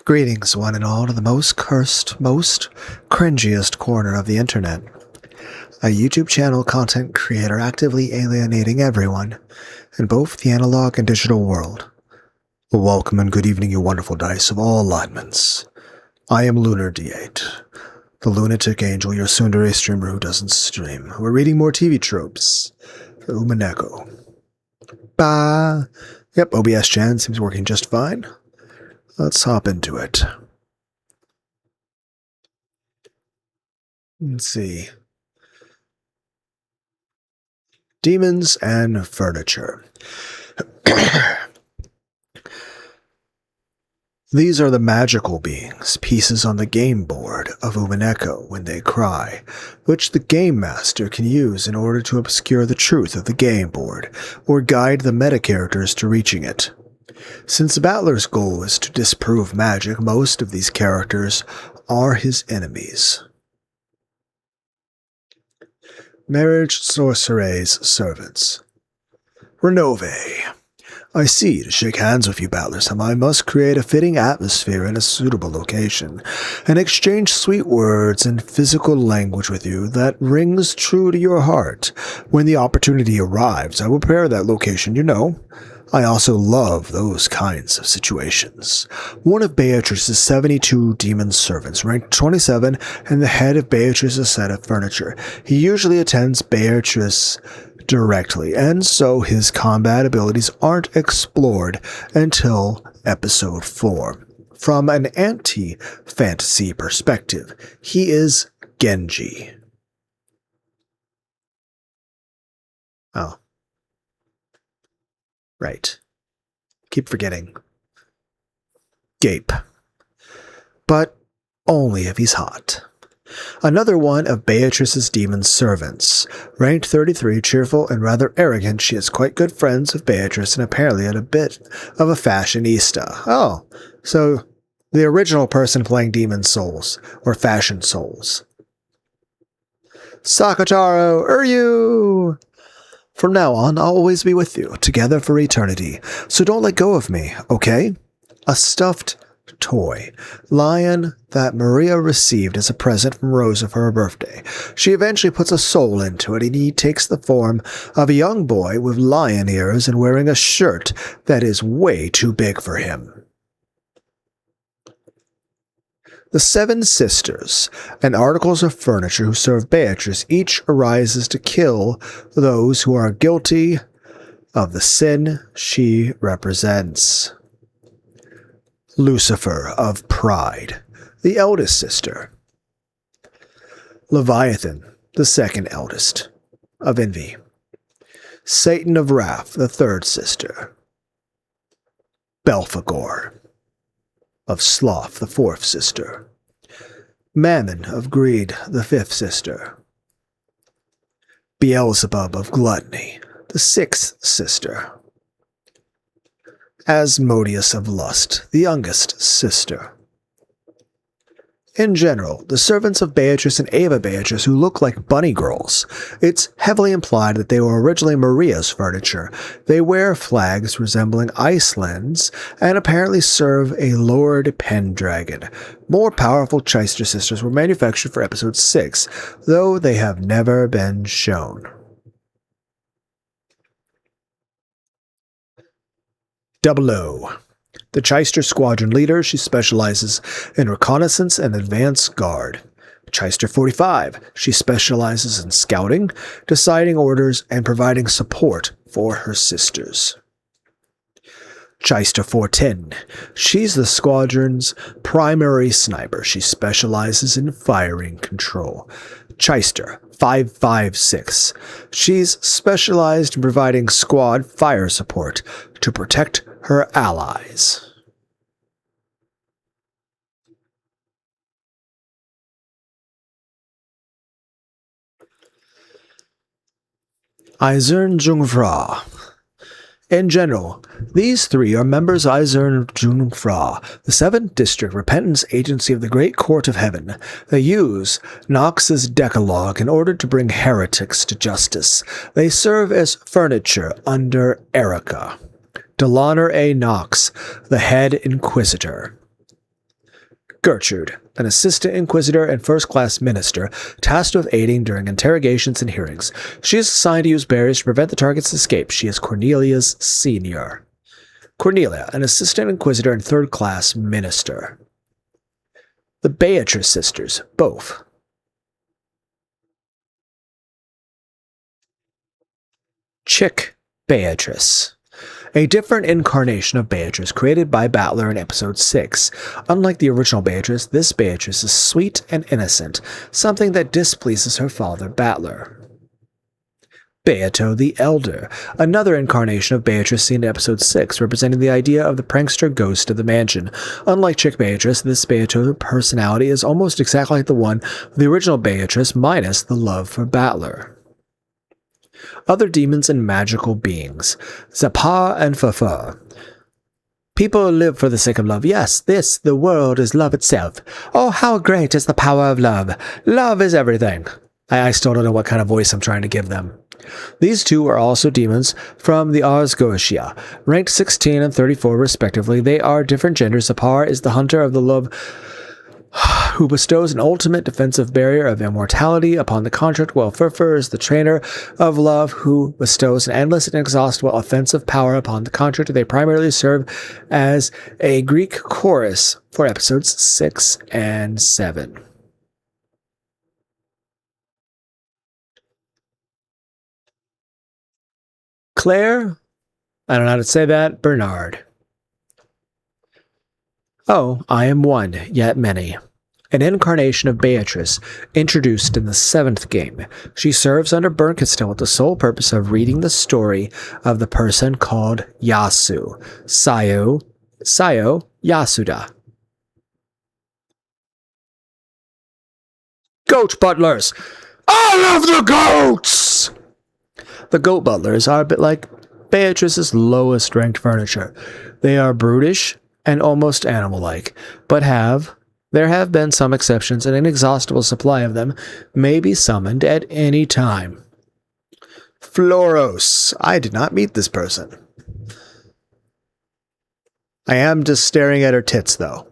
Greetings, one and all, to the most cursed, most cringiest corner of the internet. A YouTube channel content creator actively alienating everyone in both the analog and digital world. Welcome and good evening, you wonderful dice of all alignments. I am Lunar D8, the lunatic angel, your tsundere streamer who doesn't stream. We're reading more TV tropes for Umineko. Bah! Yep, OBS Gen seems working just fine. Let's hop into it. Let's see. Demons and furniture. These are the magical beings, pieces on the game board of Umineko when they cry, which the game master can use in order to obscure the truth of the game board, or guide the meta-characters to reaching it. Since the battler's goal is to disprove magic, most of these characters are his enemies. Marriage Sorcere's Servants. Renove. I see, to shake hands with you, battlers, I must create a fitting atmosphere in a suitable location, and exchange sweet words and physical language with you that rings true to your heart. When the opportunity arrives, I will prepare that location, you know. I also love those kinds of situations. One of Beatrice's 72 demon servants, ranked 27, and the head of Beatrice's set of furniture. He usually attends Beatrice directly, and so his combat abilities aren't explored until episode 4. From an anti-fantasy perspective, he is Genji. Oh. Right. Keep forgetting. Gape. But only if he's hot. Another one of Beatrice's demon servants. Ranked 33, cheerful and rather arrogant, she is quite good friends with Beatrice and apparently a bit of a fashionista. Oh, so the original person playing Demon Souls, or Fashion Souls. Sakataro, Uryu! From now on, I'll always be with you, together for eternity. So don't let go of me, okay? A stuffed toy. Lion that Maria received as a present from Rosa for her birthday. She eventually puts a soul into it, and he takes the form of a young boy with lion ears and wearing a shirt that is way too big for him. The Seven Sisters, and articles of furniture who serve Beatrice, each arises to kill those who are guilty of the sin she represents. Lucifer of Pride, the eldest sister. Leviathan, the second eldest, of Envy. Satan of Wrath, the third sister. Belphegor, of Sloth, the fourth sister. Mammon of Greed, the fifth sister. Beelzebub of Gluttony, the sixth sister. Asmodeus of Lust, the youngest sister. In general, the servants of Beatrice and Ava Beatrice who look like bunny girls. It's heavily implied that they were originally Maria's furniture. They wear flags resembling Iceland's and apparently serve a Lord Pendragon. More powerful Cheister sisters were manufactured for episode 6, though they have never been shown. Double O. The Cheister Squadron leader, she specializes in reconnaissance and advance guard. Cheister 45, she specializes in scouting, deciding orders, and providing support for her sisters. Cheister 410, she's the squadron's primary sniper. She specializes in firing control. Cheister 556, she's specialized in providing squad fire support to protect her allies. Eisern Jungfrau. In general, these three are members of Eisern Jungfrau, the 7th District Repentance Agency of the Great Court of Heaven. They use Nox's Decalogue in order to bring heretics to justice. They serve as furniture under Erica. Delhonor A. Knox, the head inquisitor. Gertrude, an assistant inquisitor and first-class minister, tasked with aiding during interrogations and hearings. She is assigned to use barriers to prevent the target's escape. She is Cornelia's senior. Cornelia, an assistant inquisitor and third-class minister. The Beatrice sisters, both. Chick Beatrice. A different incarnation of Beatrice created by Battler in episode 6. Unlike the original Beatrice, this Beatrice is sweet and innocent, something that displeases her father, Battler. Beato the Elder, another incarnation of Beatrice seen in episode 6, representing the idea of the prankster ghost of the mansion. Unlike Chick Beatrice, this Beato personality is almost exactly like the one of the original Beatrice minus the love for Battler. Other demons and magical beings. Zapar and Fafar. People live for the sake of love. Yes, the world is love itself. Oh, how great is the power of love. Love is everything. I still don't know what kind of voice I'm trying to give them. These two are also demons from the Ars Goetia, ranked 16 and 34 respectively. They are different genders. Zapar is the hunter of the love who bestows an ultimate defensive barrier of immortality upon the contract, while Furfur is the trainer of love who bestows an endless and inexhaustible offensive power upon the contract. They primarily serve as a Greek chorus for episodes 6 and 7. Claire, I don't know how to say that, Bernard. Oh, I am one, yet many. An incarnation of Beatrice, introduced in the 7th game. She serves under Bernkenstill with the sole purpose of reading the story of the person called Yasu. Sayo, Yasuda. Goat butlers! I love the goats! The goat butlers are a bit like Beatrice's lowest ranked furniture. They are brutish and almost animal-like, but there have been some exceptions. An inexhaustible supply of them may be summoned at any time. Floros. I did not meet this person. I am just staring at her tits, though.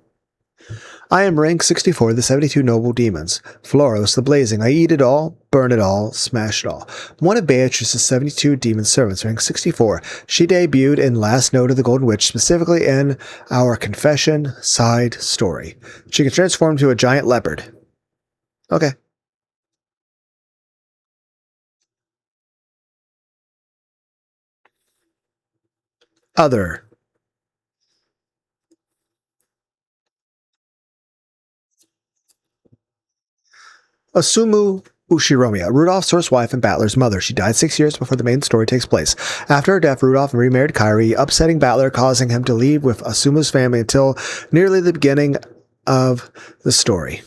I am rank 64 of the 72 noble demons. Floros the Blazing. I eat it all, burn it all, smash it all. One of Beatrice's 72 demon servants, rank 64. She debuted in Last Note of the Golden Witch, specifically in our Confession side story. She can transform into a giant leopard. Okay. Other. Asumu Ushiromiya, Rudolph's first wife and Battler's mother. She died 6 years before the main story takes place. After her death, Rudolph remarried Kairi, upsetting Battler, causing him to leave with Asumu's family until nearly the beginning of the story.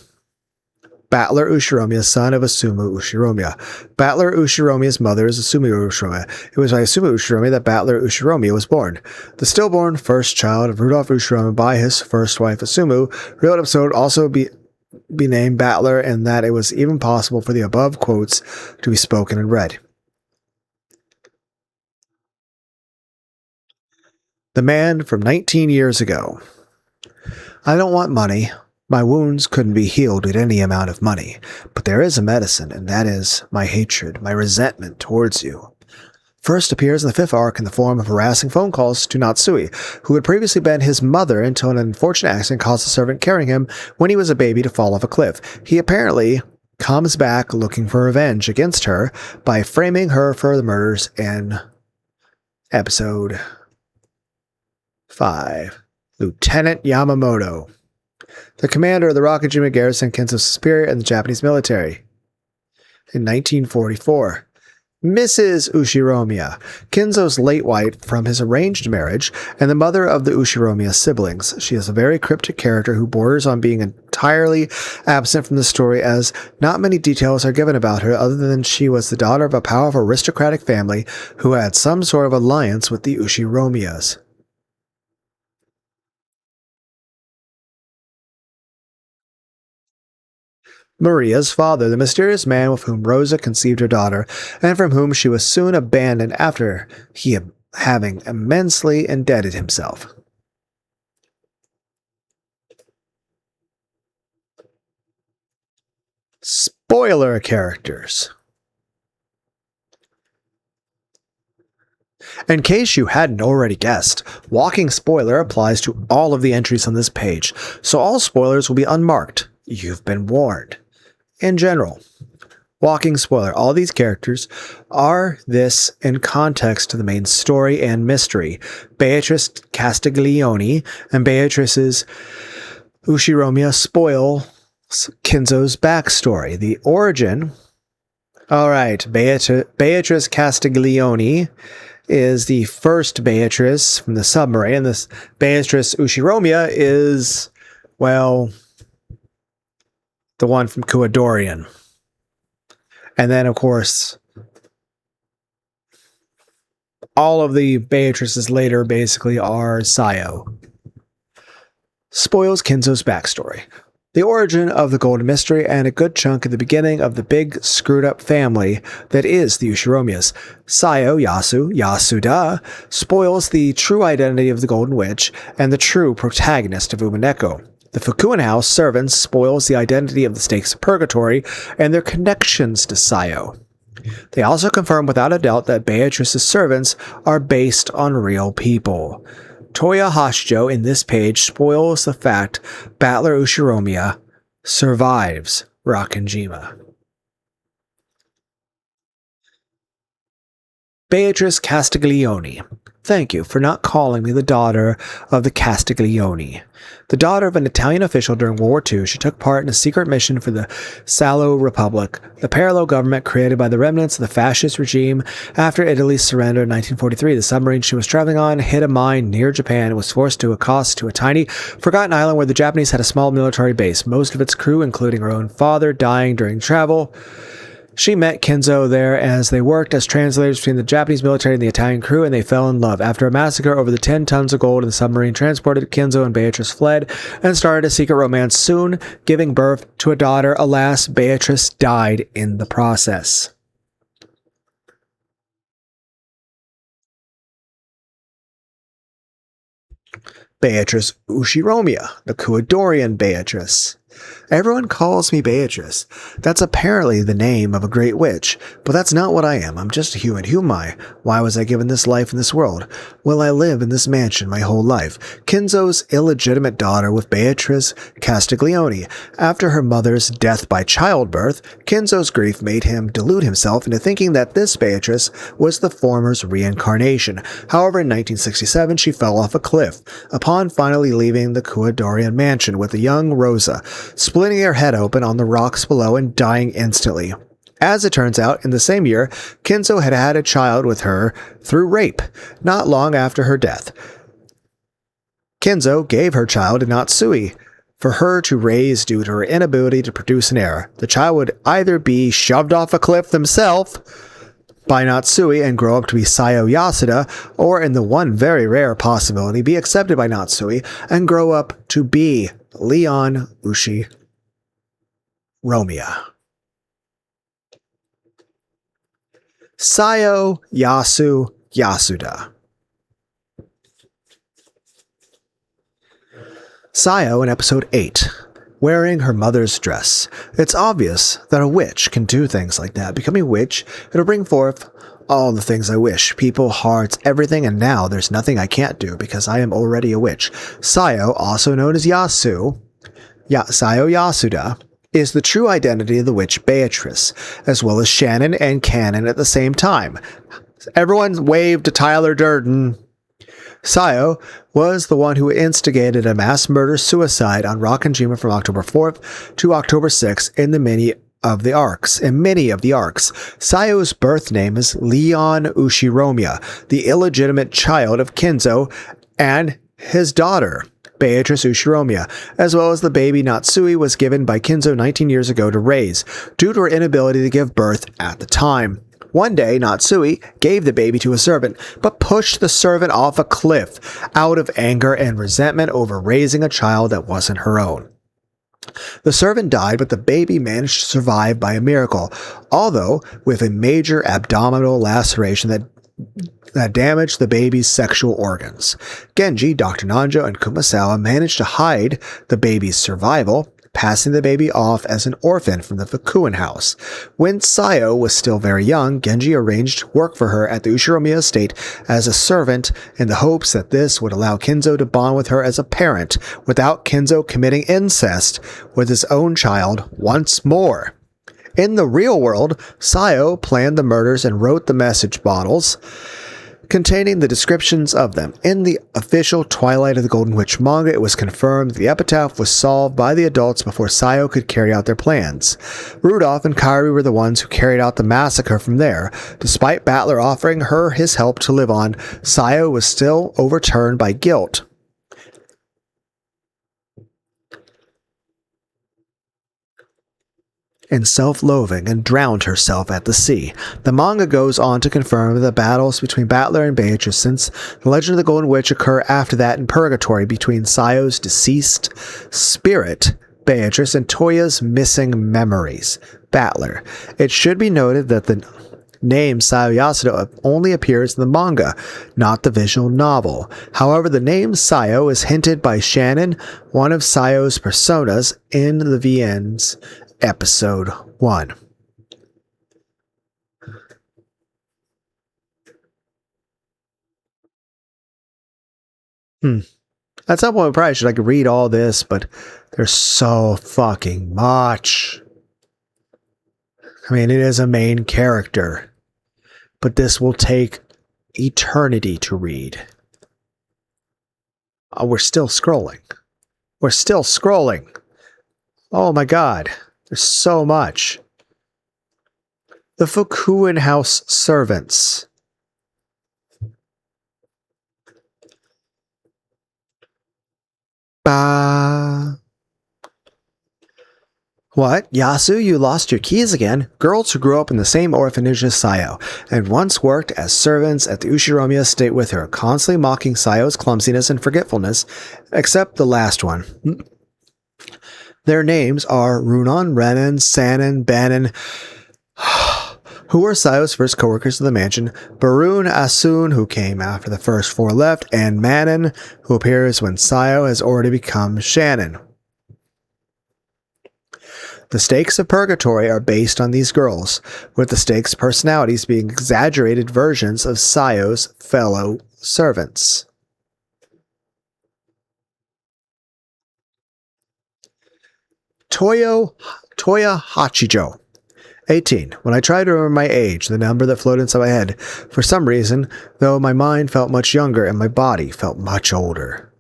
Battler Ushiromiya, son of Asumu Ushiromiya. Battler Ushiromiya's mother is Asumu Ushiromiya. It was by Asumu Ushiromiya that Battler Ushiromiya was born. The stillborn first child of Rudolph Ushiromiya by his first wife Asumu. Real episode also be named Battler, and that it was even possible for the above quotes to be spoken and read. The man from 19 years ago. I don't want money. My wounds couldn't be healed with any amount of money, but there is a medicine, and that is my hatred, my resentment towards you. First appears in the 5th arc in the form of harassing phone calls to Natsui, who had previously been his mother until an unfortunate accident caused the servant carrying him when he was a baby to fall off a cliff. He apparently comes back looking for revenge against her by framing her for the murders in episode 5. Lieutenant Yamamoto, the commander of the Rockajima Garrison, Kenzo's superior in the Japanese military. In 1944. Mrs. Ushiromiya, Kenzo's late wife from his arranged marriage, and the mother of the Ushiromiya siblings. She is a very cryptic character who borders on being entirely absent from the story, as not many details are given about her other than she was the daughter of a powerful aristocratic family who had some sort of alliance with the Ushiromiyas. Maria's father, the mysterious man with whom Rosa conceived her daughter, and from whom she was soon abandoned after he having immensely indebted himself. Spoiler characters. In case you hadn't already guessed, walking spoiler applies to all of the entries on this page, so all spoilers will be unmarked. You've been warned. In general, walking spoiler, all these characters are this in context to the main story and mystery. Beatrice Castiglione and Beatrice's Ushiromiya spoil Kinzo's backstory. The origin. Alright, Beatrice Castiglione is the first Beatrice from the submarine, and this Beatrice Ushiromiya is, well, the one from Kuadorian. And then, of course, all of the Beatrices later basically are Sayo. Spoils Kinzo's backstory. The origin of the Golden Mystery and a good chunk at the beginning of the big screwed-up family that is the Ushiromiyas. Sayo, Yasu, Yasuda, spoils the true identity of the Golden Witch and the true protagonist of Umineko. The Fukuin House servants spoils the identity of the Stakes of Purgatory and their connections to Sayo. They also confirm without a doubt that Beatrice's servants are based on real people. Toya Hashijo in this page spoils the fact Battler Ushiromiya survives Rakanjima. Beatrice Castiglione. Thank you for not calling me the daughter of the Castiglione. The daughter of an Italian official during World War II, she took part in a secret mission for the Salo Republic, the parallel government created by the remnants of the fascist regime after Italy's surrender in 1943. The submarine she was traveling on hit a mine near Japan and was forced to accost to a tiny, forgotten island where the Japanese had a small military base, most of its crew, including her own father, dying during travel. She met Kinzo there as they worked as translators between the Japanese military and the Italian crew, and they fell in love. After a massacre over the 10 tons of gold in the submarine transported, Kinzo and Beatrice fled and started a secret romance, soon giving birth to a daughter. Alas, Beatrice died in the process. Beatrice Ushiromiya, the Kuadorian Beatrice. Everyone calls me Beatrice. That's apparently the name of a great witch, but that's not what I am. I'm just a human. Who am I? Why was I given this life in this world? Will I live in this mansion my whole life? Kinzo's illegitimate daughter with Beatrice Castiglione. After her mother's death by childbirth, Kinzo's grief made him delude himself into thinking that this Beatrice was the former's reincarnation. However, in 1967, she fell off a cliff upon finally leaving the Kuadorian mansion with a young Rosa, splitting her head open on the rocks below and dying instantly. As it turns out, in the same year, Kinzo had had a child with her through rape, not long after her death. Kinzo gave her child to Natsui for her to raise due to her inability to produce an heir. The child would either be shoved off a cliff themselves by Natsui and grow up to be Sayo Yasuda, or in the one very rare possibility, be accepted by Natsui and grow up to be Leon Ushiromiya. Sayo Yasu Yasuda. Sayo in episode 8. Wearing her mother's dress. It's obvious that a witch can do things like that. Becoming a witch, it'll bring forth all the things I wish. People, hearts, everything, and now there's nothing I can't do because I am already a witch. Sayo, also known as Yasu, Sayo Yasuda, is the true identity of the witch Beatrice, as well as Shannon and Canon at the same time. Everyone wave to Tyler Durden. Sayo was the one who instigated a mass murder-suicide on Rakanjima from October 4th to October 6th in many of the arcs. Sayo's birth name is Leon Ushiromiya, the illegitimate child of Kinzo and his daughter, Beatrice Ushiromiya, as well as the baby Natsui was given by Kinzo 19 years ago to raise, due to her inability to give birth at the time. One day, Natsui gave the baby to a servant, but pushed the servant off a cliff out of anger and resentment over raising a child that wasn't her own. The servant died, but the baby managed to survive by a miracle, although with a major abdominal laceration that damaged the baby's sexual organs. Genji, Dr. Nanjo, and Kumasawa managed to hide the baby's survival. passing the baby off as an orphan from the Fukuen house. When Sayo was still very young, Genji arranged work for her at the Ushiromiya estate as a servant in the hopes that this would allow Kinzo to bond with her as a parent without Kinzo committing incest with his own child once more. In the real world, Sayo planned the murders and wrote the message bottles containing the descriptions of them. In the official Twilight of the Golden Witch manga, it was confirmed that the epitaph was solved by the adults before Sayo could carry out their plans. Rudolph and Kairi were the ones who carried out the massacre from there. Despite Battler offering her his help to live on, Sayo was still overturned by guilt and self-loathing and drowned herself at the sea. The manga goes on to confirm the battles between Battler and Beatrice, since the Legend of the Golden Witch occur after that in Purgatory between Sayo's deceased spirit, Beatrice, and Toya's missing memories, Battler. It should be noted that the name Sayo Yasuda only appears in the manga, not the visual novel. However, the name Sayo is hinted by Shannon, one of Sayo's personas, in the VN's Episode 1. At some point, we probably should read all this, but there's so fucking much. I mean, it is a main character, but this will take eternity to read. Oh, we're still scrolling. We're still scrolling. Oh my god. There's so much. The Fukuen house servants. What? Yasu, you lost your keys again? Girls who grew up in the same orphanage as Sayo, and once worked as servants at the Ushiromiya estate with her, constantly mocking Sayo's clumsiness and forgetfulness, except the last one. Their names are Runan, Renan, Sanan, Banan, who were Sayo's first co-workers in the mansion, Barun Asun, who came after the first four left, and Manon, who appears when Sayo has already become Shannon. The stakes of Purgatory are based on these girls, with the stakes personalities being exaggerated versions of Sayo's fellow servants. Toya Hachijo. 18. When I tried to remember my age, the number that floated inside my head, for some reason, though my mind felt much younger and my body felt much older.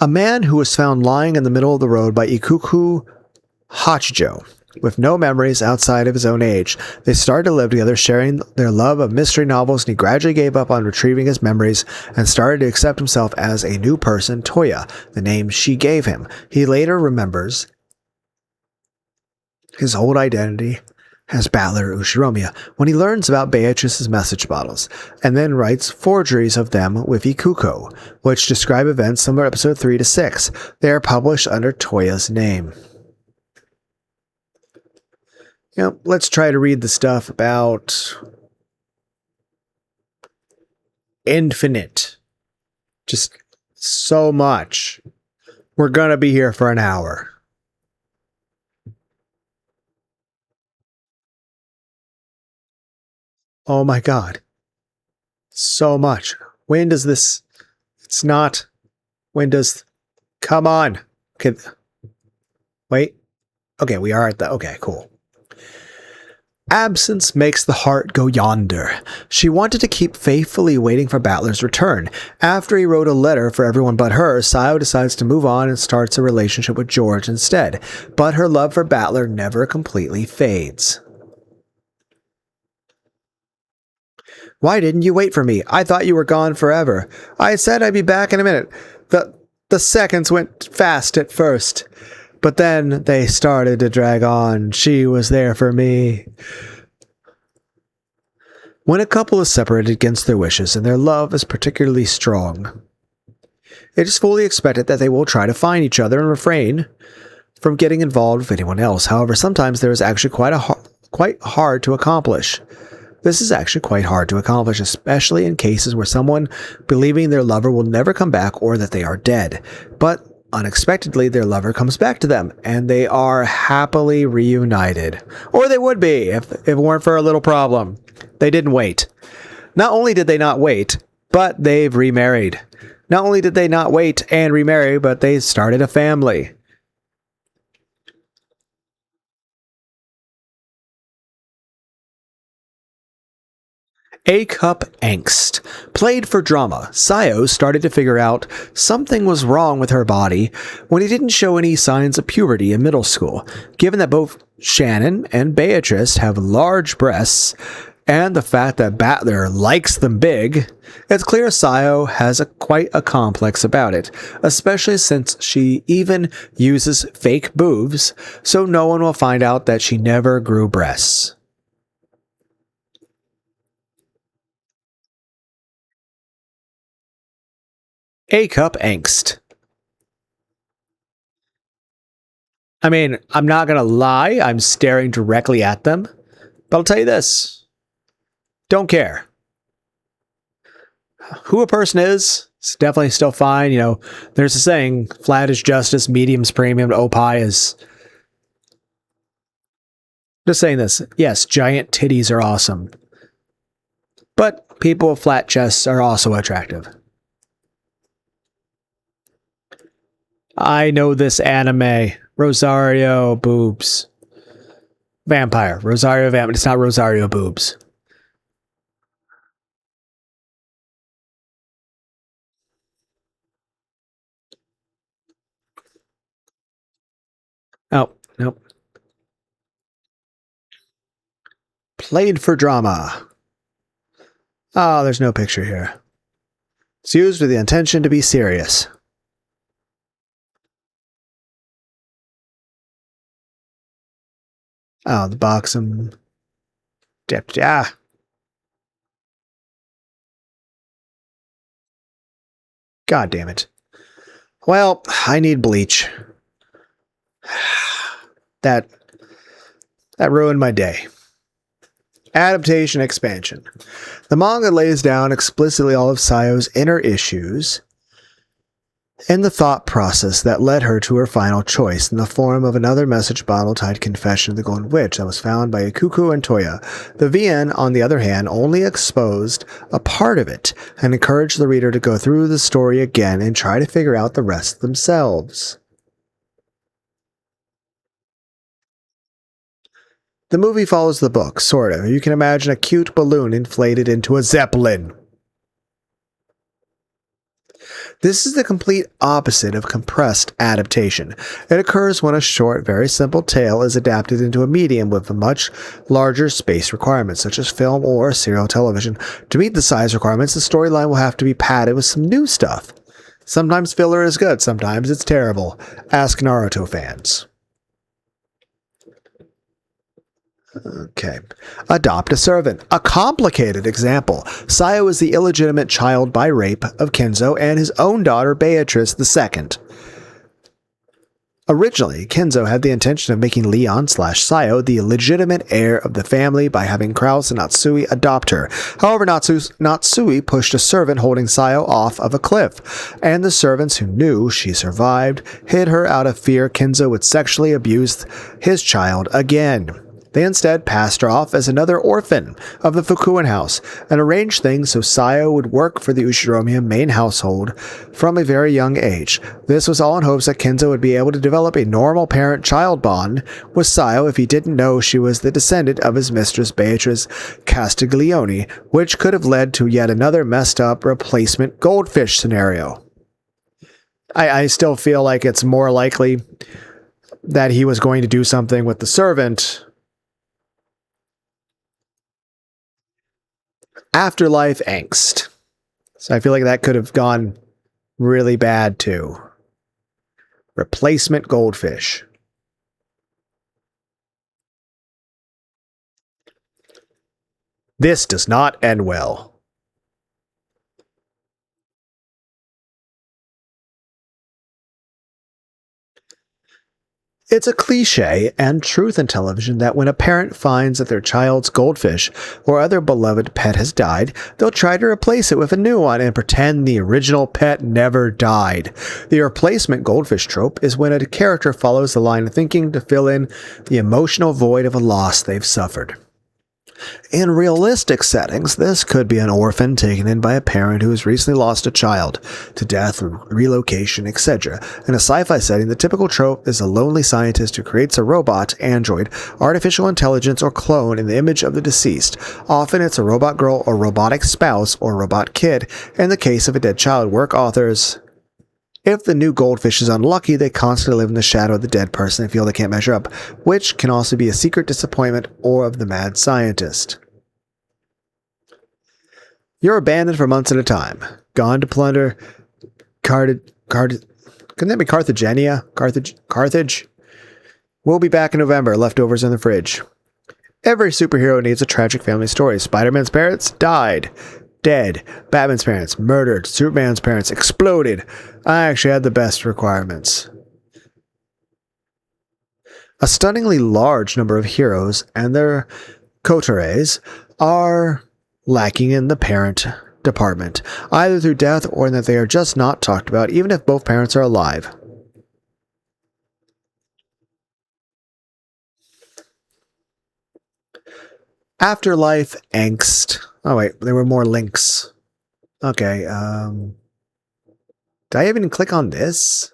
A man who was found lying in the middle of the road by Ikuku Hachijo, with no memories outside of his own age. They started to live together, sharing their love of mystery novels, and he gradually gave up on retrieving his memories and started to accept himself as a new person, Toya, the name she gave him. He later remembers his old identity as Battler Ushiromiya when he learns about Beatrice's message bottles, and then writes forgeries of them with Ikuko, which describe events similar to episode 3 to 6. They are published under Toya's name. Let's try to read the stuff about Infinite. Just so much. We're gonna be here for an hour. Oh my god. So much. When does this... It's not... When does... Come on. Okay. Wait. Okay, we are at the... Okay, cool. Absence makes the heart go yonder. She wanted to keep faithfully waiting for Battler's return. After he wrote a letter for everyone but her, Sayo decides to move on and starts a relationship with George instead. But her love for Battler never completely fades. Why didn't you wait for me? I thought you were gone forever. I said I'd be back in a minute. The seconds went fast at first. But then they started to drag on. She was there for me. When a couple is separated against their wishes and their love is particularly strong, it is fully expected that they will try to find each other and refrain from getting involved with anyone else. However, sometimes there is actually quite hard to accomplish. This is actually quite hard to accomplish, especially in cases where someone believing their lover will never come back or that they are dead. But unexpectedly, their lover comes back to them, and they are happily reunited. Or they would be if it weren't for a little problem. They didn't wait. Not only did they not wait, but they've remarried. Not only did they not wait and remarry, but they started a family. A-cup angst. Played for drama, Sayo started to figure out something was wrong with her body when he didn't show any signs of puberty in middle school. Given that both Shannon and Beatrice have large breasts, and the fact that Battler likes them big, it's clear Sayo has quite a complex about it, especially since she even uses fake boobs, so no one will find out that she never grew breasts. A-cup angst. I mean, I'm not gonna lie, I'm staring directly at them, but I'll tell you this. Don't care. Who a person is, it's definitely still fine. You know, there's a saying, flat is justice, medium's premium, opie is... Just saying this. Yes, giant titties are awesome. But people with flat chests are also attractive. I know this anime. Rosario boobs. Vampire. Rosario vampire. It's not Rosario boobs. Oh, nope. Played for drama. Oh, there's no picture here. It's used with the intention to be serious. Oh, the box. Dipped. Yeah. God damn it. Well, I need bleach. That ruined my day. Adaptation expansion. The manga lays down explicitly all of Sayo's inner issues and the thought process that led her to her final choice in the form of another message bottle tied confession of the Golden Witch that was found by Ikuku and Toya. The VN, on the other hand, only exposed a part of it and encouraged the reader to go through the story again and try to figure out the rest themselves. The movie follows the book, sort of. You can imagine a cute balloon inflated into a zeppelin. This is the complete opposite of compressed adaptation. It occurs when a short, very simple tale is adapted into a medium with much larger space requirements, such as film or serial television. To meet the size requirements, the storyline will have to be padded with some new stuff. Sometimes filler is good, sometimes it's terrible. Ask Naruto fans. Okay. Adopt a servant. A complicated example. Sayo is the illegitimate child by rape of Kenzo and his own daughter Beatrice II. Originally, Kenzo had the intention of making Leon/Sayo the legitimate heir of the family by having Kraus and Natsui adopt her. However, Natsui pushed a servant holding Sayo off of a cliff, and the servants who knew she survived hid her out of fear Kenzo would sexually abuse his child again. They instead passed her off as another orphan of the Fukuen house and arranged things so Sayo would work for the Ushiromiya main household from a very young age. This was all in hopes that Kenzo would be able to develop a normal parent-child bond with Sayo if he didn't know she was the descendant of his mistress Beatrice Castiglione, which could have led to yet another messed-up replacement goldfish scenario. I still feel like it's more likely that he was going to do something with the servant. Afterlife angst. So I feel like that could have gone really bad too. Replacement goldfish. This does not end well. It's a cliche and truth in television that when a parent finds that their child's goldfish or other beloved pet has died, they'll try to replace it with a new one and pretend the original pet never died. The replacement goldfish trope is when a character follows the line of thinking to fill in the emotional void of a loss they've suffered. In realistic settings, this could be an orphan taken in by a parent who has recently lost a child to death, relocation, etc. In a sci-fi setting, the typical trope is a lonely scientist who creates a robot, android, artificial intelligence, or clone in the image of the deceased. Often it's a robot girl or robotic spouse or robot kid. In the case of a dead child, work authors. If the new goldfish is unlucky, they constantly live in the shadow of the dead person and feel they can't measure up, which can also be a secret disappointment or of the mad scientist. You're abandoned for months at a time. Gone to plunder couldn't that be Carthagenia? Carthage? We'll be back in November. Leftovers in the fridge. Every superhero needs a tragic family story. Spider-Man's parents died. Dead. Batman's parents murdered. Superman's parents exploded. I actually had the best requirements. A stunningly large number of heroes and their coteries are lacking in the parent department, either through death or in that they are just not talked about, even if both parents are alive. Afterlife angst. Oh wait, there were more links. Okay, did I even click on this?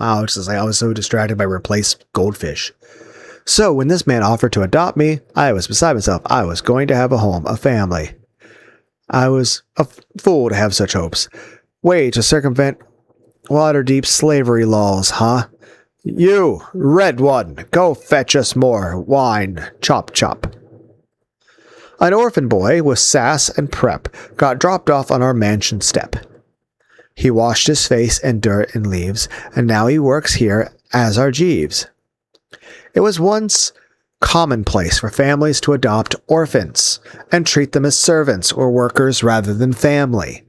Wow, it's just like I was so distracted by replaced goldfish. So when this man offered to adopt me, I was beside myself. I was going to have a home, a family. I was a fool to have such hopes. Way to circumvent water-deep slavery laws, huh? You, red one, go fetch us more wine. Chop, chop. An orphan boy with sass and prep got dropped off on our mansion step. He washed his face in dirt and leaves, and now he works here as our Jeeves. It was once commonplace for families to adopt orphans and treat them as servants or workers rather than family.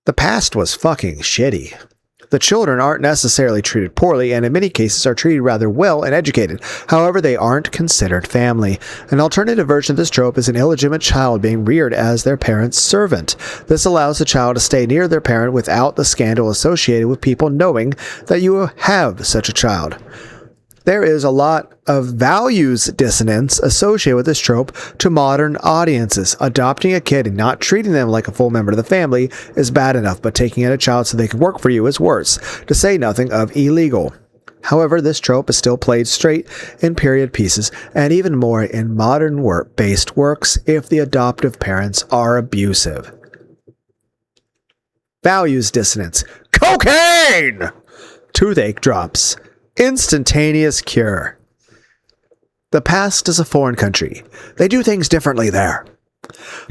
The past was fucking shitty. The children aren't necessarily treated poorly and in many cases are treated rather well and educated. However, they aren't considered family. An alternative version of this trope is an illegitimate child being reared as their parent's servant. This allows the child to stay near their parent without the scandal associated with people knowing that you have such a child. There is a lot of values dissonance associated with this trope to modern audiences. Adopting a kid and not treating them like a full member of the family is bad enough, but taking in a child so they can work for you is worse, to say nothing of illegal. However, this trope is still played straight in period pieces, and even more in modern based works if the adoptive parents are abusive. Values dissonance. Cocaine! Toothache drops. Instantaneous cure. The past is a foreign country. They do things differently there.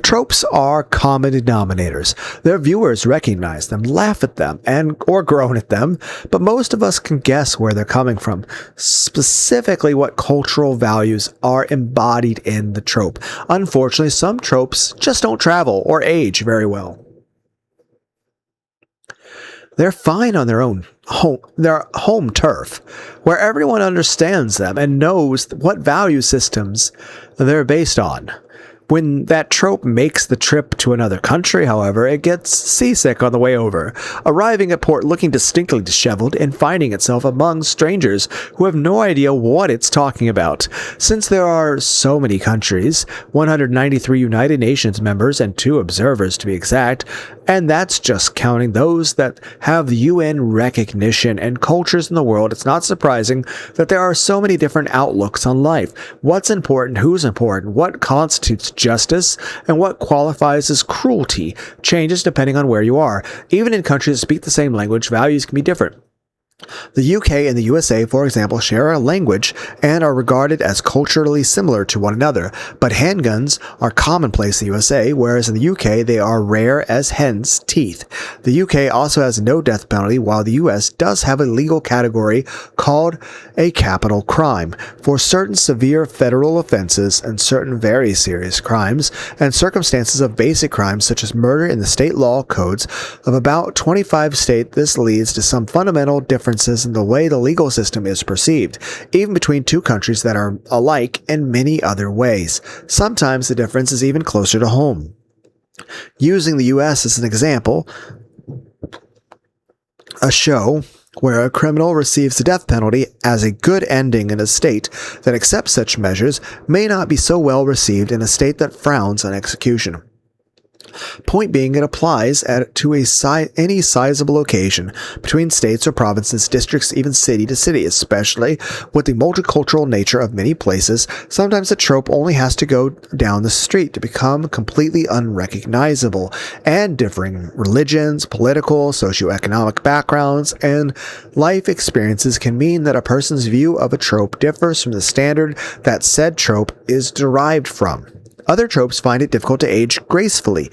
Tropes are common denominators. Their viewers recognize them, laugh at them, or groan at them, but most of us can guess where they're coming from, specifically what cultural values are embodied in the trope. Unfortunately, some tropes just don't travel or age very well. They're fine on their home turf, where everyone understands them and knows what value systems they're based on. When that trope makes the trip to another country, however, it gets seasick on the way over, arriving at port looking distinctly disheveled and finding itself among strangers who have no idea what it's talking about. Since there are so many countries, 193 United Nations members and 2 observers to be exact, and that's just counting those that have the UN recognition and cultures in the world, it's not surprising that there are so many different outlooks on life. What's important, who's important, what constitutes justice, and what qualifies as cruelty changes depending on where you are. Even in countries that speak the same language, values can be different. The UK and the USA, for example, share a language and are regarded as culturally similar to one another, but handguns are commonplace in the USA, whereas in the UK they are rare as hen's teeth. The UK also has no death penalty, while the US does have a legal category called a capital crime for certain severe federal offenses and certain very serious crimes and circumstances of basic crimes such as murder in the state law codes of about 25 states. This leads to some fundamental differences in the way the legal system is perceived, even between two countries that are alike in many other ways. Sometimes the difference is even closer to home. Using the US as an example, a show where a criminal receives the death penalty as a good ending in a state that accepts such measures may not be so well received in a state that frowns on execution. Point being, it applies to any sizable occasion between states or provinces, districts, even city to city, especially with the multicultural nature of many places. Sometimes a trope only has to go down the street to become completely unrecognizable, and differing religions, political, socioeconomic backgrounds, and life experiences can mean that a person's view of a trope differs from the standard that said trope is derived from. Other tropes find it difficult to age gracefully.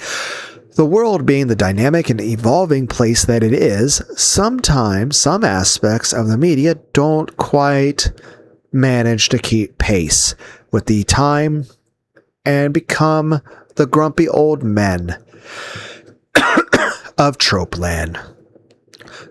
The world being the dynamic and evolving place that it is, sometimes some aspects of the media don't quite manage to keep pace with the time and become the grumpy old men of tropeland.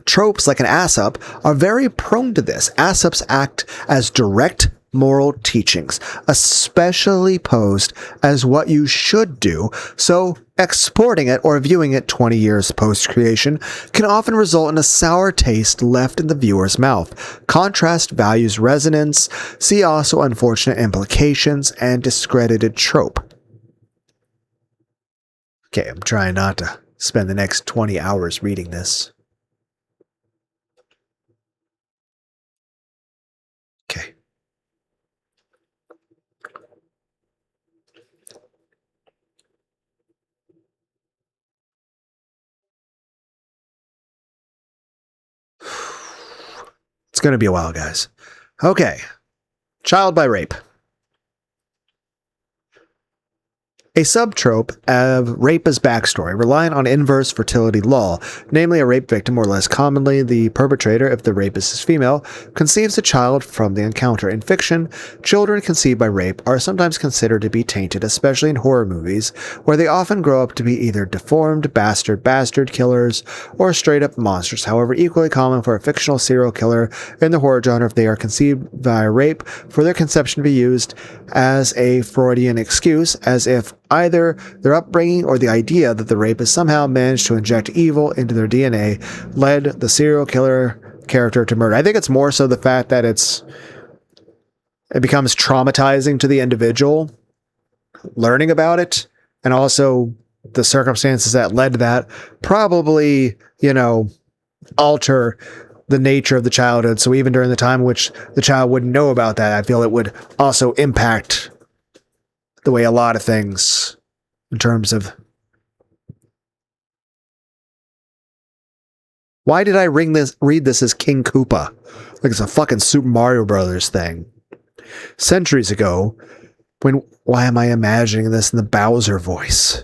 Tropes like an ass-up are very prone to this. Ass-ups act as direct moral teachings, especially posed as what you should do, so exporting it or viewing it 20 years post-creation can often result in a sour taste left in the viewer's mouth. Contrast values resonance, see also unfortunate implications, and discredited trope. Okay, I'm trying not to spend the next 20 hours reading this. Okay. It's going to be a while, guys. Okay. Child by rape. A subtrope of rape as backstory, relying on inverse fertility law, namely a rape victim, or less commonly the perpetrator, if the rapist is female, conceives a child from the encounter. In fiction, children conceived by rape are sometimes considered to be tainted, especially in horror movies, where they often grow up to be either deformed bastard killers or straight-up monsters. However, equally common for a fictional serial killer in the horror genre if they are conceived via rape, for their conception to be used as a Freudian excuse, as if either their upbringing or the idea that the rapist somehow managed to inject evil into their DNA led the serial killer character to murder. I think it's more so the fact that it becomes traumatizing to the individual learning about it, and also the circumstances that led to that probably, alter the nature of the childhood. So even during the time in which the child wouldn't know about that, I feel it would also impact the way a lot of things in terms of... Why did I read this as King Koopa? Like it's a fucking Super Mario Brothers thing. Centuries ago, why am I imagining this in the Bowser voice?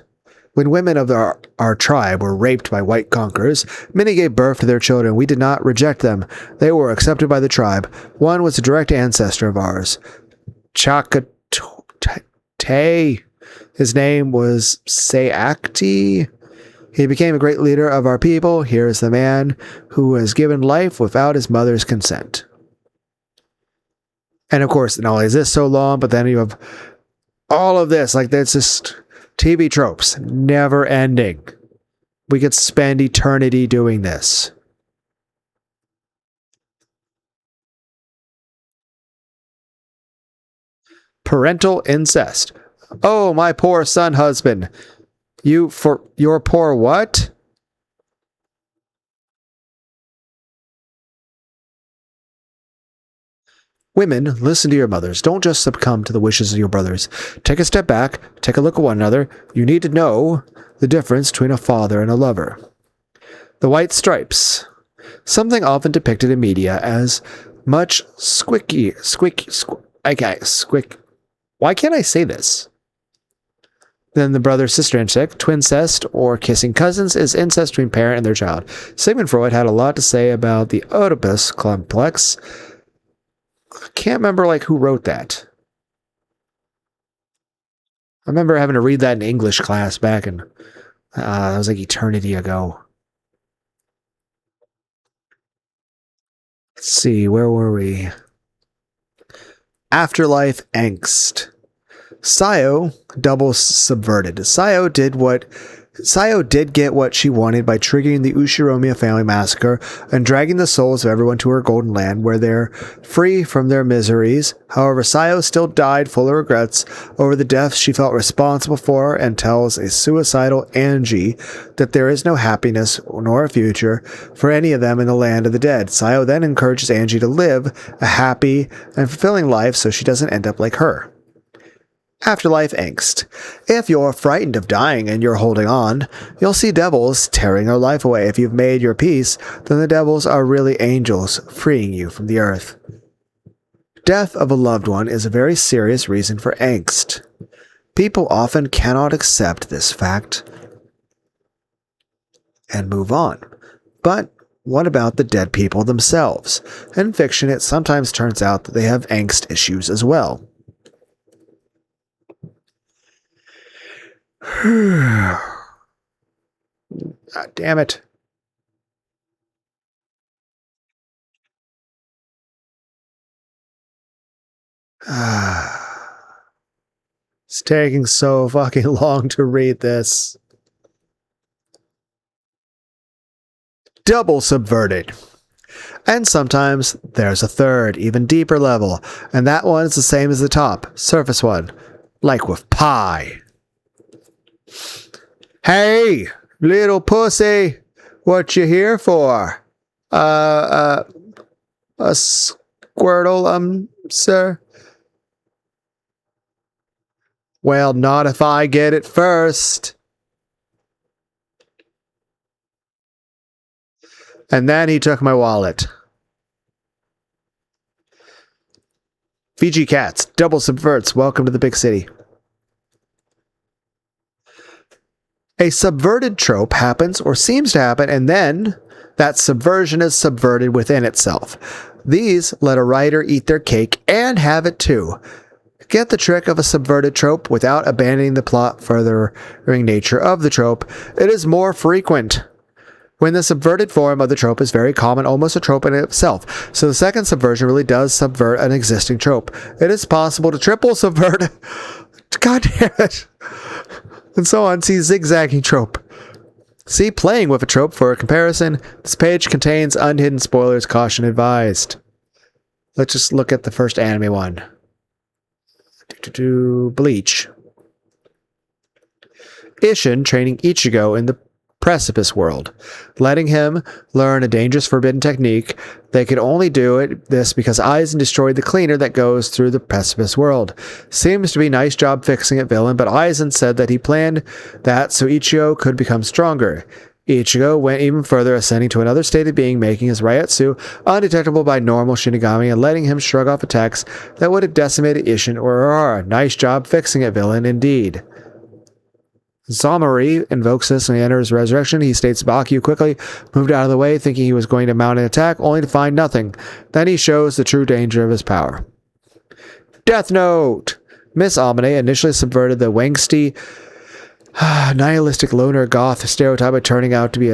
When women of our tribe were raped by white conquerors, many gave birth to their children. We did not reject them. They were accepted by the tribe. One was a direct ancestor of ours. His name was Sayakti. He became a great leader of our people. Here is the man who was given life without his mother's consent. And of course, not only is this so long, but then you have all of this. Like, that's just TV tropes, never ending. We could spend eternity doing this. Parental incest. Oh, my poor son husband. For your poor what? Women, listen to your mothers. Don't just succumb to the wishes of your brothers. Take a step back. Take a look at one another. You need to know the difference between a father and a lover. The White Stripes. something often depicted in media as much squick. Why can't I say this? Then the brother-sister incest, twincest, or kissing cousins is incest between parent and their child. Sigmund Freud had a lot to say about the Oedipus complex. I can't remember who wrote that. I remember having to read that in English class back in that was eternity ago. Let's see, where were we? Afterlife angst. Sayo double subverted. Sayo did get what she wanted by triggering the Ushiromiya family massacre and dragging the souls of everyone to her golden land where they're free from their miseries. However, Sayo still died full of regrets over the deaths she felt responsible for and tells a suicidal Angie that there is no happiness nor a future for any of them in the land of the dead. Sayo then encourages Angie to live a happy and fulfilling life so she doesn't end up like her. Afterlife angst. If you're frightened of dying and you're holding on, you'll see devils tearing your life away. If you've made your peace, then the devils are really angels freeing you from the earth. Death of a loved one is a very serious reason for angst. People often cannot accept this fact and move on. But what about the dead people themselves? In fiction, it sometimes turns out that they have angst issues as well. God damn it. It's taking so fucking long to read this. Double subverted. And sometimes there's a third, even deeper level, and that one is the same as the top, surface one, like with pie. Hey, little pussy, what you here for? A squirtle, sir? Well, not if I get it first. And then he took my wallet. Fiji cats, double subverts, welcome to the big city. A subverted trope happens or seems to happen, and then that subversion is subverted within itself. These let a writer eat their cake and have it too. Get the trick of a subverted trope without abandoning the plot furthering nature of the trope. It is more frequent when the subverted form of the trope is very common, almost a trope in itself. So the second subversion really does subvert an existing trope. It is possible to triple subvert. God damn it. And so on. See zigzagging trope. See playing with a trope for a comparison. This page contains unhidden spoilers. Caution advised. Let's just look at the first anime one. Bleach. Ishin training Ichigo in the precipice world, letting him learn a dangerous forbidden technique. They could only do this because Aizen destroyed the cleaner that goes through the precipice world. Seems to be nice job fixing it, villain, but Aizen said that he planned that so Ichigo could become stronger. Ichigo went even further, ascending to another state of being, making his Ryatsu undetectable by normal Shinigami and letting him shrug off attacks that would have decimated Ishin or Urara. Nice job fixing it, villain, indeed. Zamari invokes this when he enters Resurrection. He states Bakyu quickly moved out of the way, thinking he was going to mount an attack, only to find nothing. Then he shows the true danger of his power. Death Note! Miss Amine initially subverted the wangsty, nihilistic loner goth stereotype by turning out to be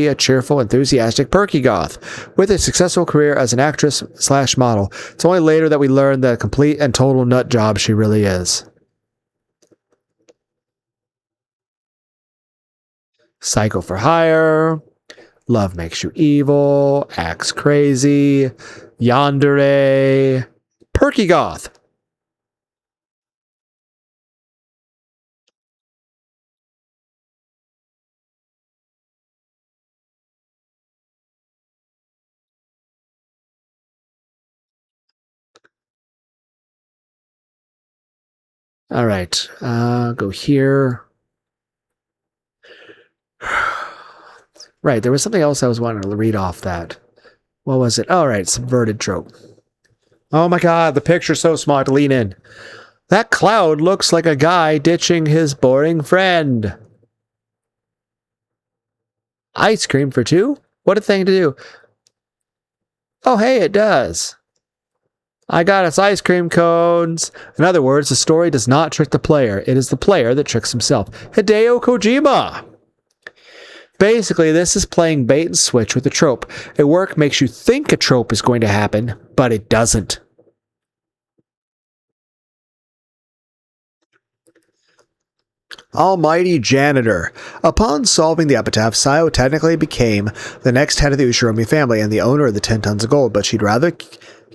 a cheerful, enthusiastic, perky goth with a successful career as an actress/model. It's only later that we learn the complete and total nut job she really is. Psycho for hire, love makes you evil, acts crazy, yandere, perky goth. All right, go here. Right, there was something else I was wanting to read off that. What was it? Oh, right, subverted trope. Oh my god, the picture's so small to lean in. That cloud looks like a guy ditching his boring friend. Ice cream for two? What a thing to do. Oh, hey, it does. I got us ice cream cones. In other words, the story does not trick the player. It is the player that tricks himself. Hideo Kojima! Basically, this is playing bait and switch with a trope. A work makes you think a trope is going to happen, but it doesn't. Almighty Janitor. Upon solving the epitaph, Sayo technically became the next head of the Ushiromi family and the owner of the 10 tons of gold, but she'd rather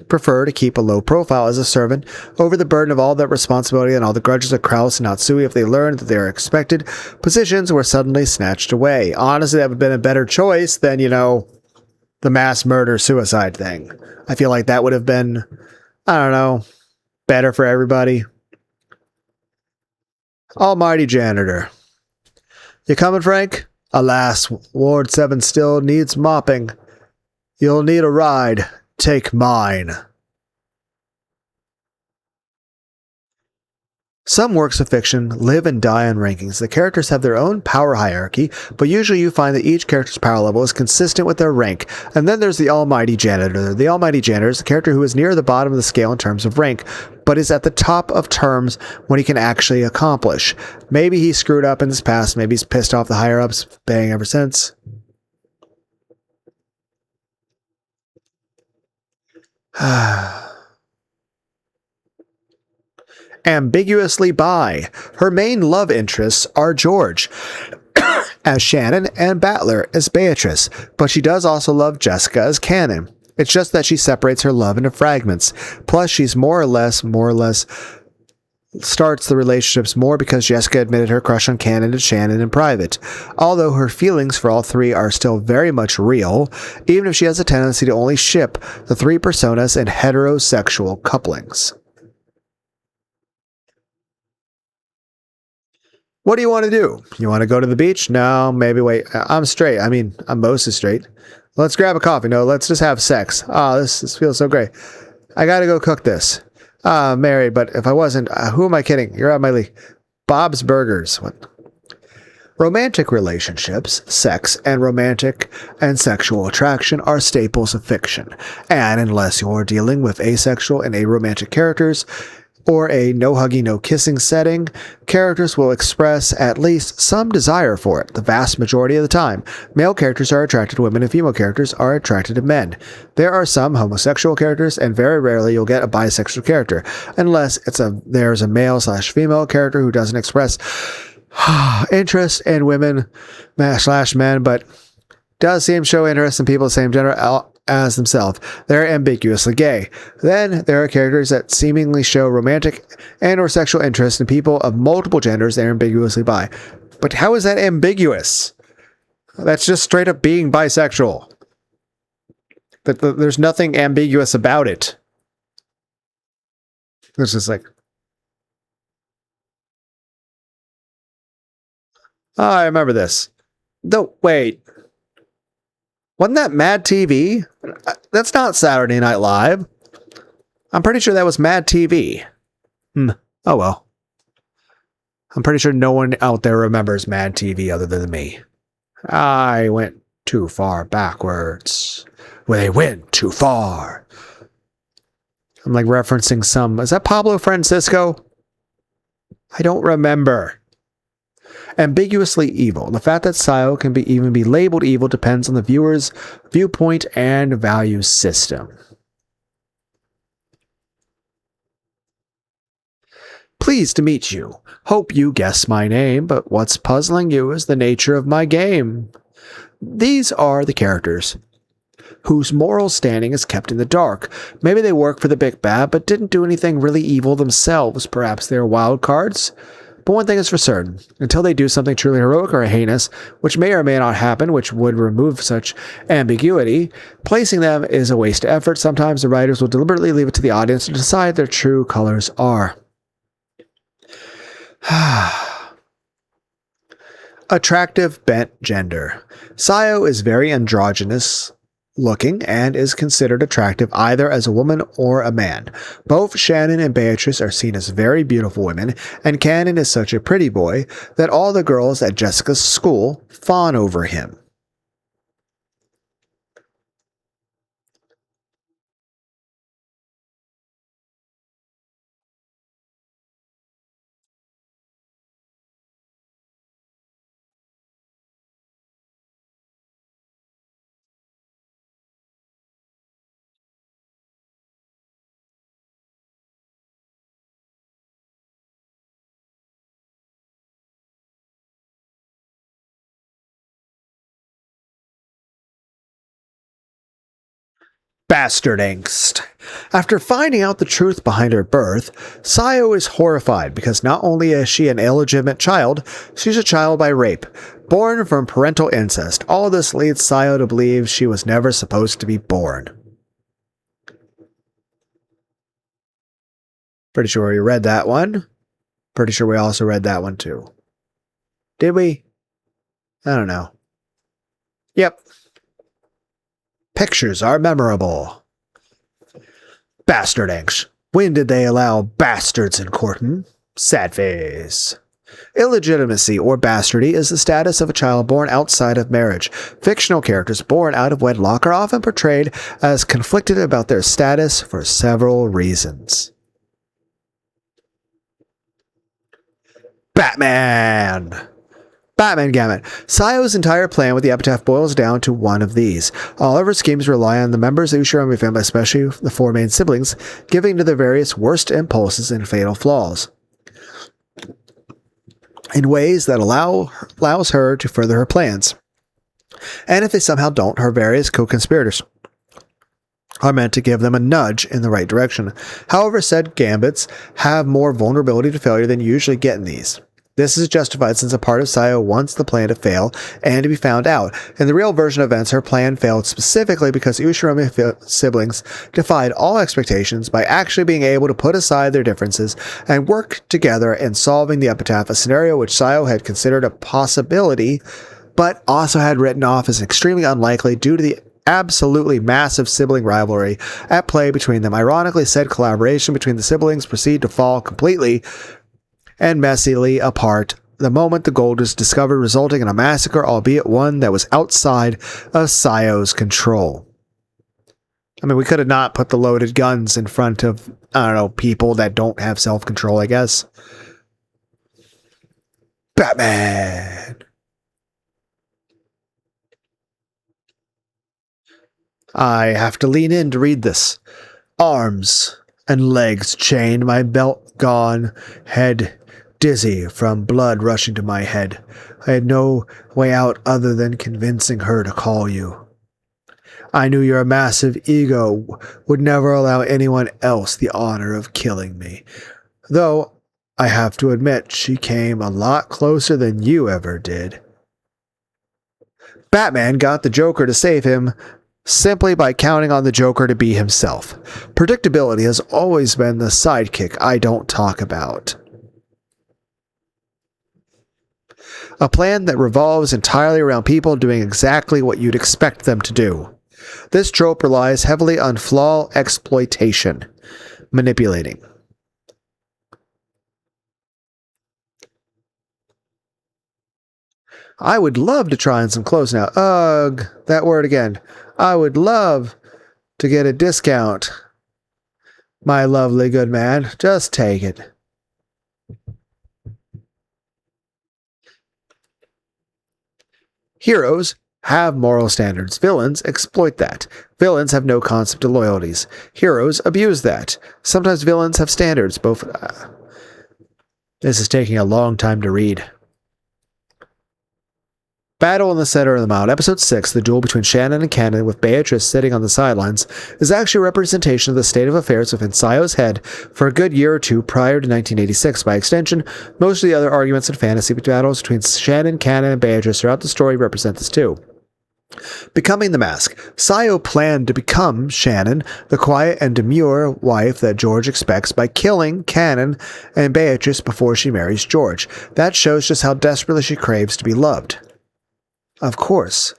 prefer to keep a low profile as a servant over the burden of all that responsibility and all the grudges of Kraus and Natsui if they learned that their expected positions were suddenly snatched away. Honestly, that would have been a better choice than, the mass murder suicide thing. I feel like that would have been, I don't know, better for everybody. Almighty Janitor. You coming, Frank? Alas, Ward 7 still needs mopping. You'll need a ride. Take mine. Some works of fiction live and die on rankings. The characters have their own power hierarchy, but usually you find that each character's power level is consistent with their rank. And then there's the Almighty Janitor. The Almighty Janitor is the character who is near the bottom of the scale in terms of rank, but is at the top of terms when he can actually accomplish. Maybe he screwed up in his past, maybe he's pissed off the higher-ups, bang ever since. Ambiguously bi. Her main love interests are George as Shannon and Battler as Beatrice, but she does also love Jessica as Cannon. It's just that she separates her love into fragments. Plus, she's more or less starts the relationships more because Jessica admitted her crush on Cannon and Shannon in private. Although her feelings for all three are still very much real, even if she has a tendency to only ship the three personas in heterosexual couplings. What do you want to do? You want to go to the beach? No, maybe wait. I'm straight. I mean, I'm mostly straight. Let's grab a coffee. No, let's just have sex. Oh, this feels so great. I gotta go cook this. Married, but if I wasn't, who am I kidding? You're out of my league. Bob's Burgers. What? Romantic relationships, sex, and romantic and sexual attraction are staples of fiction. And unless you're dealing with asexual and aromantic characters, or a no-hugging, no-kissing setting, characters will express at least some desire for it, the vast majority of the time. Male characters are attracted to women and female characters are attracted to men. There are some homosexual characters, and very rarely you'll get a bisexual character, unless there's a male/female character who doesn't express interest in women/men, but does seem to show interest in people of the same gender as themselves. They're ambiguously gay. Then there are characters that seemingly show romantic and or sexual interest in people of multiple genders. They're ambiguously bi. But how is that ambiguous? That's just straight up being bisexual. There's nothing ambiguous about it. It's just like, oh, I remember this. No, wait. Wasn't that Mad TV? That's not Saturday Night Live. I'm pretty sure that was Mad TV. Oh well. I'm pretty sure no one out there remembers Mad TV other than me. I went too far backwards. They went too far. I'm like referencing is that Pablo Francisco? I don't remember. Ambiguously evil. The fact that Sayo can even be labeled evil depends on the viewer's viewpoint and value system. Pleased to meet you. Hope you guess my name, but what's puzzling you is the nature of my game. These are the characters whose moral standing is kept in the dark. Maybe they work for the Big Bad, but didn't do anything really evil themselves. Perhaps they're wild cards. But one thing is for certain, until they do something truly heroic or heinous, which may or may not happen, which would remove such ambiguity, placing them is a waste of effort. Sometimes the writers will deliberately leave it to the audience to decide their true colors are. Attractive bent gender. Sayo is very androgynous looking and is considered attractive either as a woman or a man. Both Shannon and Beatrice are seen as very beautiful women, and Cannon is such a pretty boy that all the girls at Jessica's school fawn over him. Bastard angst. After finding out the truth behind her birth, Sayo is horrified because not only is she an illegitimate child, she's a child by rape, born from parental incest. All this leads Sayo to believe she was never supposed to be born. Pretty sure we read that one. Pretty sure we also read that one too. Did we? I don't know. Yep. Pictures are memorable. Bastard angst. When did they allow bastards in Corton? Sad face. Illegitimacy or bastardy is the status of a child born outside of marriage. Fictional characters born out of wedlock are often portrayed as conflicted about their status for several reasons. Batman! Batman Gamut. Sayo's entire plan with the epitaph boils down to one of these. All of her schemes rely on the members of the Ushirami family, especially the four main siblings, giving to their various worst impulses and fatal flaws in ways that allows her to further her plans. And if they somehow don't, her various co-conspirators are meant to give them a nudge in the right direction. However, said gambits have more vulnerability to failure than you usually get in these. This is justified since a part of Sayo wants the plan to fail and to be found out. In the real version of events, her plan failed specifically because Ushirami siblings defied all expectations by actually being able to put aside their differences and work together in solving the epitaph, a scenario which Sayo had considered a possibility, but also had written off as extremely unlikely due to the absolutely massive sibling rivalry at play between them. Ironically, said collaboration between the siblings proceeded to fall completely and messily apart the moment the gold was discovered, resulting in a massacre, albeit one that was outside of Sayo's control. I mean, we could have not put the loaded guns in front of, I don't know, people that don't have self-control, I guess. Batman! I have to lean in to read this. Arms and legs chained, my belt gone, head dizzy from blood rushing to my head. I had no way out other than convincing her to call you. I knew your massive ego would never allow anyone else the honor of killing me. Though, I have to admit, she came a lot closer than you ever did. Batman got the Joker to save him simply by counting on the Joker to be himself. Predictability has always been the sidekick I don't talk about. A plan that revolves entirely around people doing exactly what you'd expect them to do. This trope relies heavily on flaw exploitation, manipulating. I would love to try on some clothes now. Ugh, that word again. I would love to get a discount. My lovely good man, just take it. Heroes have moral standards. Villains exploit that. Villains have no concept of loyalties. Heroes abuse that. Sometimes villains have standards. This is taking a long time to read. Battle in the Center of the Mound. Episode 6, the duel between Shannon and Cannon with Beatrice sitting on the sidelines, is actually a representation of the state of affairs within Sayo's head for a good year or two prior to 1986. By extension, most of the other arguments and fantasy battles between Shannon, Cannon, and Beatrice throughout the story represent this too. Becoming the mask, Sayo planned to become Shannon, the quiet and demure wife that George expects, by killing Cannon and Beatrice before she marries George. That shows just how desperately she craves to be loved. Of course.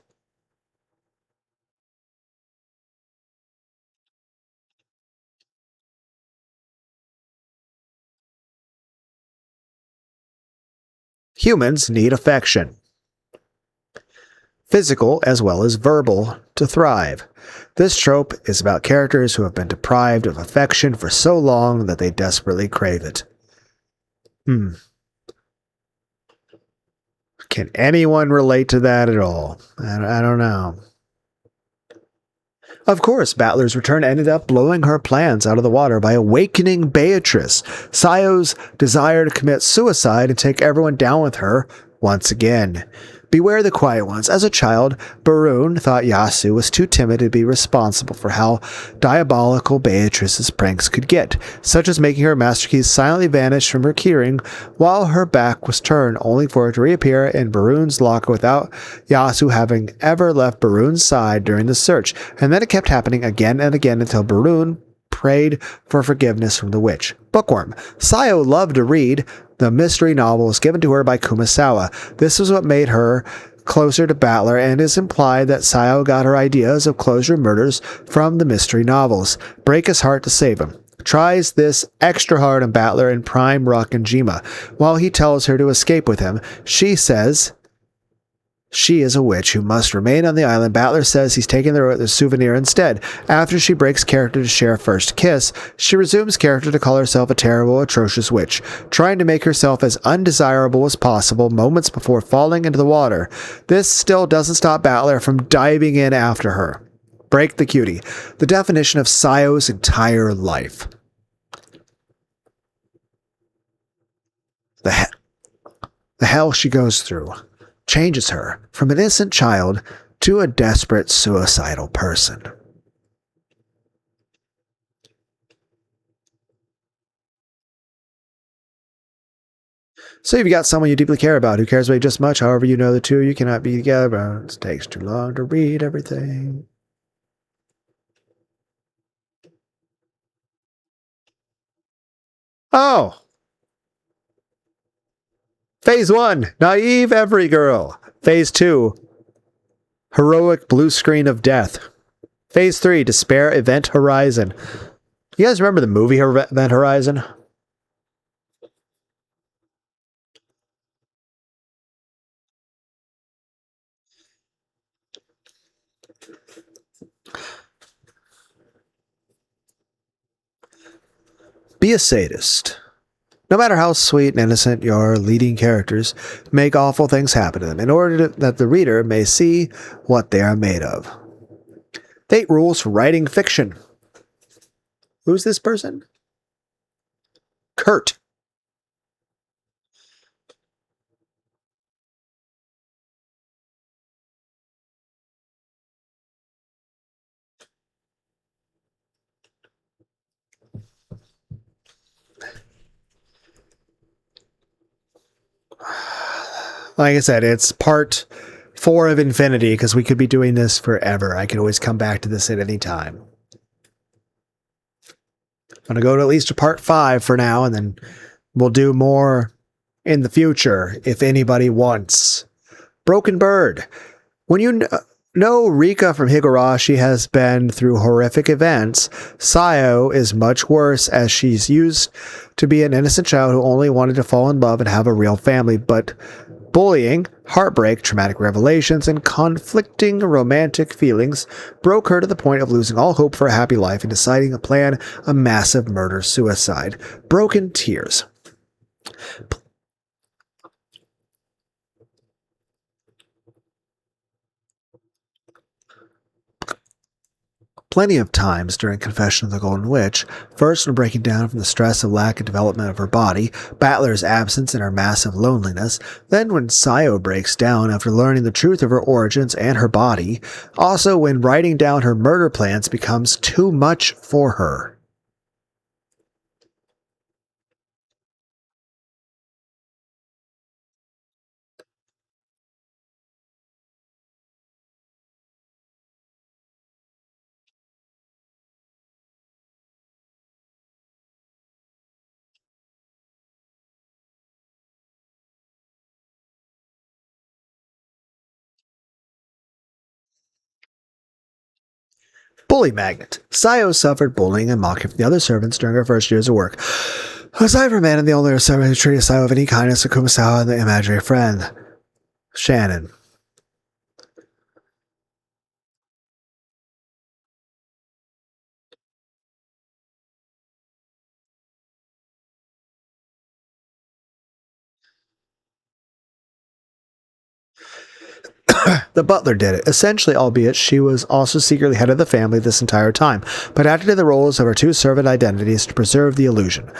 Humans need affection, physical as well as verbal, to thrive. This trope is about characters who have been deprived of affection for so long that they desperately crave it. Hmm. Can anyone relate to that at all? I don't know. Of course, Battler's return ended up blowing her plans out of the water by awakening Beatrice, Sayo's desire to commit suicide and take everyone down with her once again. Beware the quiet ones. As a child, Barun thought Yasu was too timid to be responsible for how diabolical Beatrice's pranks could get, such as making her master keys silently vanish from her keyring while her back was turned, only for it to reappear in Barun's locker without Yasu having ever left Barun's side during the search. And then it kept happening again and again until Barun prayed for forgiveness from the witch. Bookworm. Sayo loved to read the mystery novels given to her by Kumasawa. This was what made her closer to Battler, and is implied that Sayo got her ideas of closure murders from the mystery novels. Break his heart to save him. Tries this extra hard on Battler in Prime Rock and Jima. While he tells her to escape with him, she says she is a witch who must remain on the island. Battler says he's taking the souvenir instead. After she breaks character to share a first kiss, she resumes character to call herself a terrible, atrocious witch, trying to make herself as undesirable as possible moments before falling into the water. This still doesn't stop Battler from diving in after her. Break the cutie. The definition of Sayo's entire life. The, the hell she goes through changes her from an innocent child to a desperate, suicidal person. So you've got someone you deeply care about who cares about you just much. However, you know the two of you cannot be together, but it takes too long to read everything. Oh, phase one, naive every girl. Phase two, heroic blue screen of death. Phase three, despair event horizon. You guys remember the movie Event Horizon? Be a sadist. No matter how sweet and innocent your leading characters, make awful things happen to them in order that the reader may see what they are made of. 8 rules for writing fiction. Who's this person? Kurt. Like I said, it's part 4 of Infinity because we could be doing this forever. I could always come back to this at any time. I'm going to go to at least to part 5 for now, and then we'll do more in the future if anybody wants. Broken Bird. When you know Rika from Higurashi has been through horrific events, Sayo is much worse, as she's used to be an innocent child who only wanted to fall in love and have a real family, but bullying, heartbreak, traumatic revelations, and conflicting romantic feelings broke her to the point of losing all hope for a happy life and deciding to plan a massive murder-suicide. Broken Tears. Plenty of times during Confession of the Golden Witch, first when breaking down from the stress of lack of development of her body, Battler's absence and her massive loneliness, then when Sayo breaks down after learning the truth of her origins and her body, also when writing down her murder plans becomes too much for her. Bully magnet. Sayo suffered bullying and mocking from the other servants during her first years of work. Aside from man and the only servant who treated Sayo with any kindness to Kumasawa and the imaginary friend, Shannon. The butler did it, essentially, albeit she was also secretly head of the family this entire time, but acted in the roles of her two servant identities to preserve the illusion.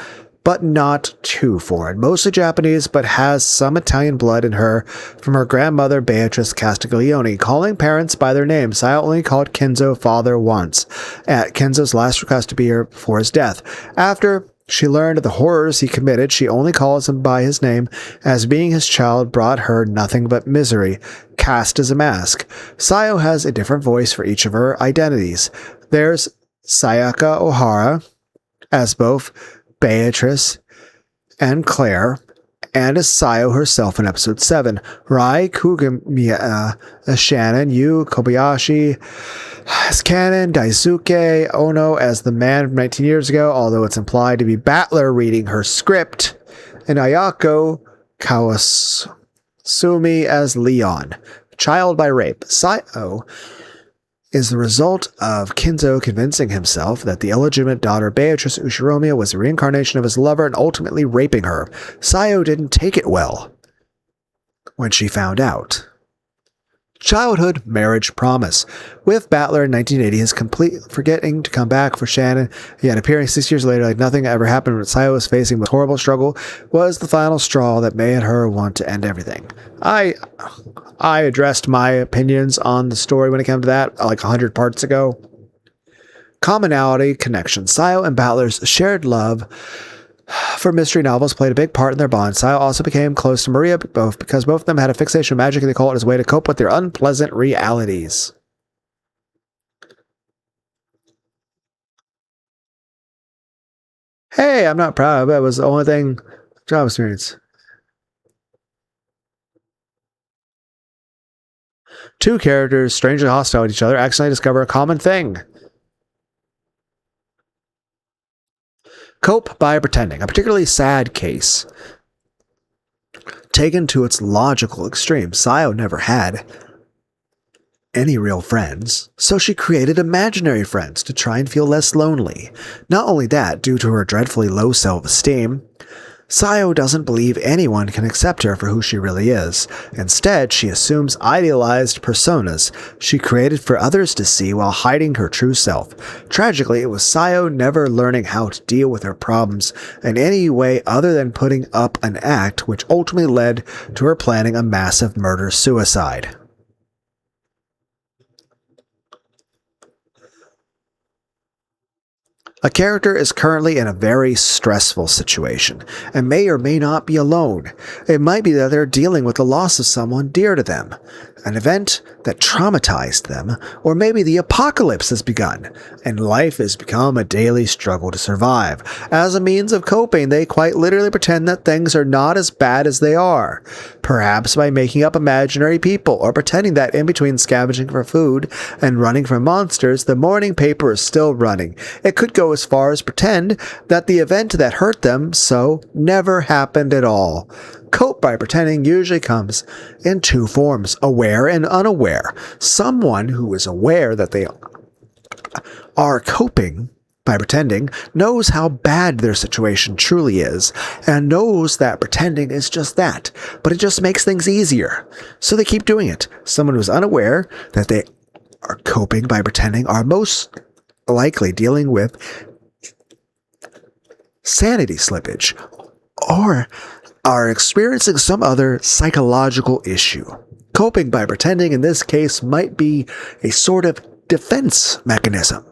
But not too foreign. Mostly Japanese, but has some Italian blood in her from her grandmother Beatrice Castiglione, calling parents by their names. Sayo only called Kenzo father once, at Kenzo's last request to be here before his death. After she learned of the horrors he committed, she only calls him by his name, as being his child brought her nothing but misery, cast as a mask. Sayo has a different voice for each of her identities. There's Sayaka Ohara, as both Beatrice and Claire, and as Sayo herself in episode 7. Rai Kugamiya as Shannon, Yu Kobayashi as Kanon, Daisuke Ono as the man from 19 years ago, although it's implied to be Battler reading her script, and Ayako Kawasumi as Leon, child by rape. Sayo is the result of Kenzo convincing himself that the illegitimate daughter Beatrice Ushiromiya was a reincarnation of his lover and ultimately raping her. Sayo didn't take it well when she found out. Childhood marriage promise. With Battler in 1980, his complete forgetting to come back for Shannon, yet appearing 6 years later like nothing ever happened when Sayo was facing this horrible struggle, was the final straw that made her want to end everything. I addressed my opinions on the story when it came to that like 100 parts ago. Commonality, connection. Sayo and Battler's shared love for mystery novels played a big part in their bond. Sayo also became close to Maria because both of them had a fixation of magic and the occult as a way to cope with their unpleasant realities. Hey, I'm not proud of it. It was the only thing. Job experience. Two characters, strangely hostile to each other, accidentally discover a common thing. Cope by pretending. A particularly sad case. Taken to its logical extreme, Sayo never had any real friends, so she created imaginary friends to try and feel less lonely. Not only that, due to her dreadfully low self-esteem, Sayo doesn't believe anyone can accept her for who she really is. Instead, she assumes idealized personas she created for others to see while hiding her true self. Tragically, it was Sayo never learning how to deal with her problems in any way other than putting up an act, which ultimately led to her planning a massive murder-suicide. A character is currently in a very stressful situation and may or may not be alone. It might be that they're dealing with the loss of someone dear to them, an event that traumatized them, or maybe the apocalypse has begun and life has become a daily struggle to survive. As a means of coping, they quite literally pretend that things are not as bad as they are, perhaps by making up imaginary people or pretending that in between scavenging for food and running from monsters, the morning paper is still running. It could go as far as pretend that the event that hurt them so never happened at all. Cope by pretending usually comes in two forms, aware and unaware. Someone who is aware that they are coping by pretending knows how bad their situation truly is and knows that pretending is just that, but it just makes things easier. So they keep doing it. Someone who's unaware that they are coping by pretending are most likely dealing with sanity slippage or are experiencing some other psychological issue. Coping by pretending in this case might be a sort of defense mechanism.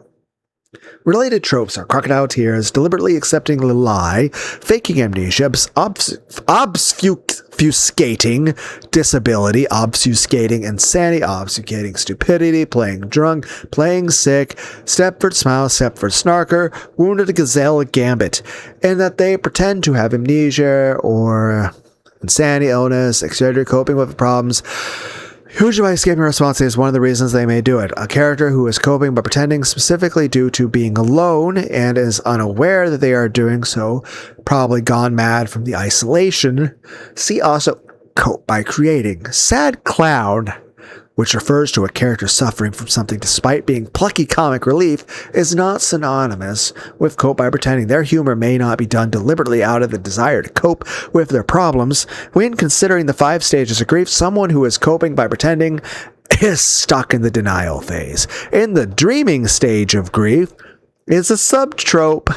Related tropes are crocodile tears, deliberately accepting a lie, faking amnesia, obfuscating disability, obfuscating insanity, obfuscating stupidity, playing drunk, playing sick, Stepford smile, Stepford snarker, wounded gazelle gambit, and that they pretend to have amnesia or insanity, illness, etc., coping with problems. Usually by escaping responsibility is one of the reasons they may do it. A character who is coping by pretending specifically due to being alone and is unaware that they are doing so, probably gone mad from the isolation. See also cope by creating. Sad clown, which refers to a character suffering from something despite being plucky comic relief, is not synonymous with cope by pretending. Their humor may not be done deliberately out of the desire to cope with their problems. When considering the 5 stages of grief, someone who is coping by pretending is stuck in the denial phase. In the dreaming stage of grief, is a subtrope.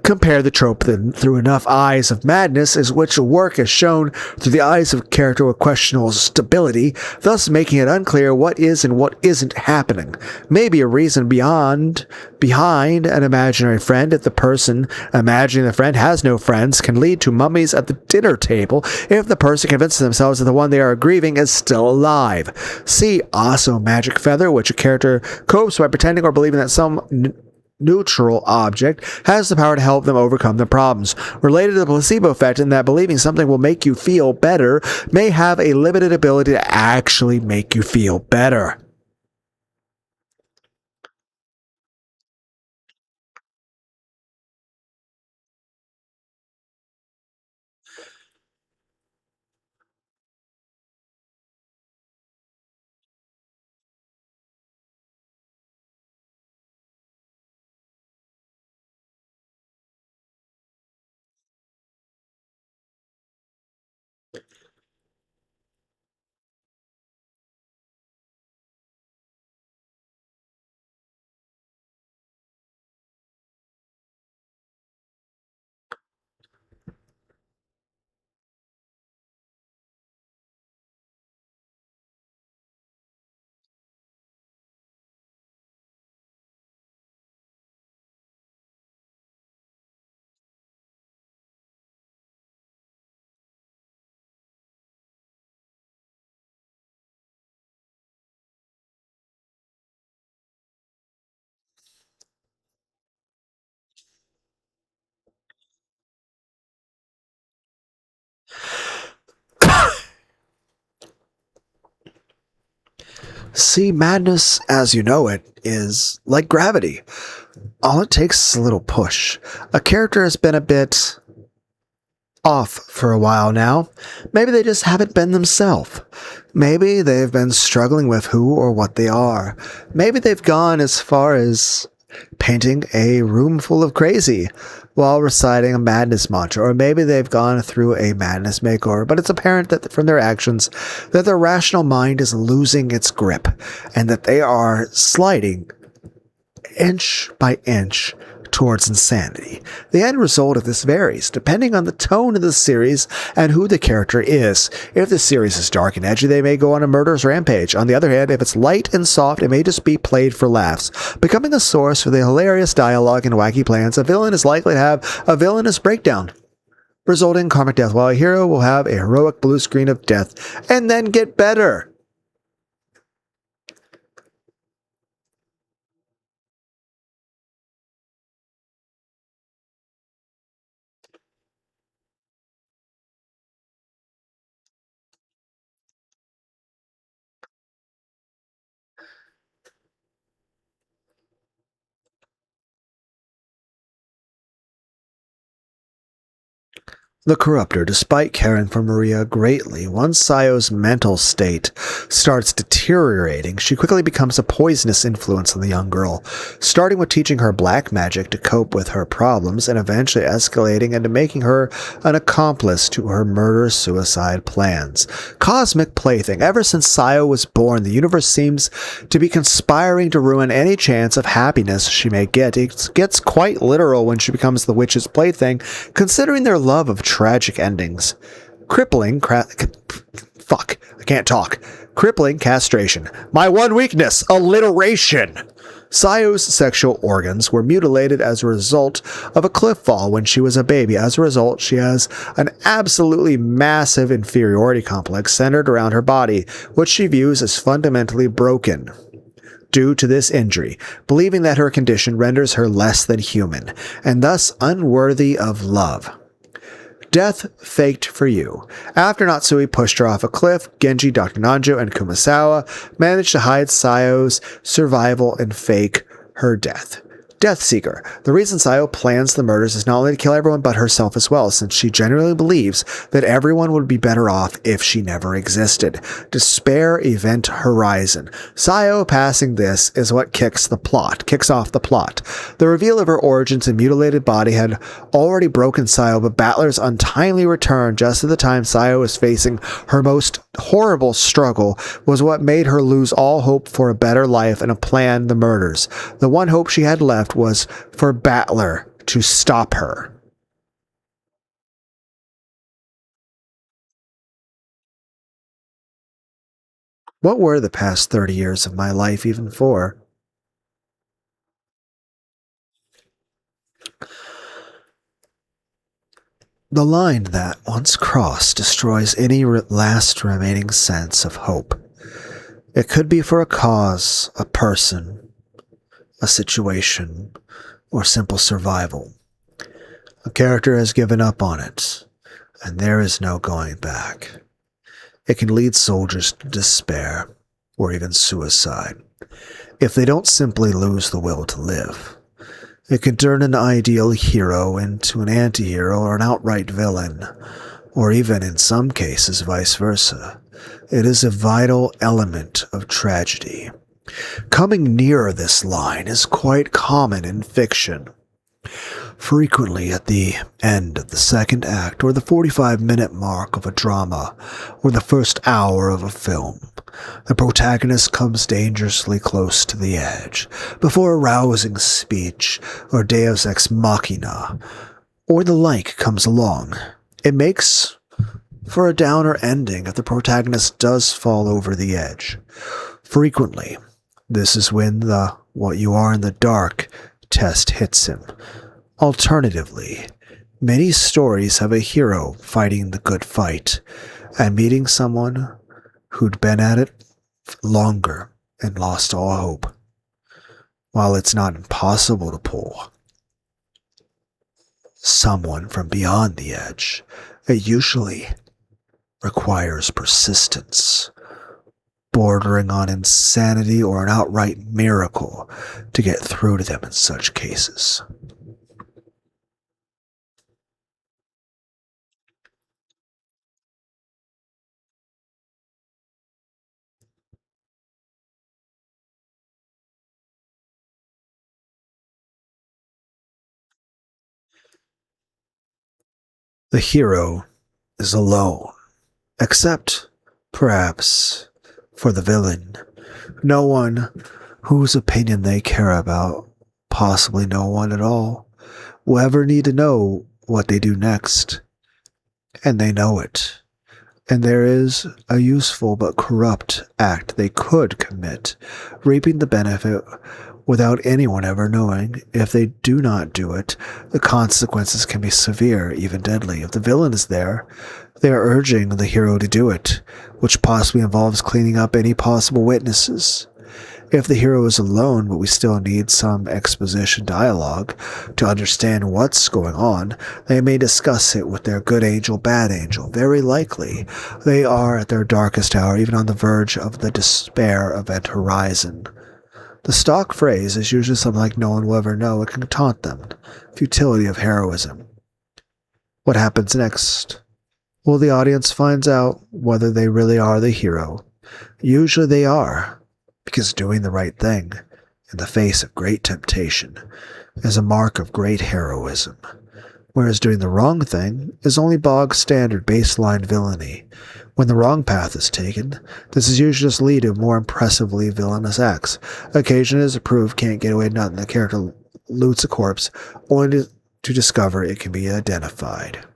Compare the trope through enough eyes of madness, is which work is shown through the eyes of a character with questionable stability, thus making it unclear what is and what isn't happening. Maybe a reason behind an imaginary friend if the person imagining the friend has no friends can lead to mummies at the dinner table if the person convinces themselves that the one they are grieving is still alive. See also magic feather, which a character copes by pretending or believing that some neutral object has the power to help them overcome their problems. Related to the placebo effect in that believing something will make you feel better may have a limited ability to actually make you feel better. See, madness as you know it is like gravity. All it takes is a little push. A character has been a bit off for a while now. Maybe they just haven't been themselves. Maybe they've been struggling with who or what they are. Maybe they've gone as far as painting a room full of crazy while reciting a madness mantra, or maybe they've gone through a madness makeover, but it's apparent that from their actions that their rational mind is losing its grip and that they are sliding inch by inch towards insanity. The end result of this varies, depending on the tone of the series and who the character is. If the series is dark and edgy, they may go on a murderous rampage. On the other hand, if it's light and soft, it may just be played for laughs. Becoming the source for the hilarious dialogue and wacky plans, a villain is likely to have a villainous breakdown, resulting in karmic death, while a hero will have a heroic blue screen of death and then get better. The corruptor, despite caring for Maria greatly, once Sayo's mental state starts deteriorating, she quickly becomes a poisonous influence on the young girl, starting with teaching her black magic to cope with her problems and eventually escalating into making her an accomplice to her murder-suicide plans. Cosmic plaything. Ever since Sayo was born, the universe seems to be conspiring to ruin any chance of happiness she may get. It gets quite literal when she becomes the witch's plaything, considering their love of tragic endings. Crippling I can't talk. Crippling castration. My one weakness, alliteration. Sayo's sexual organs were mutilated as a result of a cliff fall when she was a baby. As a result, she has an absolutely massive inferiority complex centered around her body, which she views as fundamentally broken due to this injury, believing that her condition renders her less than human, and thus unworthy of love. Death faked for you. After Natsui pushed her off a cliff, Genji, Dr. Nanjo, and Kumasawa managed to hide Sayo's survival and fake her death. Death Seeker. The reason Sayo plans the murders is not only to kill everyone but herself as well, since she genuinely believes that everyone would be better off if she never existed. Despair Event Horizon. Sayo passing this is what kicks off the plot. The reveal of her origins and mutilated body had already broken Sayo, but Battler's untimely return just at the time Sayo was facing her most horrible struggle was what made her lose all hope for a better life and plan the murders. The one hope she had left was for Battler to stop her. What were the past 30 years of my life even for? The line that, once crossed, destroys any last remaining sense of hope. It could be for a cause, a person, a situation, or simple survival. A character has given up on it, and there is no going back. It can lead soldiers to despair, or even suicide, if they don't simply lose the will to live. It can turn an ideal hero into an anti-hero or an outright villain, or even, in some cases, vice versa. It is a vital element of tragedy. Coming near this line is quite common in fiction. Frequently at the end of the second act or the 45-minute mark of a drama or the first hour of a film, the protagonist comes dangerously close to the edge before a rousing speech or deus ex machina or the like comes along. It makes for a downer ending if the protagonist does fall over the edge. Frequently, this is when the "what you are in the dark" test hits him. Alternatively, many stories have a hero fighting the good fight and meeting someone who'd been at it longer and lost all hope. While it's not impossible to pull someone from beyond the edge, it usually requires persistence, bordering on insanity or an outright miracle to get through to them in such cases. The hero is alone, except, perhaps, for the villain. No one whose opinion they care about, possibly no one at all, will ever need to know what they do next. And they know it. And there is a useful but corrupt act they could commit, reaping the benefit without anyone ever knowing. If they do not do it, the consequences can be severe, even deadly. If the villain is there, they are urging the hero to do it, which possibly involves cleaning up any possible witnesses. If the hero is alone, but we still need some exposition dialogue to understand what's going on, they may discuss it with their good angel, bad angel. Very likely, they are at their darkest hour, even on the verge of the despair event horizon. The stock phrase is usually something like "no one will ever know." It can taunt them. Futility of heroism. What happens next? Well, the audience finds out whether they really are the hero. Usually they are, because doing the right thing, in the face of great temptation, is a mark of great heroism, whereas doing the wrong thing is only bog standard baseline villainy. When the wrong path is taken, this is usually just lead to more impressively villainous acts. Occasionally, as a proof can't get away with nothing, the character loots a corpse, only to discover it can be identified.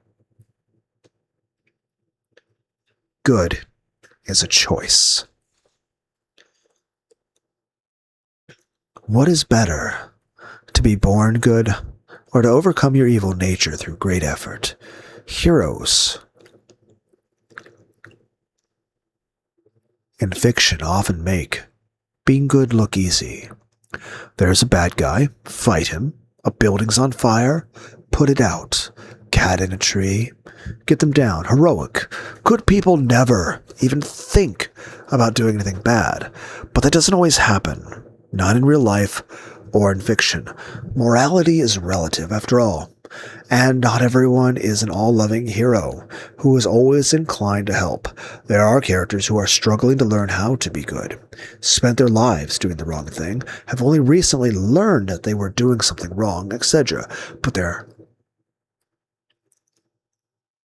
Good is a choice. What is better, to be born good, or to overcome your evil nature through great effort? Heroes in fiction often make being good look easy. There's a bad guy, fight him. A building's on fire, put it out. cat in a tree. Get them down. Heroic. Good people never even think about doing anything bad. But that doesn't always happen. Not in real life or in fiction. Morality is relative, after all. And not everyone is an all-loving hero who is always inclined to help. There are characters who are struggling to learn how to be good, spent their lives doing the wrong thing, have only recently learned that they were doing something wrong, etc. But they're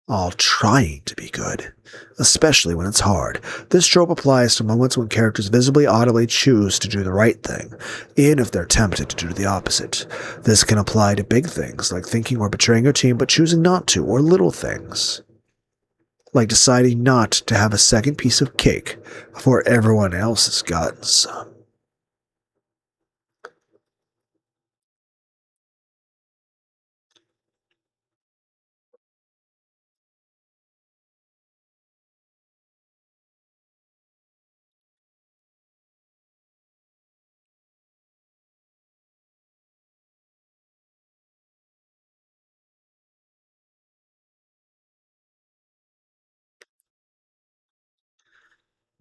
all trying to be good, especially when it's hard. This trope applies to moments when characters visibly, audibly choose to do the right thing, even if they're tempted to do the opposite. This can apply to big things, like thinking or betraying your team but choosing not to, or little things, like deciding not to have a second piece of cake before everyone else has gotten some.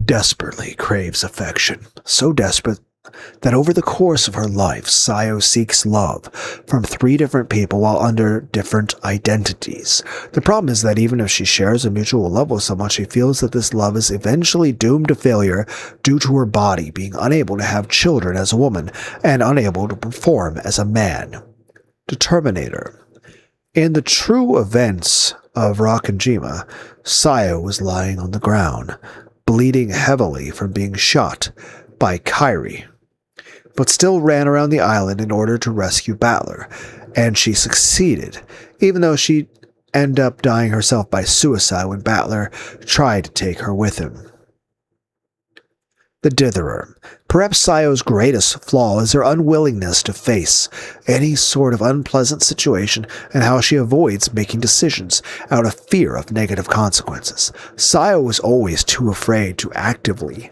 Desperately craves affection, so desperate that over the course of her life, Sayo seeks love from three different people while under different identities. The problem is that even if she shares a mutual love with someone, she feels that this love is eventually doomed to failure due to her body being unable to have children as a woman and unable to perform as a man. Determinator. In the true events of Rakanjima, Sayo was lying on the ground, bleeding heavily from being shot by Kairi, but still ran around the island in order to rescue Battler, and she succeeded, even though she ended up dying herself by suicide when Battler tried to take her with him. The Ditherer. Perhaps Sayo's greatest flaw is her unwillingness to face any sort of unpleasant situation and how she avoids making decisions out of fear of negative consequences. Sayo was always too afraid to actively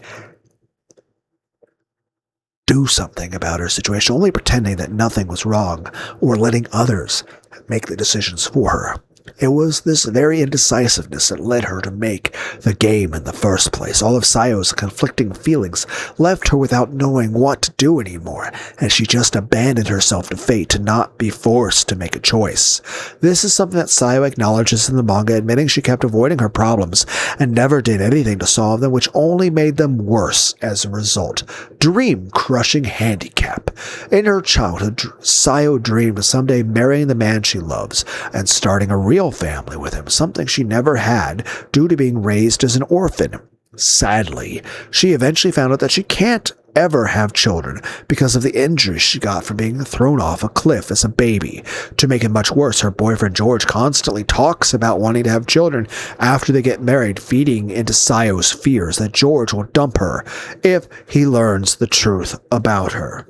do something about her situation, only pretending that nothing was wrong or letting others make the decisions for her. It was this very indecisiveness that led her to make the game in the first place. All of Sayo's conflicting feelings left her without knowing what to do anymore, and she just abandoned herself to fate to not be forced to make a choice. This is something that Sayo acknowledges in the manga, admitting she kept avoiding her problems and never did anything to solve them, which only made them worse as a result. Dream-crushing handicap. In her childhood, Sayo dreamed of someday marrying the man she loves and starting a real family with him, something she never had due to being raised as an orphan. Sadly, she eventually found out that she can't ever have children because of the injuries she got from being thrown off a cliff as a baby. To make it much worse, her boyfriend George constantly talks about wanting to have children after they get married, feeding into Sayo's fears that George will dump her if he learns the truth about her.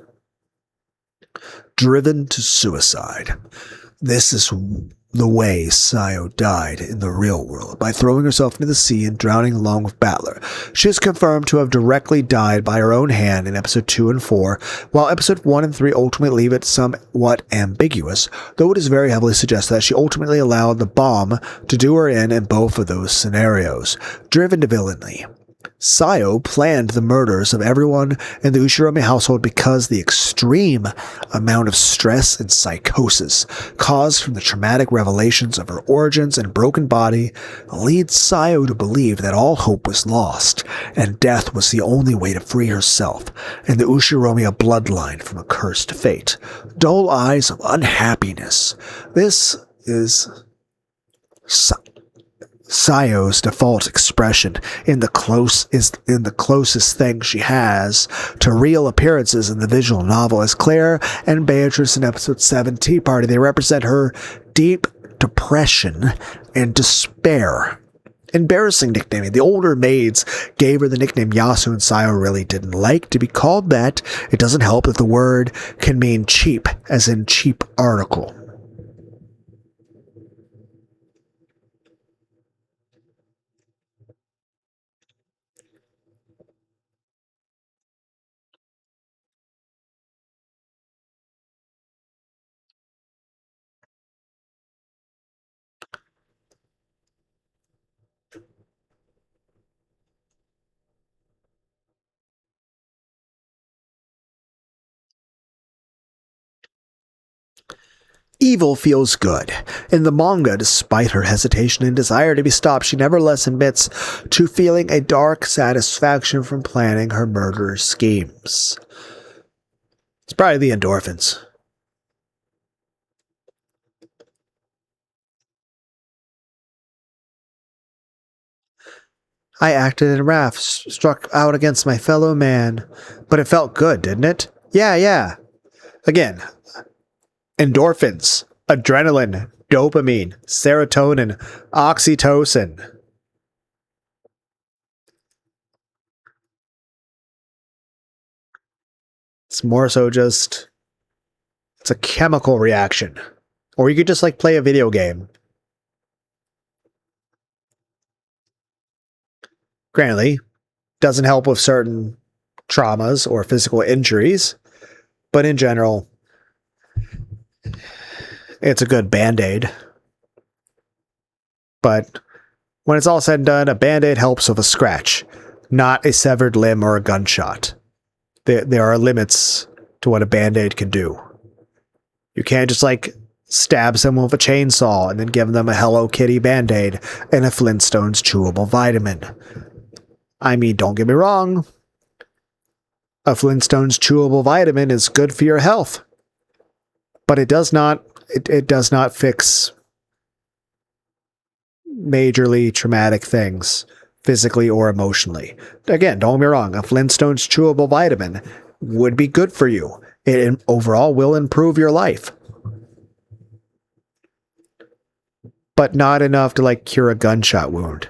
Driven to suicide. This is the way Sayo died in the real world, by throwing herself into the sea and drowning along with Battler. She is confirmed to have directly died by her own hand in episode 2 and 4, while episode 1 and 3 ultimately leave it somewhat ambiguous, though it is very heavily suggested that she ultimately allowed the bomb to do her in both of those scenarios. Driven to villainy. Sayo planned the murders of everyone in the Ushiromi household because the extreme amount of stress and psychosis caused from the traumatic revelations of her origins and broken body leads Sayo to believe that all hope was lost and death was the only way to free herself and the Ushiromi bloodline from a cursed fate. Dull eyes of unhappiness. This is Sayo's default expression in the closest thing she has to real appearances in the visual novel. As Claire and Beatrice in episode 7 Tea Party, they represent her deep depression and despair. Embarrassing nicknaming. The older maids gave her the nickname Yasu, and Sayo really didn't like to be called that. It doesn't help that the word can mean cheap, as in cheap article. Evil feels good. In the manga, despite her hesitation and desire to be stopped, she nevertheless admits to feeling a dark satisfaction from planning her murderous schemes. It's probably the endorphins. I acted in wrath, struck out against my fellow man. But it felt good, didn't it? Yeah. Again, endorphins, adrenaline, dopamine, serotonin, oxytocin. It's more so just, it's a chemical reaction. Or you could just like play a video game. Granted, doesn't help with certain traumas or physical injuries, but in general, it's a good band-aid. But when it's all said and done, a band-aid helps with a scratch, not a severed limb or a gunshot. There are limits to what a band-aid can do. You can't just like stab someone with a chainsaw and then give them a Hello Kitty band-aid and a Flintstones chewable vitamin. I mean, don't get me wrong. A Flintstones chewable vitamin is good for your health. But it does not fix majorly traumatic things, physically or emotionally. Again, don't get me wrong, a Flintstones chewable vitamin would be good for you. It overall will improve your life. But not enough to like cure a gunshot wound.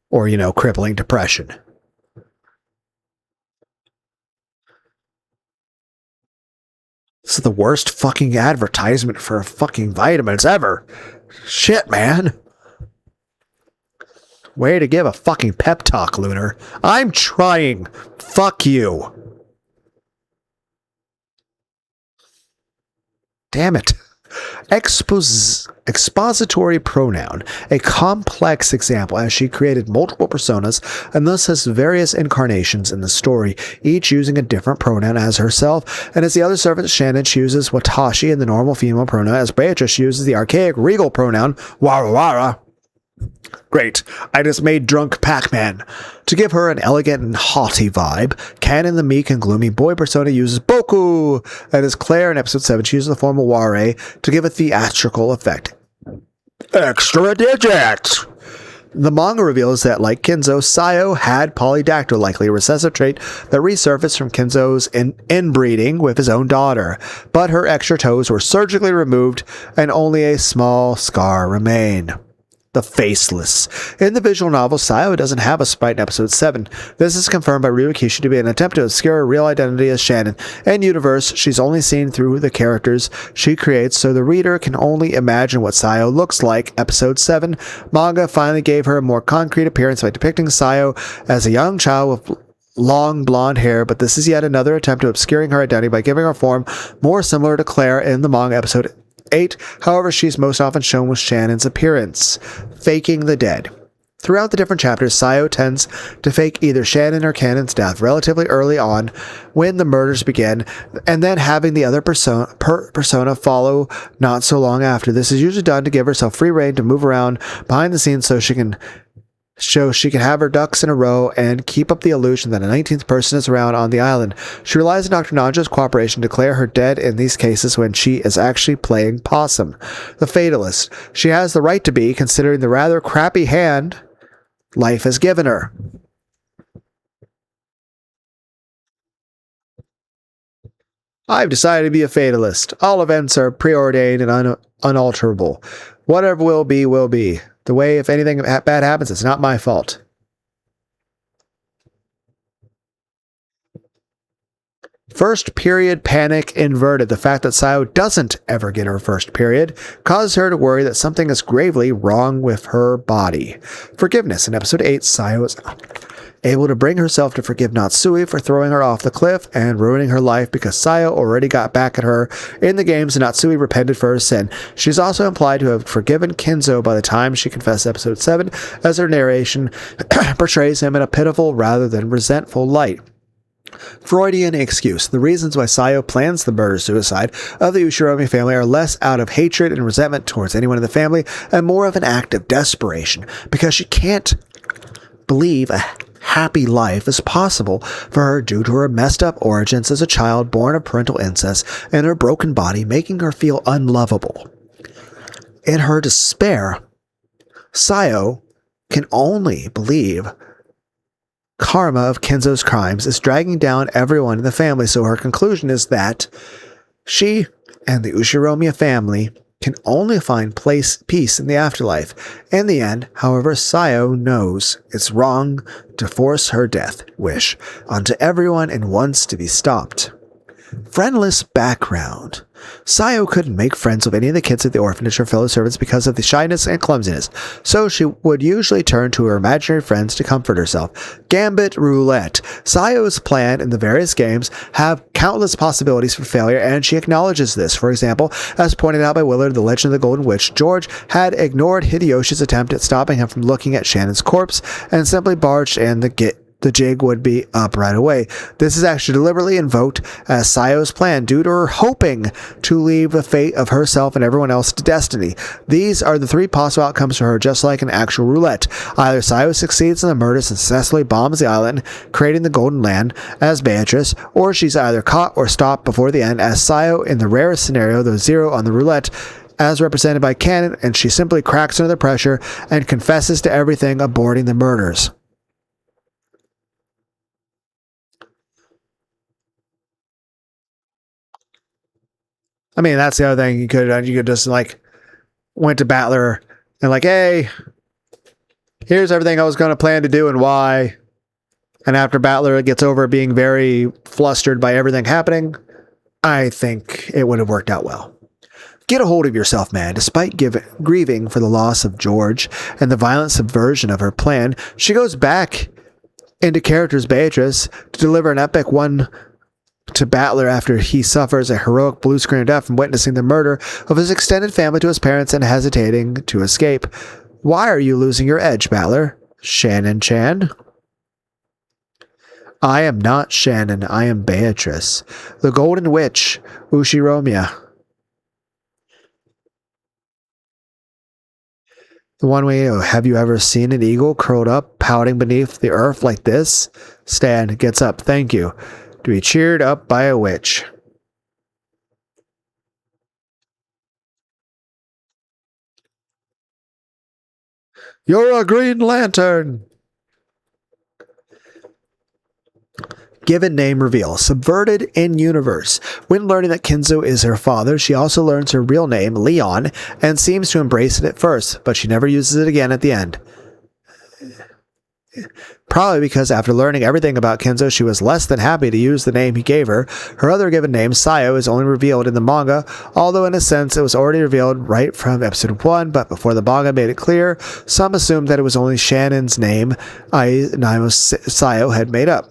Or, crippling depression. This is the worst fucking advertisement for fucking vitamins ever. Shit, man. Way to give a fucking pep talk, Lunar. I'm trying. Fuck you. Damn it. Expository pronoun, a complex example as she created multiple personas and thus has various incarnations in the story, each using a different pronoun as herself, and as the other servant Shannon chooses watashi in the normal female pronoun, as Beatrice uses the archaic regal pronoun wara wara. Great, I just made drunk Pac-Man. To give her an elegant and haughty vibe, Ken in the meek and gloomy boy persona uses Boku, and as Claire in episode 7 she uses the formal Ware to give a theatrical effect. Extra digits! The manga reveals that, like Kinzo, Sayo had polydactyl, likely a recessive trait that resurfaced from Kinzo's inbreeding with his own daughter, but her extra toes were surgically removed and only a small scar remained. The Faceless. In the visual novel, Sayo doesn't have a sprite in episode 7. This is confirmed by Ryukishi to be an attempt to obscure her real identity as Shannon. In universe, she's only seen through the characters she creates, so the reader can only imagine what Sayo looks like. Episode 7, manga finally gave her a more concrete appearance by depicting Sayo as a young child with long blonde hair, but this is yet another attempt at obscuring her identity by giving her form more similar to Claire in the manga episode 8. However, she's most often shown with Shannon's appearance. Faking the dead. Throughout the different chapters, Sayo tends to fake either Shannon or Cannon's death relatively early on when the murders begin, and then having the other persona follow not so long after. This is usually done to give herself free rein to move around behind the scenes so she can have her ducks in a row and keep up the illusion that a 19th person is around on the island. She relies on Dr. Nanjo's cooperation to declare her dead in these cases when she is actually playing possum. The Fatalist. She has the right to be, considering the rather crappy hand life has given her. I've decided to be a fatalist. All events are preordained and unalterable. Whatever will be, will be. The way if anything bad happens, it's not my fault. First period panic inverted. The fact that Sayo doesn't ever get her first period causes her to worry that something is gravely wrong with her body. Forgiveness. In episode 8, Sayo is able to bring herself to forgive Natsui for throwing her off the cliff and ruining her life because Sayo already got back at her in the games and Natsui repented for her sin. She's also implied to have forgiven Kinzo by the time she confessed episode 7, as her narration portrays him in a pitiful rather than resentful light. Freudian excuse. The reasons why Sayo plans the murder-suicide of the Ushiromi family are less out of hatred and resentment towards anyone in the family and more of an act of desperation because she can't believe a happy life is possible for her due to her messed up origins as a child born of parental incest and her broken body, making her feel unlovable. In her despair, Sayo can only believe karma of Kenzo's crimes is dragging down everyone in the family, so her conclusion is that she and the Ushiromiya family can only find peace in the afterlife. In the end, however, Sayo knows it's wrong to force her death wish onto everyone and wants to be stopped. Friendless background. Sayo couldn't make friends with any of the kids at the orphanage or fellow servants because of the shyness and clumsiness, so she would usually turn to her imaginary friends to comfort herself. Gambit Roulette. Sayo's plan in the various games have countless possibilities for failure, and she acknowledges this. For example, as pointed out by Willard, the Legend of the Golden Witch, George had ignored Hideyoshi's attempt at stopping him from looking at Shannon's corpse and simply barged in the jig would be up right away. This is actually deliberately invoked as Sayo's plan due to her hoping to leave the fate of herself and everyone else to destiny. These are the three possible outcomes for her, just like an actual roulette. Either Sayo succeeds in the murder and successfully bombs the island, creating the Golden Land as Beatrice, or she's either caught or stopped before the end as Sayo in the rarest scenario, the zero on the roulette, as represented by Canon, and she simply cracks under the pressure and confesses to everything, aborting the murders. I mean, that's the other thing you could have done. You could just went to Battler and hey, here's everything I was going to plan to do and why. And after Battler gets over being very flustered by everything happening, I think it would have worked out well. Get a hold of yourself, man. Despite grieving for the loss of George and the violent subversion of her plan, she goes back into character's Beatrice to deliver an epic one to Battler after he suffers a heroic blue screen death from witnessing the murder of his extended family to his parents and hesitating to escape. Why are you losing your edge, Battler? Shannon-chan? I am not Shannon, I am Beatrice, the Golden Witch, Ushiromiya. The one way, have you ever seen an eagle curled up, pouting beneath the earth like this? Stan gets up, thank you, to be cheered up by a witch. You're a Green Lantern! Given name reveal. Subverted in universe. When learning that Kenzo is her father, she also learns her real name, Leon, and seems to embrace it at first, but she never uses it again at the end. Probably because after learning everything about Kenzo, she was less than happy to use the name he gave her. Her other given name, Sayo, is only revealed in the manga, although in a sense it was already revealed right from episode 1, but before the manga made it clear, some assumed that it was only Shannon's name Sayo had made up.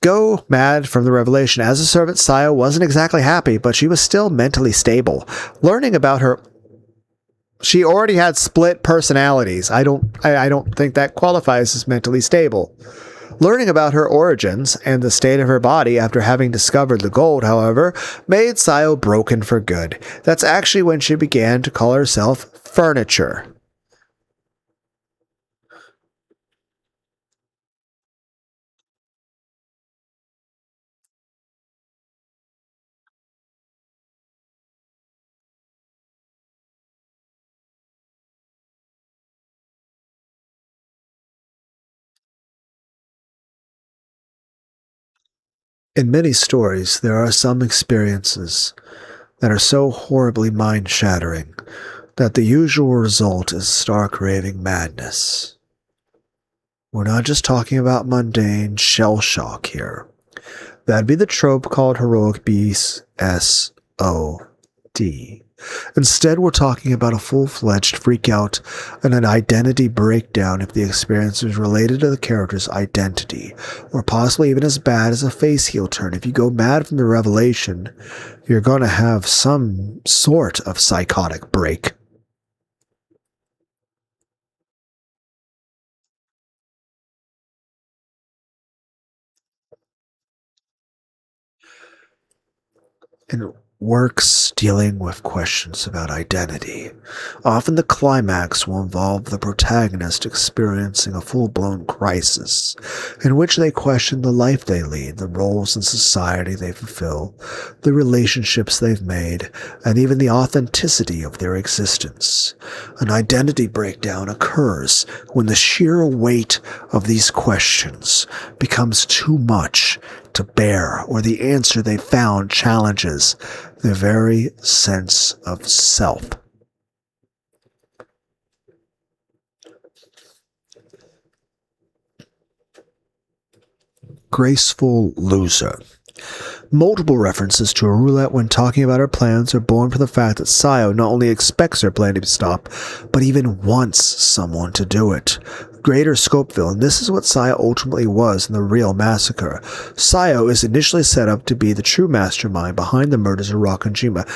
Go mad from the revelation. As a servant, Sayo wasn't exactly happy, but she was still mentally stable. Learning about her, she already had split personalities. I don't think that qualifies as mentally stable. Learning about her origins and the state of her body after having discovered the gold, however, made Sayo broken for good. That's actually when she began to call herself Furniture. In many stories, there are some experiences that are so horribly mind-shattering that the usual result is stark raving madness. We're not just talking about mundane shell shock here. That'd be the trope called heroic BSOD. Instead, we're talking about a full-fledged freak-out and an identity breakdown if the experience is related to the character's identity, or possibly even as bad as a face heel turn. If you go mad from the revelation, you're going to have some sort of psychotic break. in works dealing with questions about identity. Often the climax will involve the protagonist experiencing a full-blown crisis in which they question the life they lead, the roles in society they fulfill, the relationships they've made, and even the authenticity of their existence. An identity breakdown occurs when the sheer weight of these questions becomes too much to bear, or the answer they found challenges their very sense of self. Graceful loser. Multiple references to a roulette when talking about her plans are born from the fact that Sayo not only expects her plan to be stopped, but even wants someone to do it. Greater Scopeville, and this is what Sayo ultimately was in the real massacre. Sayo is initially set up to be the true mastermind behind the murders of Rakanjima,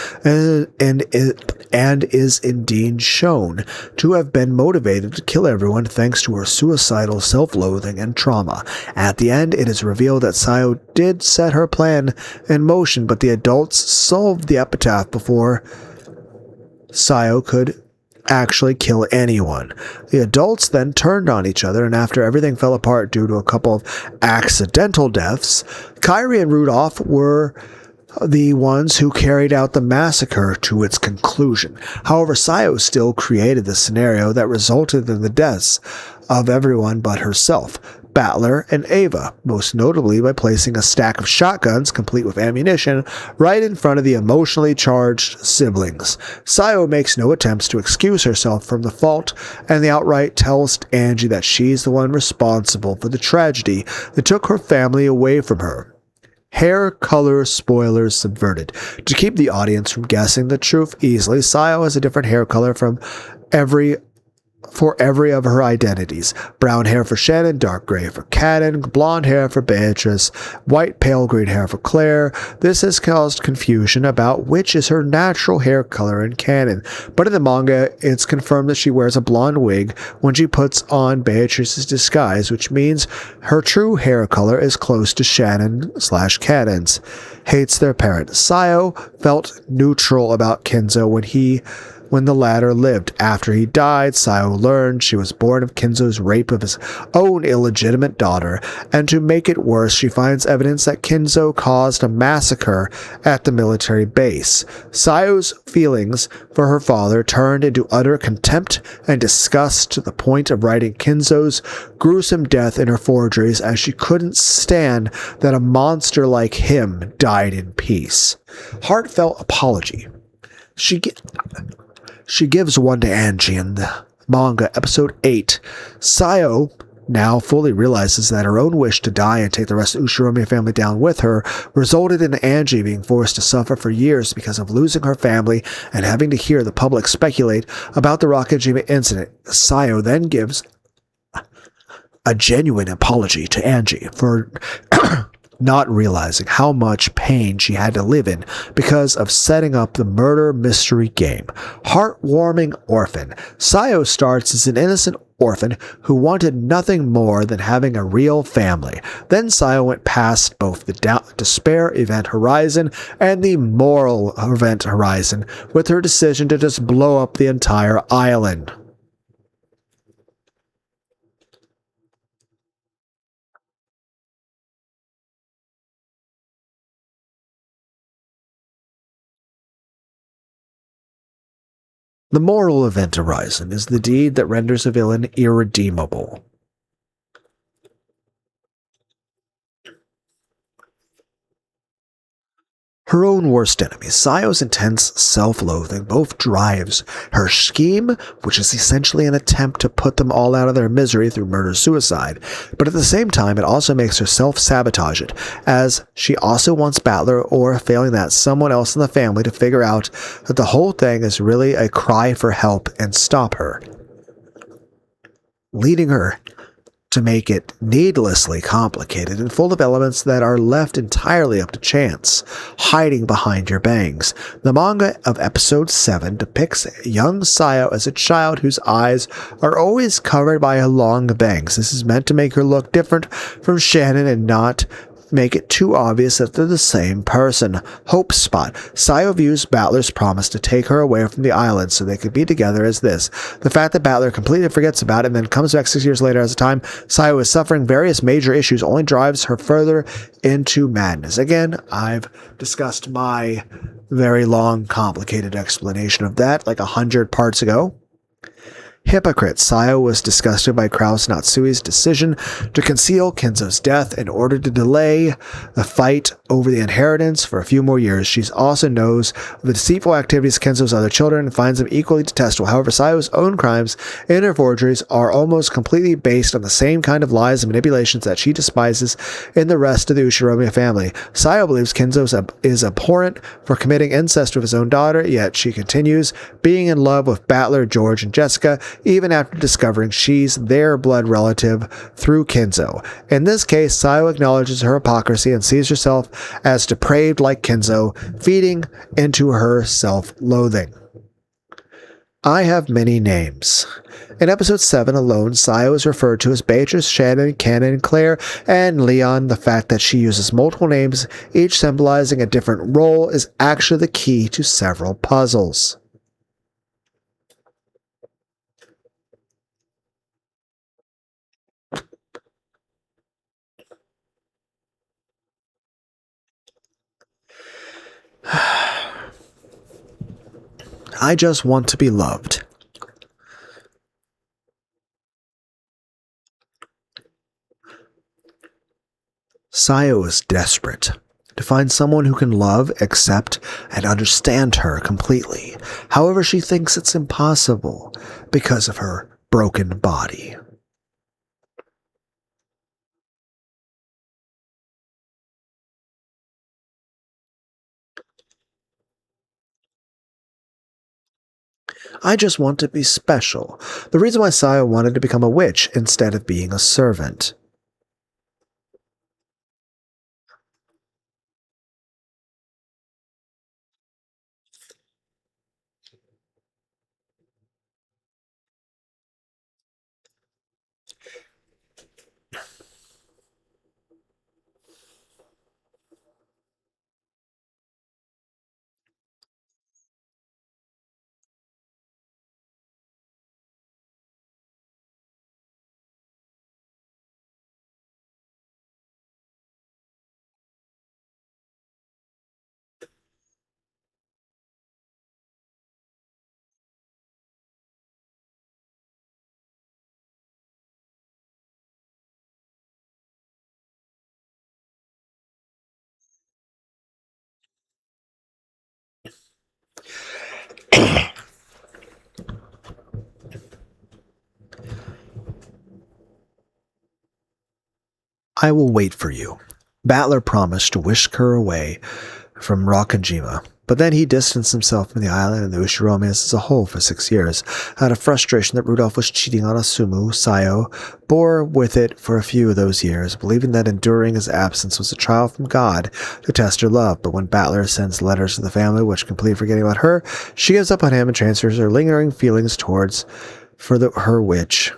and is indeed shown to have been motivated to kill everyone thanks to her suicidal self-loathing and trauma. At the end, it is revealed that Sayo did set her plan in motion, but the adults solved the epitaph before Sayo could actually kill anyone. The adults then turned on each other, and after everything fell apart due to a couple of accidental deaths, Kyrie and Rudolph were the ones who carried out the massacre to its conclusion. However, Sayo still created the scenario that resulted in the deaths of everyone but herself, Battler, and Ava, most notably by placing a stack of shotguns, complete with ammunition, right in front of the emotionally charged siblings. Sayo makes no attempts to excuse herself from the fault, and outright tells Angie that she's the one responsible for the tragedy that took her family away from her. Hair color spoilers subverted. To keep the audience from guessing the truth easily, Sayo has a different hair color for every of her identities. Brown hair for Shannon, dark gray for Cannon, blonde hair for Beatrice, white pale green hair for Claire. This has caused confusion about which is her natural hair color in canon, but in the manga it's confirmed that she wears a blonde wig when she puts on Beatrice's disguise, which means her true hair color is close to Shannon/Cannon's. Hates their parent. Sayo felt neutral about Kinzo when the latter lived. After he died, Sayo learned she was born of Kinzo's rape of his own illegitimate daughter, and to make it worse, she finds evidence that Kinzo caused a massacre at the military base. Sayo's feelings for her father turned into utter contempt and disgust to the point of writing Kinzo's gruesome death in her forgeries, as she couldn't stand that a monster like him died in peace. Heartfelt apology. She gives one to Angie in the manga, episode 8. Sayo now fully realizes that her own wish to die and take the rest of the Ushiromi family down with her resulted in Angie being forced to suffer for years because of losing her family and having to hear the public speculate about the Rakanjima incident. Sayo then gives a genuine apology to Angie for not realizing how much pain she had to live in because of setting up the murder mystery game. Heartwarming orphan. Sayo starts as an innocent orphan who wanted nothing more than having a real family. Then Sayo went past both the despair event horizon and the moral event horizon with her decision to just blow up the entire island. The moral event horizon is the deed that renders a villain irredeemable. Her own worst enemy, Sayo's intense self-loathing, both drives her scheme, which is essentially an attempt to put them all out of their misery through murder-suicide, but at the same time it also makes her self-sabotage it, as she also wants Battler, or failing that, someone else in the family, to figure out that the whole thing is really a cry for help and stop her, leading her to make it needlessly complicated and full of elements that are left entirely up to chance, hiding behind your bangs. The manga of episode 7 depicts young Sayo as a child whose eyes are always covered by her long bangs. This is meant to make her look different from Shannon and not make it too obvious that they're the same person. Hope spot. Sayo views Battler's promise to take her away from the island so they could be together as this. The fact that Battler completely forgets about it and then comes back 6 years later as a time Sayo is suffering various major issues only drives her further into madness. Again, I've discussed my very long, complicated explanation of that like 100 parts ago. Hypocrite. Sayo was disgusted by Kraus Natsui's decision to conceal Kenzo's death in order to delay the fight over the inheritance for a few more years. She also knows of the deceitful activities of Kenzo's other children and finds them equally detestable. However, Sayo's own crimes and her forgeries are almost completely based on the same kind of lies and manipulations that she despises in the rest of the Ushiromiya family. Sayo believes Kenzo is abhorrent for committing incest with his own daughter, yet she continues being in love with Battler, George, and Jessica, even after discovering she's their blood relative through Kenzo. In this case, Sayo acknowledges her hypocrisy and sees herself as depraved like Kenzo, feeding into her self-loathing. I have many names. In episode 7 alone, Sayo is referred to as Beatrice, Shannon, Cannon, Claire, and Leon. The fact that she uses multiple names, each symbolizing a different role, is actually the key to several puzzles. I just want to be loved. Sayo is desperate to find someone who can love, accept, and understand her completely. However, she thinks it's impossible because of her broken body. I just want to be special. The reason why Sayo wanted to become a witch instead of being a servant. I will wait for you. Battler promised to whisk her away from Rakanjima, but then he distanced himself from the island and the Ushiromias as a whole for 6 years. Out of frustration that Rudolph was cheating on Asumu, Sayo bore with it for a few of those years, believing that enduring his absence was a trial from God to test her love. But when Battler sends letters to the family, which completely forgetting about her, she gives up on him and transfers her lingering feelings towards her witch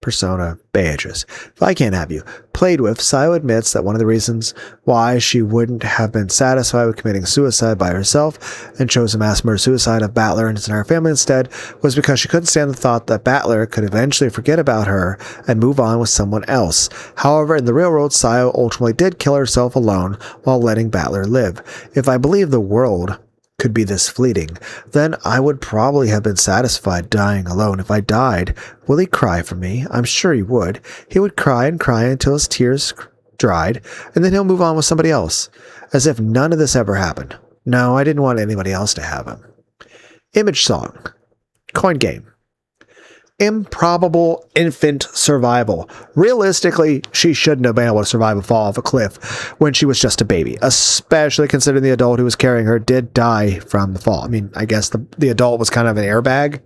persona, Beatrice. If I can't have you played with, Sayo admits that one of the reasons why she wouldn't have been satisfied with committing suicide by herself and chose a mass murder suicide of Battler and his entire family instead was because she couldn't stand the thought that Battler could eventually forget about her and move on with someone else. However, in the real world, Sayo ultimately did kill herself alone while letting Battler live. If I believe the world could be this fleeting, then I would probably have been satisfied dying alone. If I died, will he cry for me? I'm sure he would. He would cry and cry until his tears dried, and then he'll move on with somebody else, as if none of this ever happened. No, I didn't want anybody else to have him. Image song. Coin game. Improbable infant survival. Realistically, she shouldn't have been able to survive a fall off a cliff when she was just a baby, especially considering the adult who was carrying her did die from the fall. I mean, I guess the adult was kind of an airbag.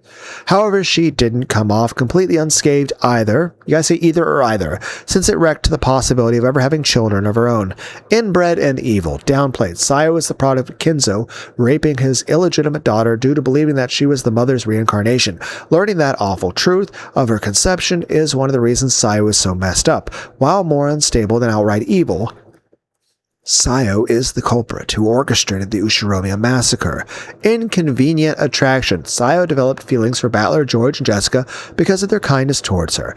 However, she didn't come off completely unscathed either. You guys say either or either, since it wrecked the possibility of ever having children of her own. Inbred and evil. Downplayed. Sayo is the product of Kenzo raping his illegitimate daughter due to believing that she was the mother's reincarnation. Learning that awful truth truth of her conception is one of the reasons Sayo is so messed up. While more unstable than outright evil, Sayo is the culprit who orchestrated the Ushiromiya massacre. Inconvenient attraction. Sayo developed feelings for Battler, George, and Jessica because of their kindness towards her.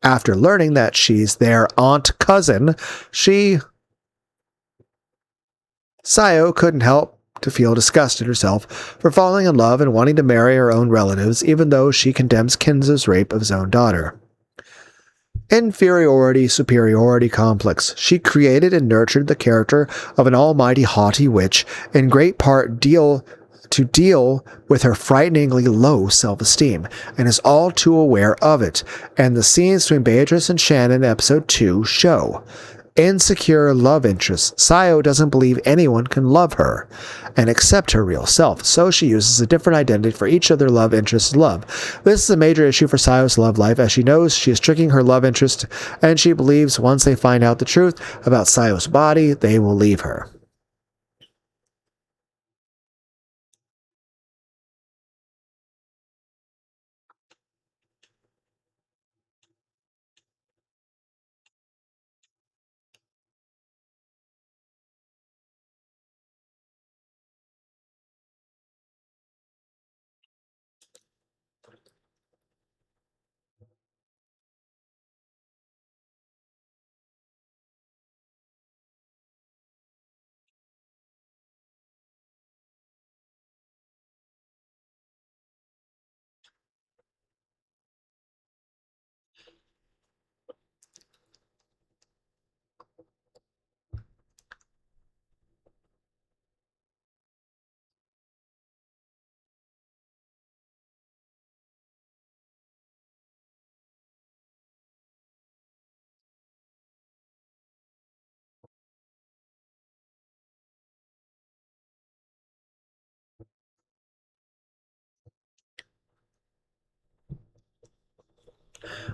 After learning that she's their aunt cousin, Sayo couldn't help to feel disgusted herself for falling in love and wanting to marry her own relatives, even though she condemns Kenzo's rape of his own daughter. Inferiority-superiority complex. She created and nurtured the character of an almighty haughty witch, in great part to deal with her frighteningly low self-esteem, and is all too aware of it, and the scenes between Beatrice and Shannon in episode 2 show. Insecure love interest. Sayo doesn't believe anyone can love her and accept her real self, so she uses a different identity for each of their love interests' love. This is a major issue for Sayo's love life, as she knows she is tricking her love interest, and she believes once they find out the truth about Sayo's body, they will leave her.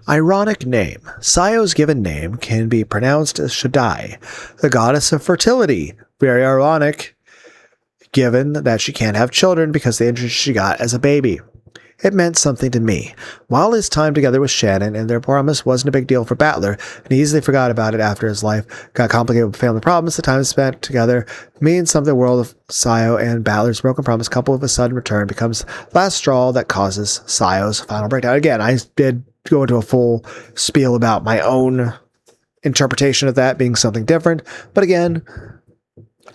Ironic name. Sayo's given name can be pronounced as Shaddai, the goddess of fertility. Very ironic, given that she can't have children because the injury she got as a baby. It meant something to me. While his time together with Shannon and their promise wasn't a big deal for Battler, and he easily forgot about it after his life got complicated with family problems, the time spent together means something. The world of Sayo and Battler's broken promise, coupled with a sudden return, becomes the last straw that causes Sayo's final breakdown. Again, I did go into a full spiel about my own interpretation of that being something different, but again,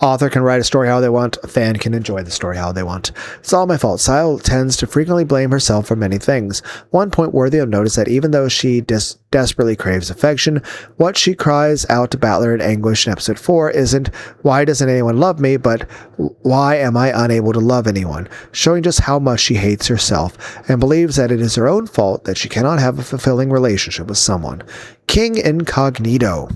author can write a story how they want, a fan can enjoy the story how they want. It's all my fault. Sayo tends to frequently blame herself for many things. One point worthy of note is that even though she desperately craves affection, what she cries out to Battler in anguish in episode 4 isn't, "Why doesn't anyone love me?" but "Why am I unable to love anyone?" showing just how much she hates herself and believes that it is her own fault that she cannot have a fulfilling relationship with someone. King Incognito.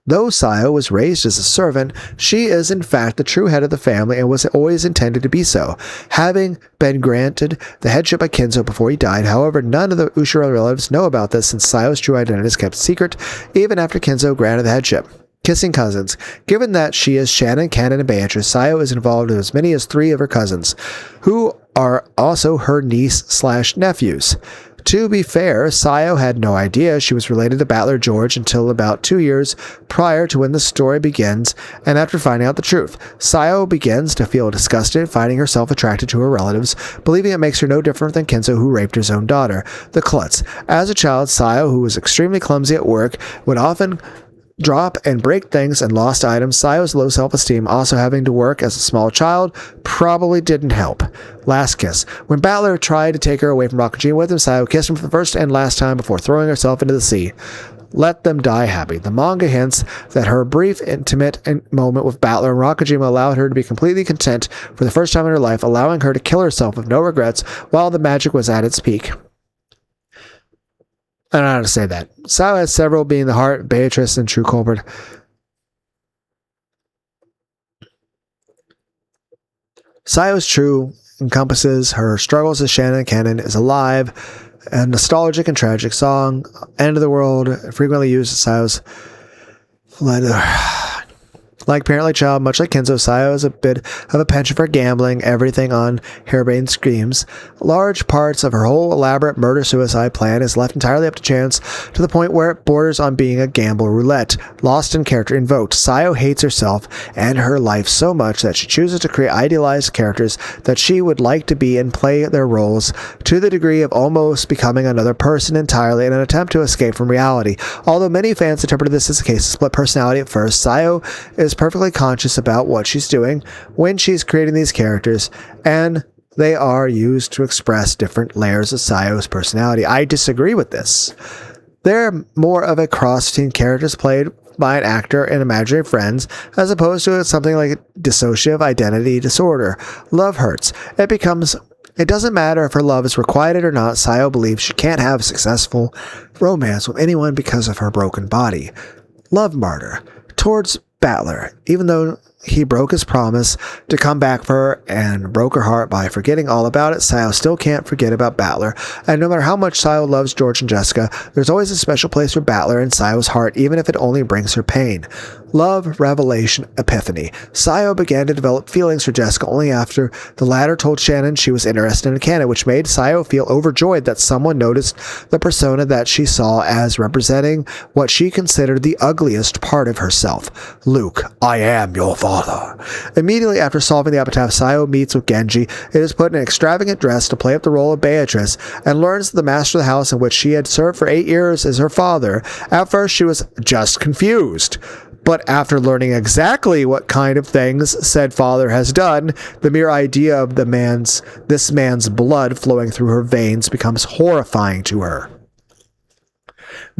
Though Sayo was raised as a servant, she is in fact the true head of the family and was always intended to be so, having been granted the headship by Kenzo before he died. However, none of the Ushiro relatives know about this, since Sayo's true identity is kept secret even after Kenzo granted the headship. Kissing cousins. Given that she is Shannon, Cannon, and Beatrice, Sayo is involved with as many as 3 of her cousins, who are also her niece/nephews. To be fair, Sayo had no idea she was related to Battler George until about 2 years prior to when the story begins, and after finding out the truth, Sayo begins to feel disgusted, finding herself attracted to her relatives, believing it makes her no different than Kenzo, who raped his own daughter. The klutz. As a child, Sayo, who was extremely clumsy at work, would often drop and break things and lost items. Sayo's low self-esteem, also having to work as a small child, probably didn't help. Last kiss. When Battler tried to take her away from Rakujima with him, Sayo kissed him for the first and last time before throwing herself into the sea. Let them die happy. The manga hints that her brief, intimate moment with Battler and Rakujima allowed her to be completely content for the first time in her life, allowing her to kill herself with no regrets while the magic was at its peak. I don't know how to say that. Sayo has several, being the heart, Beatrice, and true culprit. Sayo's true encompasses her struggles as Shannon Cannon is alive, a nostalgic and tragic song, End of the World, frequently used as Sayo's letter. Like Parently Child, much like Kenzo, Sayo has a bit of a penchant for gambling, everything on harebrained schemes. Large parts of her whole elaborate murder-suicide plan is left entirely up to chance, to the point where it borders on being a gamble roulette. Lost in character invoked, Sayo hates herself and her life so much that she chooses to create idealized characters that she would like to be and play their roles to the degree of almost becoming another person entirely in an attempt to escape from reality. Although many fans interpreted this as a case of split personality at first, Sayo is perfectly conscious about what she's doing when she's creating these characters, and they are used to express different layers of Sayo's personality. I disagree with this. They're more of a cross between characters played by an actor and imaginary friends, as opposed to something like dissociative identity disorder. Love hurts. It doesn't matter if her love is requited or not. Sayo believes she can't have successful romance with anyone because of her broken body. Love martyr. Towards Battler, even though he broke his promise to come back for her and broke her heart by forgetting all about it, Sayo still can't forget about Battler. And no matter how much Sayo loves George and Jessica, there's always a special place for Battler in Sayo's heart, even if it only brings her pain. Love, revelation, epiphany. Sayo began to develop feelings for Jessica only after the latter told Shannon she was interested in Cannon, which made Sayo feel overjoyed that someone noticed the persona that she saw as representing what she considered the ugliest part of herself. Luke, I am your father. Immediately after solving the epitaph, Sayo meets with Genji. It is put in an extravagant dress to play up the role of Beatrice, and learns that the master of the house in which she had served for 8 years is her father. At first, she was just confused. But after learning exactly what kind of things said father has done, the mere idea of this man's blood flowing through her veins becomes horrifying to her.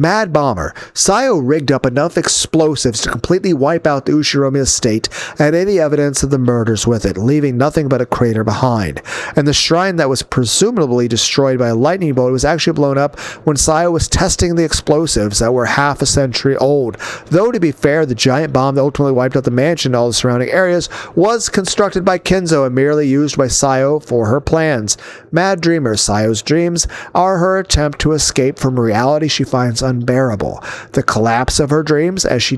Mad Bomber. Sayo rigged up enough explosives to completely wipe out the Ushiromi estate and any evidence of the murders with it, leaving nothing but a crater behind. And the shrine that was presumably destroyed by a lightning bolt was actually blown up when Sayo was testing the explosives that were half a century old. Though, to be fair, the giant bomb that ultimately wiped out the mansion and all the surrounding areas was constructed by Kenzo and merely used by Sayo for her plans. Mad Dreamer. Sayo's dreams are her attempt to escape from reality she finds unbearable. The collapse of her dreams as she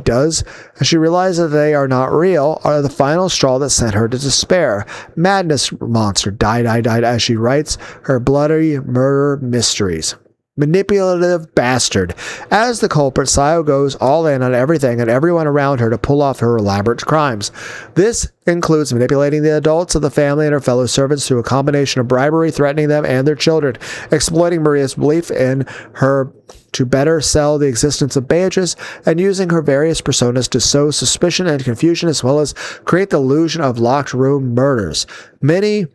realizes that they are not real, are the final straw that sent her to despair. Madness Monster. Die as she writes her bloody murder mysteries. Manipulative bastard. As the culprit, Sayo goes all in on everything and everyone around her to pull off her elaborate crimes. This includes manipulating the adults of the family and her fellow servants through a combination of bribery, threatening them and their children, exploiting Maria's belief in her to better sell the existence of Beatrice, and using her various personas to sow suspicion and confusion, as well as create the illusion of locked room murders. Many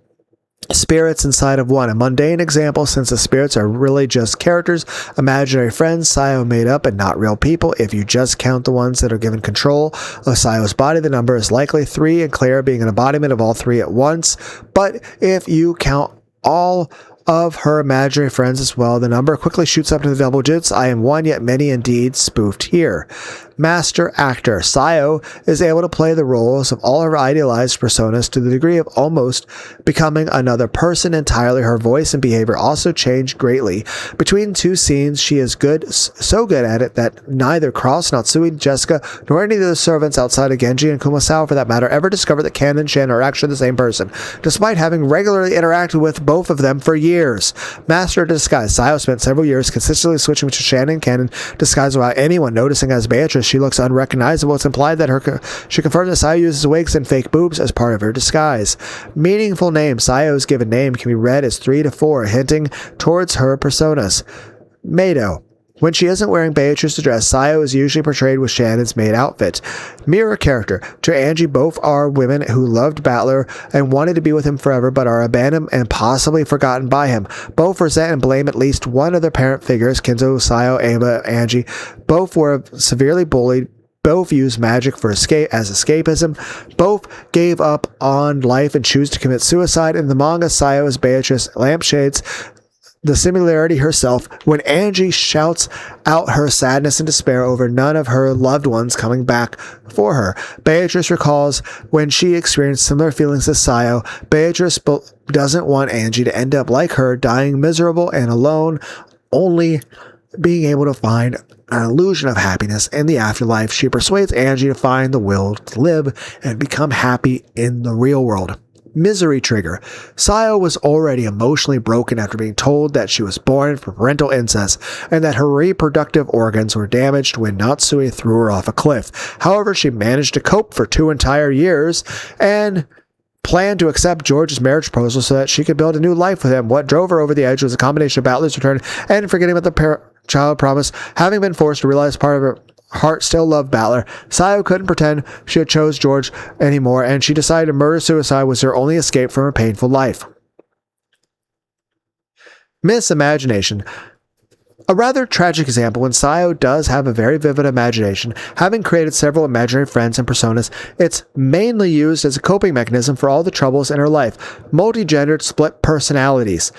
spirits inside of one. A mundane example, since the spirits are really just characters, imaginary friends Sayo made up and not real people. If you just count the ones that are given control of Sayo's body, the number is likely 3, and Claire being an embodiment of all 3 at once. But if you count all of her imaginary friends as well, the number quickly shoots up to the double digits. I am one, yet many indeed, spoofed here. Master actor. Sayo is able to play the roles of all her idealized personas to the degree of almost becoming another person entirely. Her voice and behavior also change greatly. Between 2 scenes, she is so good at it that neither Cross, Natsui, Jessica, nor any of the servants outside of Genji and Kumasawa for that matter ever discovered that Ken and Shin are actually the same person, despite having regularly interacted with both of them for years. Master of Disguise. Sayo spent several years consistently switching between Shin and Ken in disguise without anyone noticing. As Beatrice, she looks unrecognizable. It's implied that she confirmed that Sayo uses wigs and fake boobs as part of her disguise. Meaningful name. Sayo's given name can be read as 3 to 4, hinting towards her personas. Mado. When she isn't wearing Beatrice's dress, Sayo is usually portrayed with Shannon's maid outfit. Mirror character. To Angie, both are women who loved Battler and wanted to be with him forever, but are abandoned and possibly forgotten by him. Both resent and blame at least one of their parent figures, Kenzo, Sayo, Ava, Angie. Both were severely bullied. Both use magic for escapism. Both gave up on life and choose to commit suicide. In the manga, Sayo is Beatrice Lampshades, the similarity herself, when Angie shouts out her sadness and despair over none of her loved ones coming back for her. Beatrice recalls when she experienced similar feelings as Sayo. Beatrice doesn't want Angie to end up like her, dying miserable and alone. Only being able to find an illusion of happiness in the afterlife, she persuades Angie to find the will to live and become happy in the real world. Misery trigger. Sayo was already emotionally broken after being told that she was born from parental incest and that her reproductive organs were damaged when Natsui threw her off a cliff. However, she managed to cope for 2 entire years and planned to accept George's marriage proposal so that she could build a new life with him. What drove her over the edge was a combination of Butler's return and forgetting about the child promise. Having been forced to realize part of her heart still loved Battler, Sayo couldn't pretend she had chose George anymore, and she decided murder-suicide was her only escape from her painful life. Misimagination. A rather tragic example when Sayo does have a very vivid imagination. Having created several imaginary friends and personas, it's mainly used as a coping mechanism for all the troubles in her life. Multi-gendered split personalities.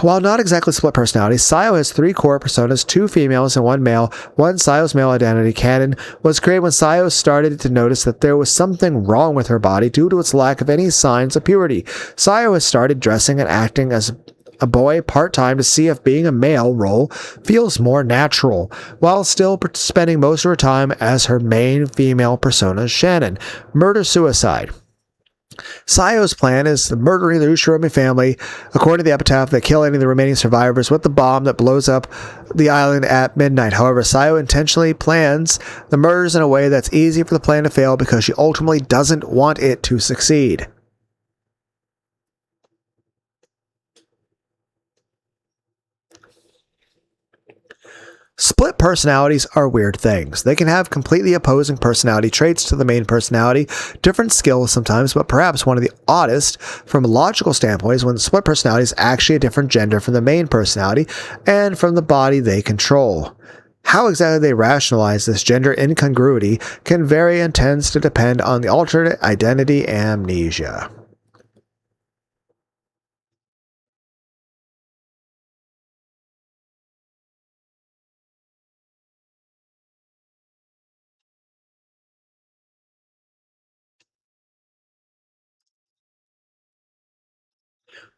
While not exactly split personalities, Sayo has 3 core personas, 2 females and 1 male. One Sayo's male identity canon was created when Sayo started to notice that there was something wrong with her body due to its lack of any signs of puberty. Sayo has started dressing and acting as a boy part-time to see if being a male role feels more natural, while still spending most of her time as her main female persona, Shannon. Murder-suicide. Sayo's plan is the murdering the Ushiromi family. According to the epitaph, they kill any of the remaining survivors with the bomb that blows up the island at midnight. However, Sayo intentionally plans the murders in a way that's easy for the plan to fail because she ultimately doesn't want it to succeed. Split personalities are weird things. They can have completely opposing personality traits to the main personality, different skills sometimes, but perhaps one of the oddest from a logical standpoint is when the split personality is actually a different gender from the main personality and from the body they control. How exactly they rationalize this gender incongruity can vary and tends to depend on the alternate identity amnesia.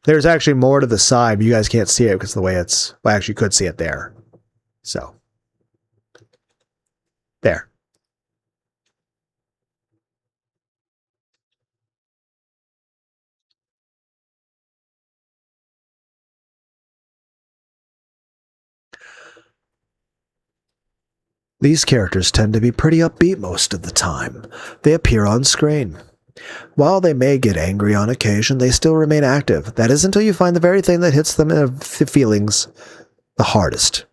There's actually more to the side, but you guys can't see it because of the way it's... Well, actually, you could see it there. So. There. These characters tend to be pretty upbeat most of the time. They appear on screen. While they may get angry on occasion, they still remain active. That is until you find the very thing that hits them in the feelings the hardest.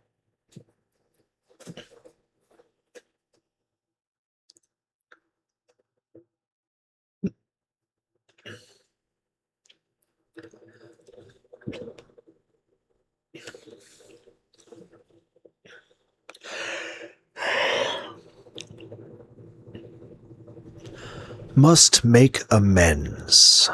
Must make amends.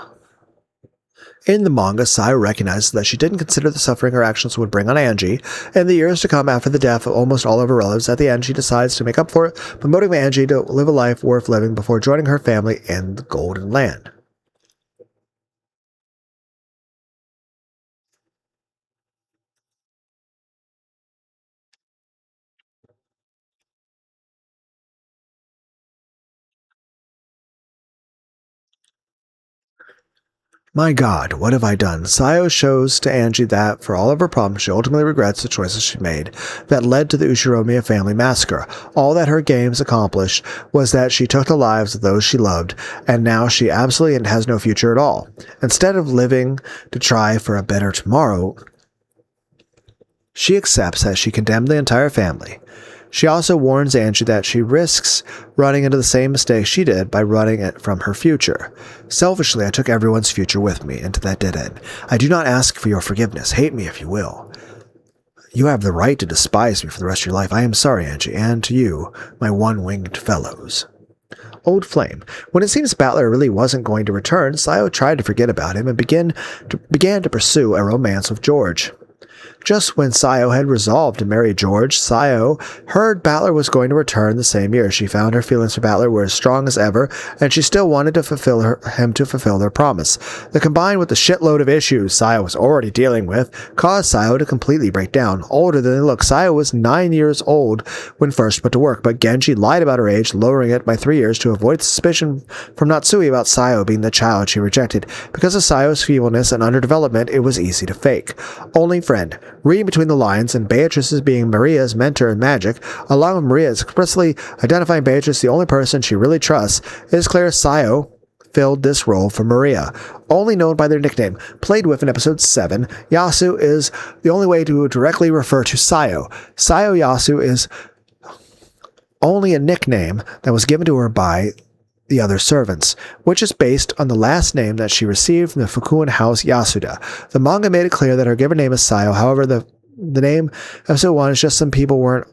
In the manga, Sayo recognizes that she didn't consider the suffering her actions would bring on Angie. In the years to come after the death of almost all of her relatives, at the end she decides to make up for it, promoting Angie to live a life worth living before joining her family in the Golden Land. My God, what have I done? Sayo shows to Angie that, for all of her problems, she ultimately regrets the choices she made that led to the Ushiromiya family massacre. All that her games accomplished was that she took the lives of those she loved, and now she absolutely has no future at all. Instead of living to try for a better tomorrow, she accepts that she condemned the entire family. She also warns Angie that she risks running into the same mistake she did by running it from her future. Selfishly, I took everyone's future with me into that dead end. I do not ask for your forgiveness. Hate me if you will. You have the right to despise me for the rest of your life. I am sorry, Angie, and to you, my one-winged fellows. Old Flame. When it seems Battler really wasn't going to return, Sayo tried to forget about him and began to pursue a romance with George. Just when Sayo had resolved to marry George, Sayo heard Battler was going to return the same year. She found her feelings for Battler were as strong as ever, and she still wanted to fulfill their promise. The combined with the shitload of issues Sayo was already dealing with caused Sayo to completely break down. Older than they look, Sayo was 9 years old when first put to work, but Genji lied about her age, lowering it by 3 years to avoid suspicion from Natsui about Sayo being the child she rejected. Because of Sayo's feebleness and underdevelopment, it was easy to fake. Only friend. Reading between the lines, and Beatrice's being Maria's mentor in magic, along with Maria explicitly identifying Beatrice the only person she really trusts, it is clear Sayo filled this role for Maria. Only known by their nickname, played with in episode 7, Yasu is the only way to directly refer to Sayo. Sayo Yasu is only a nickname that was given to her by the other servants, which is based on the last name that she received from the Fukuin house Yasuda. The manga made it clear that her given name is Sayo, however, the name episode 1 is just some people weren't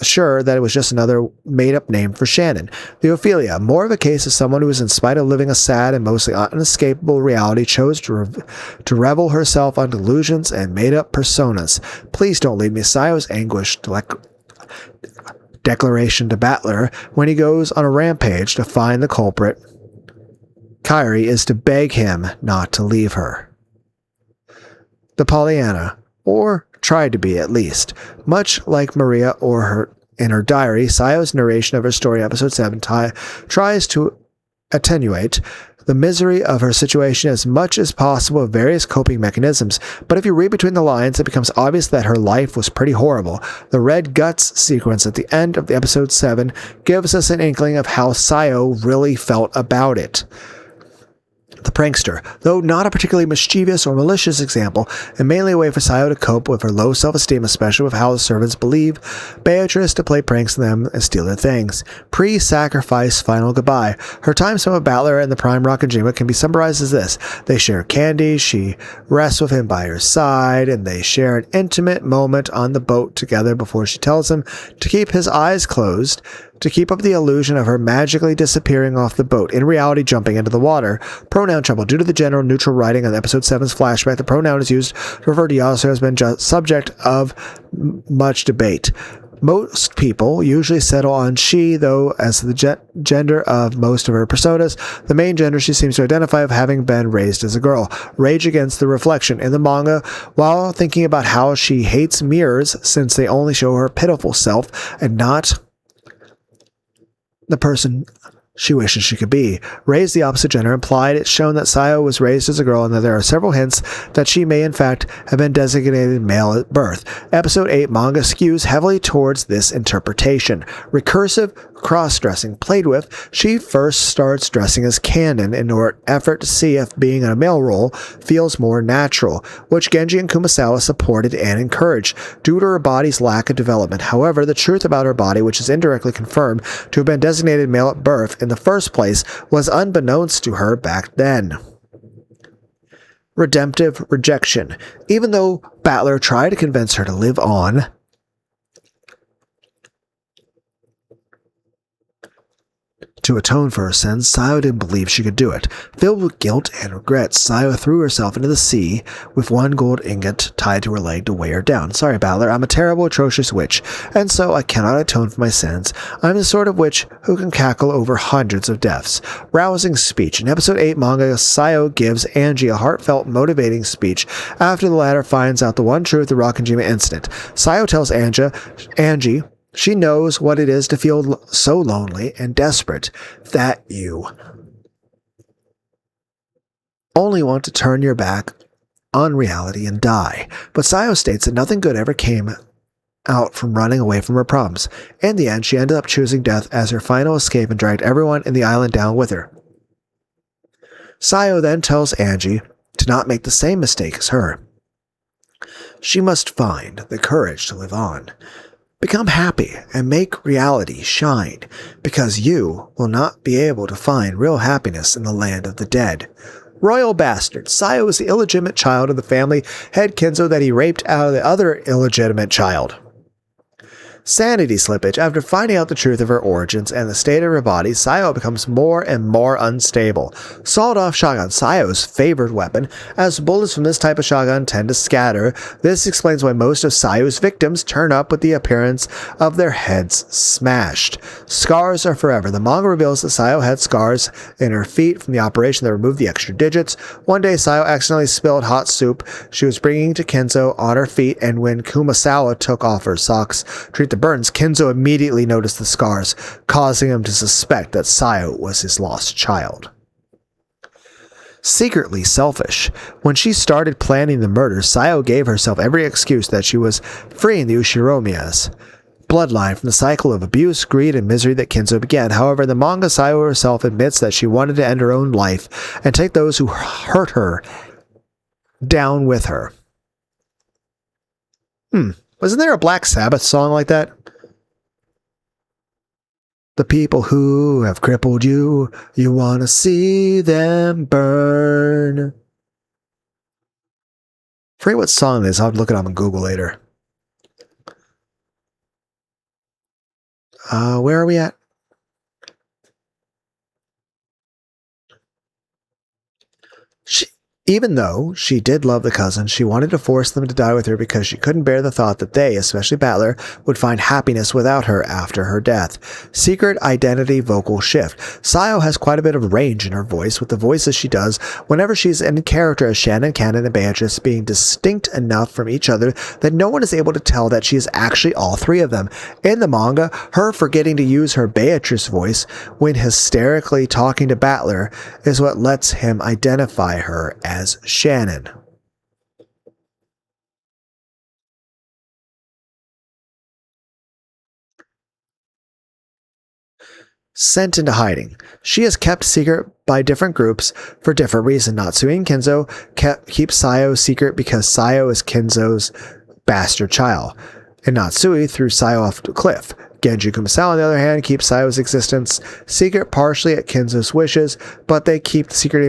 sure that it was just another made-up name for Shannon. The Ophelia, more of a case of someone who, in spite of living a sad and mostly unescapable reality, chose to revel herself on delusions and made-up personas. Please don't leave me. Sayo's anguished declaration to Battler when he goes on a rampage to find the culprit, Kairi, is to beg him not to leave her. The Pollyanna, or tried to be at least. Much like Maria in her diary, Sayo's narration of her story in episode 7 tries to attenuate the misery of her situation as much as possible with various coping mechanisms, but if you read between the lines, it becomes obvious that her life was pretty horrible. The Red Guts sequence at the end of the episode 7 gives us an inkling of how Sayo really felt about it. The prankster, though not a particularly mischievous or malicious example, and mainly a way for Sayo to cope with her low self-esteem, especially with how the servants believe Beatrice to play pranks on them and steal their things. Pre-sacrifice final goodbye. Her time spent with Battler and the Prime Rakajima can be summarized as this. They share candy, she rests with him by her side, and they share an intimate moment on the boat together before she tells him to keep his eyes closed, to keep up the illusion of her magically disappearing off the boat, in reality jumping into the water. Pronoun trouble. Due to the general neutral writing on episode 7's flashback, the pronoun is used to refer to Yasu has been subject of much debate. Most people usually settle on she, though, as the gender of most of her personas. The main gender she seems to identify of having been raised as a girl. Rage against the reflection. In the manga, while thinking about how she hates mirrors since they only show her pitiful self and not the person she wishes she could be. Raised the opposite gender implied it's shown that Sayo was raised as a girl and that there are several hints that she may in fact have been designated male at birth. Episode 8 manga skews heavily towards this interpretation. Recursive cross-dressing played with, she first starts dressing as canon in an effort to see if being in a male role feels more natural, which Genji and Kumasawa supported and encouraged, due to her body's lack of development. However, the truth about her body, which is indirectly confirmed to have been designated male at birth in the first place, was unbeknownst to her back then. Redemptive rejection. Even though Battler tried to convince her to live on, to atone for her sins, Sayo didn't believe she could do it. Filled with guilt and regret, Sayo threw herself into the sea with one gold ingot tied to her leg to weigh her down. Sorry, Battler, I'm a terrible, atrocious witch, and so I cannot atone for my sins. I'm the sort of witch who can cackle over hundreds of deaths. Rousing speech. In episode 8 manga, Sayo gives Angie a heartfelt, motivating speech after the latter finds out the one truth of the Rakajima incident. Sayo tells Angie she knows what it is to feel so lonely and desperate that you only want to turn your back on reality and die. But Sayo states that nothing good ever came out from running away from her problems. In the end, she ended up choosing death as her final escape and dragged everyone in the island down with her. Sayo then tells Angie to not make the same mistake as her. She must find the courage to live on. Become happy and make reality shine, because you will not be able to find real happiness in the land of the dead. Royal bastard. Sayo is the illegitimate child of the family head Kenzo that he raped out of the other illegitimate child. Sanity slippage. After finding out the truth of her origins and the state of her body, Sayo becomes more and more unstable. Sawed-off shotgun, Sayo's favorite weapon, as bullets from this type of shotgun tend to scatter. This explains why most of Sayo's victims turn up with the appearance of their heads smashed. Scars are forever. The manga reveals that Sayo had scars in her feet from the operation that removed the extra digits. One day, Sayo accidentally spilled hot soup she was bringing to Kenzo on her feet, and when Kumasawa took off her socks to treat the burns, Kenzo immediately noticed the scars, causing him to suspect that Sayo was his lost child. Secretly selfish. When she started planning the murder, Sayo gave herself every excuse that she was freeing the Ushiromiya's bloodline from the cycle of abuse, greed, and misery that Kenzo began. However, in the manga, Sayo herself admits that she wanted to end her own life and take those who hurt her down with her. Wasn't there a Black Sabbath song like that? The people who have crippled you, you want to see them burn. I forget what song it is. I'll have to look it up on Google later. Where are we at? Even though she did love the cousins, she wanted to force them to die with her because she couldn't bear the thought that they, especially Battler, would find happiness without her after her death. Secret identity vocal shift. Sayo has quite a bit of range in her voice, with the voices she does whenever she's in character as Shannon, Cannon, and Beatrice being distinct enough from each other that no one is able to tell that she is actually all three of them. In the manga, her forgetting to use her Beatrice voice when hysterically talking to Battler is what lets him identify her as Shannon. Sent into hiding. She is kept secret by different groups for different reasons. Natsui and Kenzo keep Sayo secret because Sayo is Kenzo's bastard child, and Natsui threw Sayo off the cliff. Genji Kumasawa, on the other hand, keeps Sayo's existence secret partially at Kenzo's wishes, but they keep the secret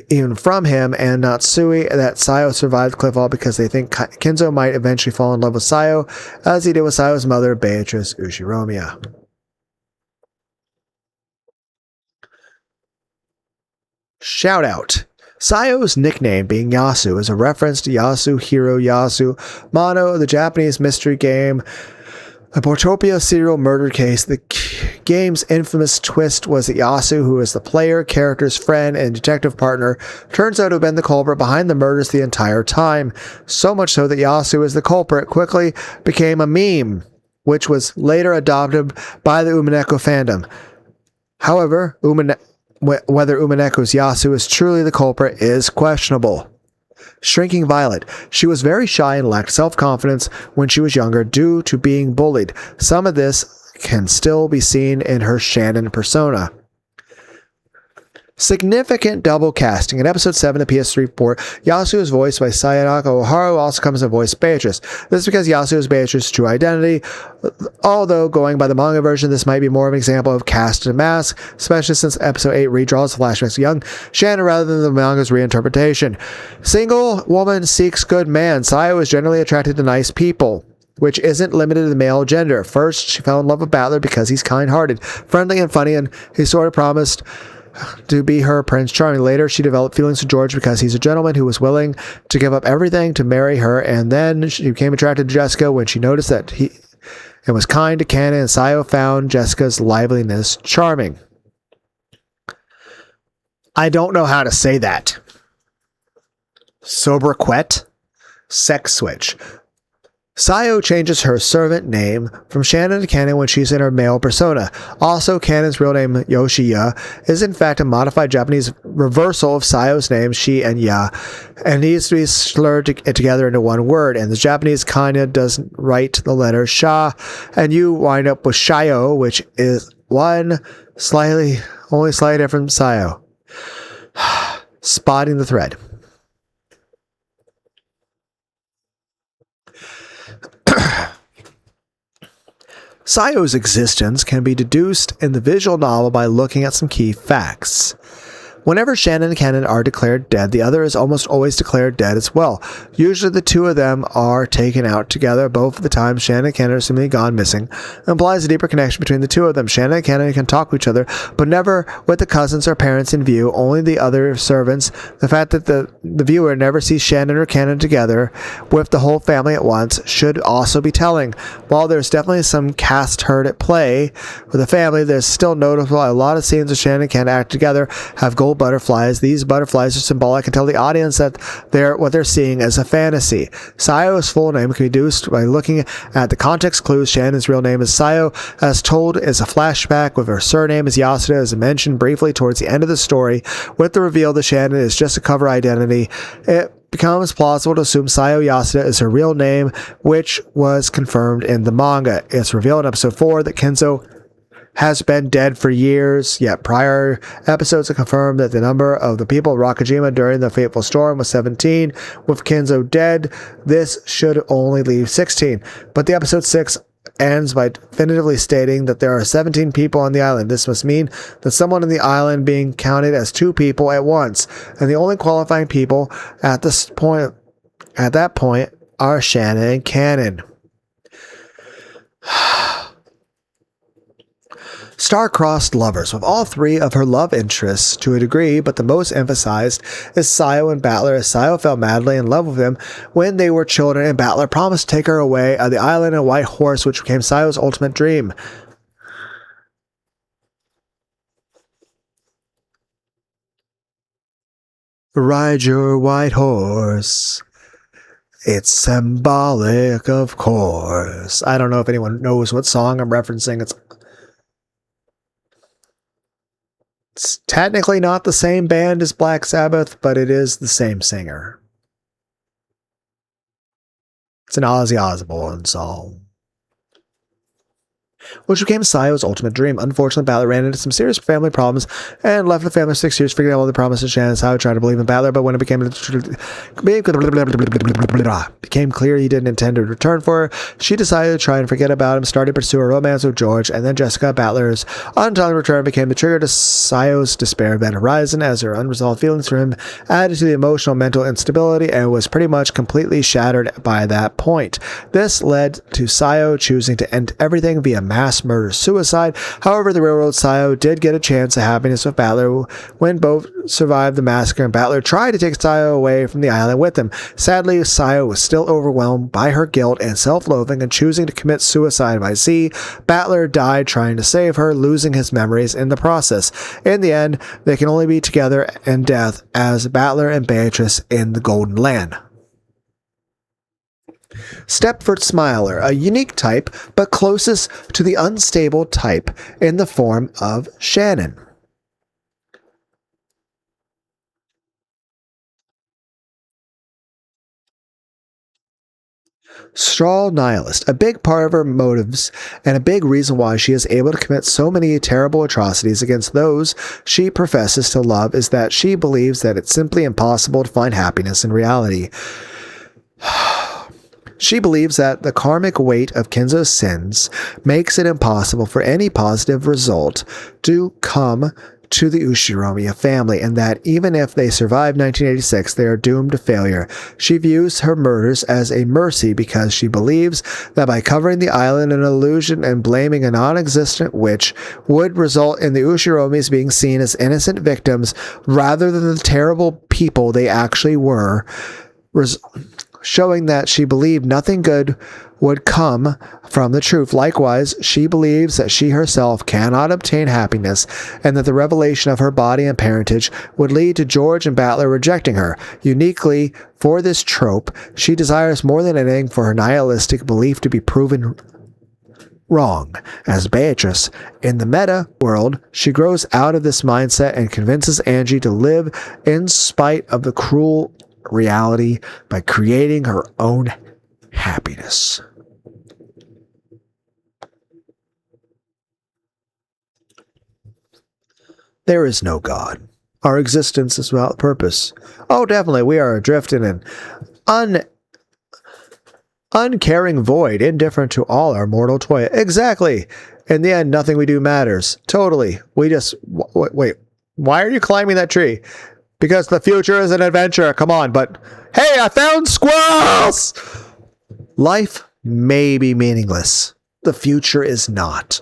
even from him and Natsui that Sayo survived the cliff fall because they think Kenzo might eventually fall in love with Sayo, as he did with Sayo's mother, Beatrice Ushiromiya. Shout out. Sayo's nickname being Yasu is a reference to Yasu Hiro Yasu, Mono, the Japanese mystery game. A Portopia serial murder case. The game's infamous twist was that Yasu, who is the player character's friend and detective partner, turns out to have been the culprit behind the murders the entire time. So much so that Yasu is the culprit quickly became a meme, which was later adopted by the Umineko fandom. However, whether Umineko's Yasu is truly the culprit is questionable. Shrinking Violet. She was very shy and lacked self-confidence when she was younger due to being bullied. Some of this can still be seen in her Shannon persona. Significant double casting. In episode 7 of PS3 port, Yasu is voiced by Sayonaka Oharu, also comes to voice Beatrice. This is because Yasu is Beatrice's true identity. Although, going by the manga version, this might be more of an example of cast and mask, especially since episode 8 redraws flashbacks of young Shannon rather than the manga's reinterpretation. Single woman seeks good man. Sayo is generally attracted to nice people, which isn't limited to the male gender. First, she fell in love with Battler because he's kind-hearted, friendly, and funny, and he sort of promised to be her Prince Charming. Later, she developed feelings for George because he's a gentleman who was willing to give up everything to marry her, and then she became attracted to Jessica when she noticed that he was kind to Cannon, and Sayo found Jessica's liveliness charming. I don't know how to say that. Sobriquet? Sex switch. Sayo changes her servant name from Shannon to Cannon when she's in her male persona. Also, Cannon's real name, Yoshiya, is in fact a modified Japanese reversal of Sayo's name, Shi and Ya, and needs to be slurred together into one word, and the Japanese kinda doesn't write the letter Sha, and you wind up with Shayo, which is only slightly different from Sayo. Spotting the thread. Sayo's existence can be deduced in the visual novel by looking at some key facts. Whenever Shannon and Kennen are declared dead, the other is almost always declared dead as well. Usually the two of them are taken out together. Both of the times Shannon and Kennen are seemingly gone missing. It implies a deeper connection between the two of them. Shannon and Kennen can talk to each other, but never with the cousins or parents in view, only the other servants. The fact that the viewer never sees Shannon or Kennen together with the whole family at once should also be telling. While there's definitely some cast hurt at play for the family, there's still noticeable a lot of scenes of Shannon and Kennen act together have gold butterflies. These butterflies are symbolic and tell the audience that what they're seeing is a fantasy. Sayo's full name can be deduced by looking at the context clues. Shannon's real name is Sayo, as told is a flashback with her surname is Yasuda, as mentioned briefly towards the end of the story. With the reveal that Shannon is just a cover identity, it becomes plausible to assume Sayo Yasuda is her real name, which was confirmed in the manga. It's revealed in episode 4 that Kenzo has been dead for years, yet prior episodes have confirmed that the number of the people of Rakajima during the fateful storm was 17. With Kenzo dead, this should only leave 16. But the episode 6 ends by definitively stating that there are 17 people on the island. This must mean that someone on the island being counted as 2 people at once, and the only qualifying people at that point are Shannon and Kennen. Star-crossed lovers, with all 3 of her love interests to a degree, but the most emphasized is Sayo and Battler, as Sayo fell madly in love with him when they were children, and Battler promised to take her away on the island in a white horse, which became Sayo's ultimate dream. Ride your white horse. It's symbolic, of course. I don't know if anyone knows what song I'm referencing. It's technically not the same band as Black Sabbath, but it is the same singer. It's an Ozzy Osbourne song, which became Sayo's ultimate dream. Unfortunately, Battler ran into some serious family problems and left the family 6 years, figuring out all the promises Shannon and Sayo tried to believe in Battler, but when it became clear he didn't intend to return for her, she decided to try and forget about him, started to pursue a romance with George, and then Jessica. Battler's untimely return became the trigger to Sayo's despair event horizon, as her unresolved feelings for him added to the emotional mental instability and was pretty much completely shattered by that point. This led to Sayo choosing to end everything via mass murder-suicide. However, the railroad Sayo did get a chance of happiness with Battler when both survived the massacre, and Battler tried to take Sayo away from the island with him. Sadly, Sayo was still overwhelmed by her guilt and self-loathing and choosing to commit suicide by sea. Battler died trying to save her, losing his memories in the process. In the end, they can only be together in death as Battler and Beatrice in the Golden Land. Stepford Smiler, a unique type, but closest to the unstable type in the form of Shannon. Straw nihilist, a big part of her motives and a big reason why she is able to commit so many terrible atrocities against those she professes to love is that she believes that it's simply impossible to find happiness in reality. She believes that the karmic weight of Kenzo's sins makes it impossible for any positive result to come to the Ushiromiya family, and that even if they survive 1986, they are doomed to failure. She views her murders as a mercy because she believes that by covering the island in illusion and blaming a non-existent witch would result in the Ushiromis being seen as innocent victims rather than the terrible people they actually were, showing that she believed nothing good would come from the truth. Likewise, she believes that she herself cannot obtain happiness and that the revelation of her body and parentage would lead to George and Battler rejecting her. Uniquely for this trope, she desires more than anything for her nihilistic belief to be proven wrong. As Beatrice, in the meta world, she grows out of this mindset and convinces Angie to live in spite of the cruel reality by creating her own happiness. There is no God. Our existence is without purpose. Oh, definitely, we are adrift in an uncaring void, indifferent to all our mortal toil. Exactly. In the end, nothing we do matters. Totally. We just... Wait. Why are you climbing that tree? Because the future is an adventure. Come on, but hey, I found squirrels! Life may be meaningless. The future is not.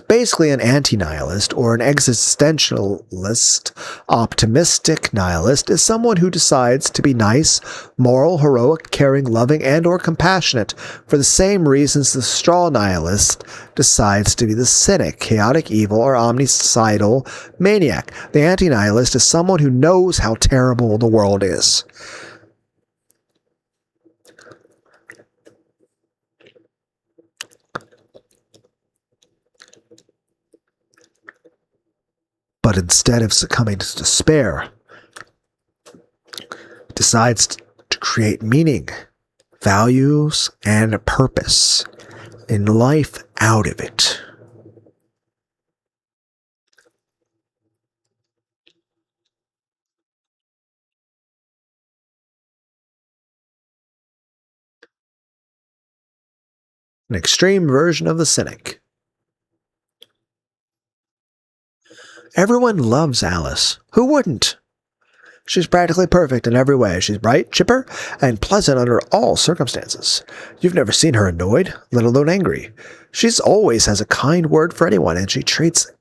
Basically, an anti-nihilist or an existentialist, optimistic nihilist is someone who decides to be nice, moral, heroic, caring, loving, and or compassionate for the same reasons the straw nihilist decides to be the cynic, chaotic evil, or omnicidal maniac. The anti-nihilist is someone who knows how terrible the world is. But instead of succumbing to despair, decides to create meaning, values, and a purpose in life out of it. An extreme version of the cynic. Everyone loves Alice. Who wouldn't? She's practically perfect in every way. She's bright, chipper, and pleasant under all circumstances. You've never seen her annoyed, let alone angry. She's always has a kind word for anyone, and she treats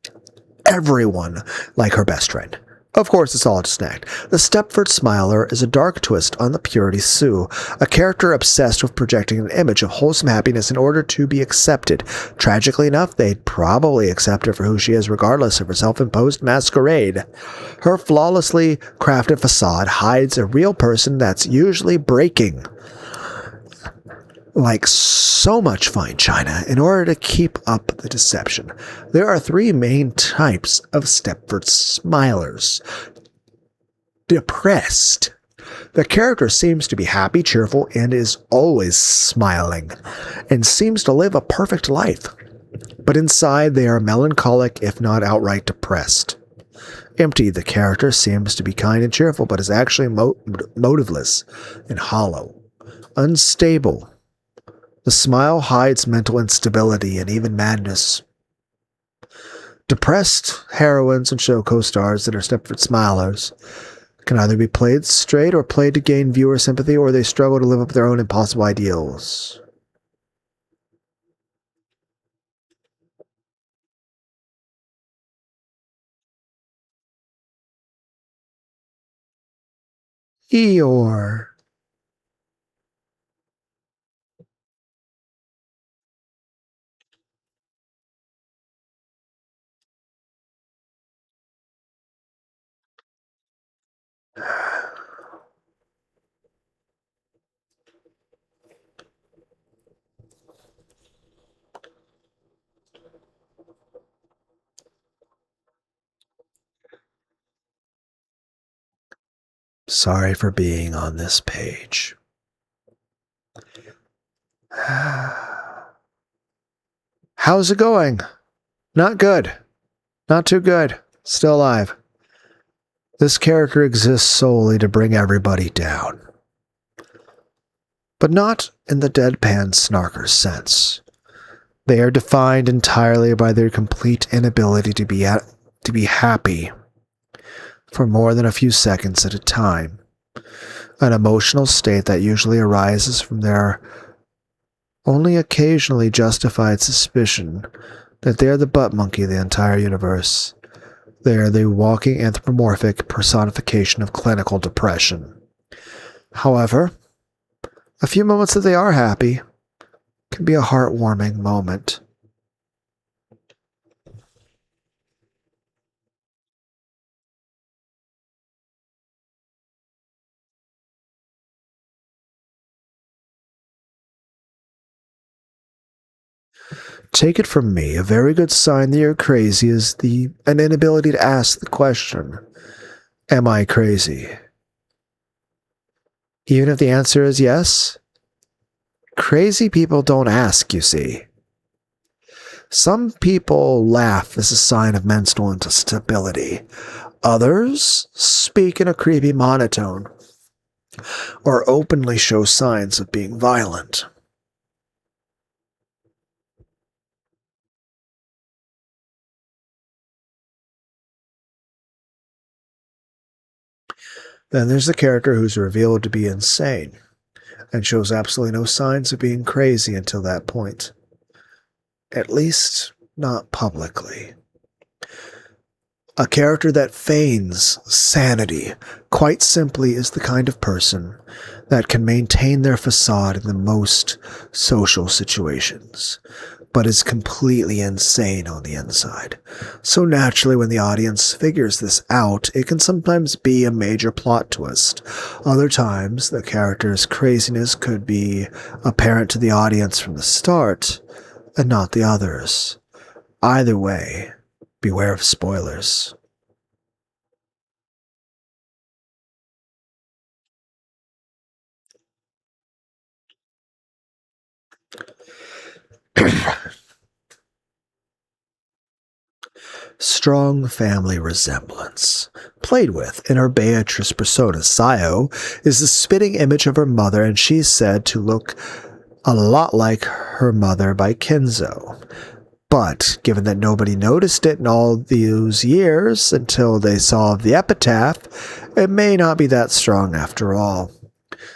everyone like her best friend. Of course, it's all just an act. The Stepford Smiler is a dark twist on the Purity Sue, a character obsessed with projecting an image of wholesome happiness in order to be accepted. Tragically enough, they'd probably accept her for who she is regardless of her self-imposed masquerade. Her flawlessly crafted facade hides a real person that's usually breaking. Like so much fine china, in order to keep up the deception. There are three main types of Stepford Smilers. Depressed. The character seems to be happy, cheerful, and is always smiling, and seems to live a perfect life. But inside they are melancholic, if not outright depressed. Empty, the character seems to be kind and cheerful, but is actually motiveless and hollow. Unstable. The smile hides mental instability and even madness. Depressed heroines and show co-stars that are Stepford Smilers can either be played straight or played to gain viewer sympathy, or they struggle to live up to their own impossible ideals. Eeyore. Sorry for being on this page. How's it going? Not good. Not too good. Still alive. This character exists solely to bring everybody down. But not in the deadpan snarker sense. They are defined entirely by their complete inability to be happy for more than a few seconds at a time. An emotional state that usually arises from their only occasionally justified suspicion that they are the butt monkey of the entire universe. They are the walking anthropomorphic personification of clinical depression. However, a few moments that they are happy can be a heartwarming moment. Take it from me, a very good sign that you're crazy is an inability to ask the question, am I crazy? Even if the answer is yes, crazy people don't ask, you see. Some people laugh as a sign of mental instability. Others speak in a creepy monotone, or openly show signs of being violent. Then there's the character who's revealed to be insane and shows absolutely no signs of being crazy until that point. At least, not publicly. A character that feigns sanity, quite simply, is the kind of person that can maintain their facade in the most social situations, but is completely insane on the inside. So naturally, when the audience figures this out, it can sometimes be a major plot twist. Other times, the character's craziness could be apparent to the audience from the start, and not the others. Either way, beware of spoilers. Strong family resemblance. Played with in her Beatrice persona, Sayo is the spitting image of her mother, and she's said to look a lot like her mother by Kenzo. But given that nobody noticed it in all those years until they saw the epitaph, it may not be that strong after all.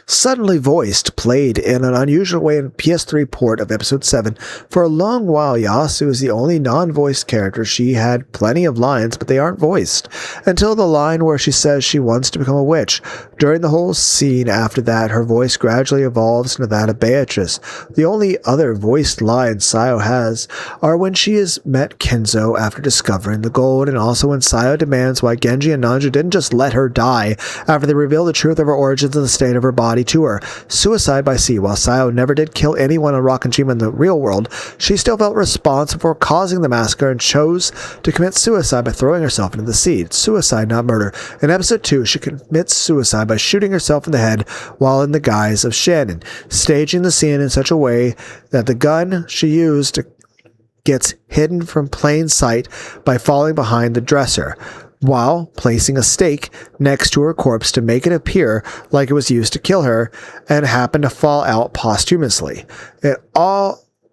Suddenly voiced, played in an unusual way in PS3 port of Episode 7. For a long while, Yasu is the only non-voiced character. She had plenty of lines, but they aren't voiced, until the line where she says she wants to become a witch. During the whole scene after that, her voice gradually evolves into that of Beatrice. The only other voiced lines Sayo has are when she has met Kenzo after discovering the gold, and also when Sayo demands why Genji and Nanjo didn't just let her die after they revealed the truth of her origins and the state of her body to her. Suicide by sea. While Sayo never did kill anyone on Rockenshima in the real world, she still felt responsible for causing the massacre and chose to commit suicide by throwing herself into the sea. Suicide, not murder. In episode 2, she commits suicide by shooting herself in the head while in the guise of Shannon, staging the scene in such a way that the gun she used gets hidden from plain sight by falling behind the dresser, while placing a stake next to her corpse to make it appear like it was used to kill her and happened to fall out posthumously. It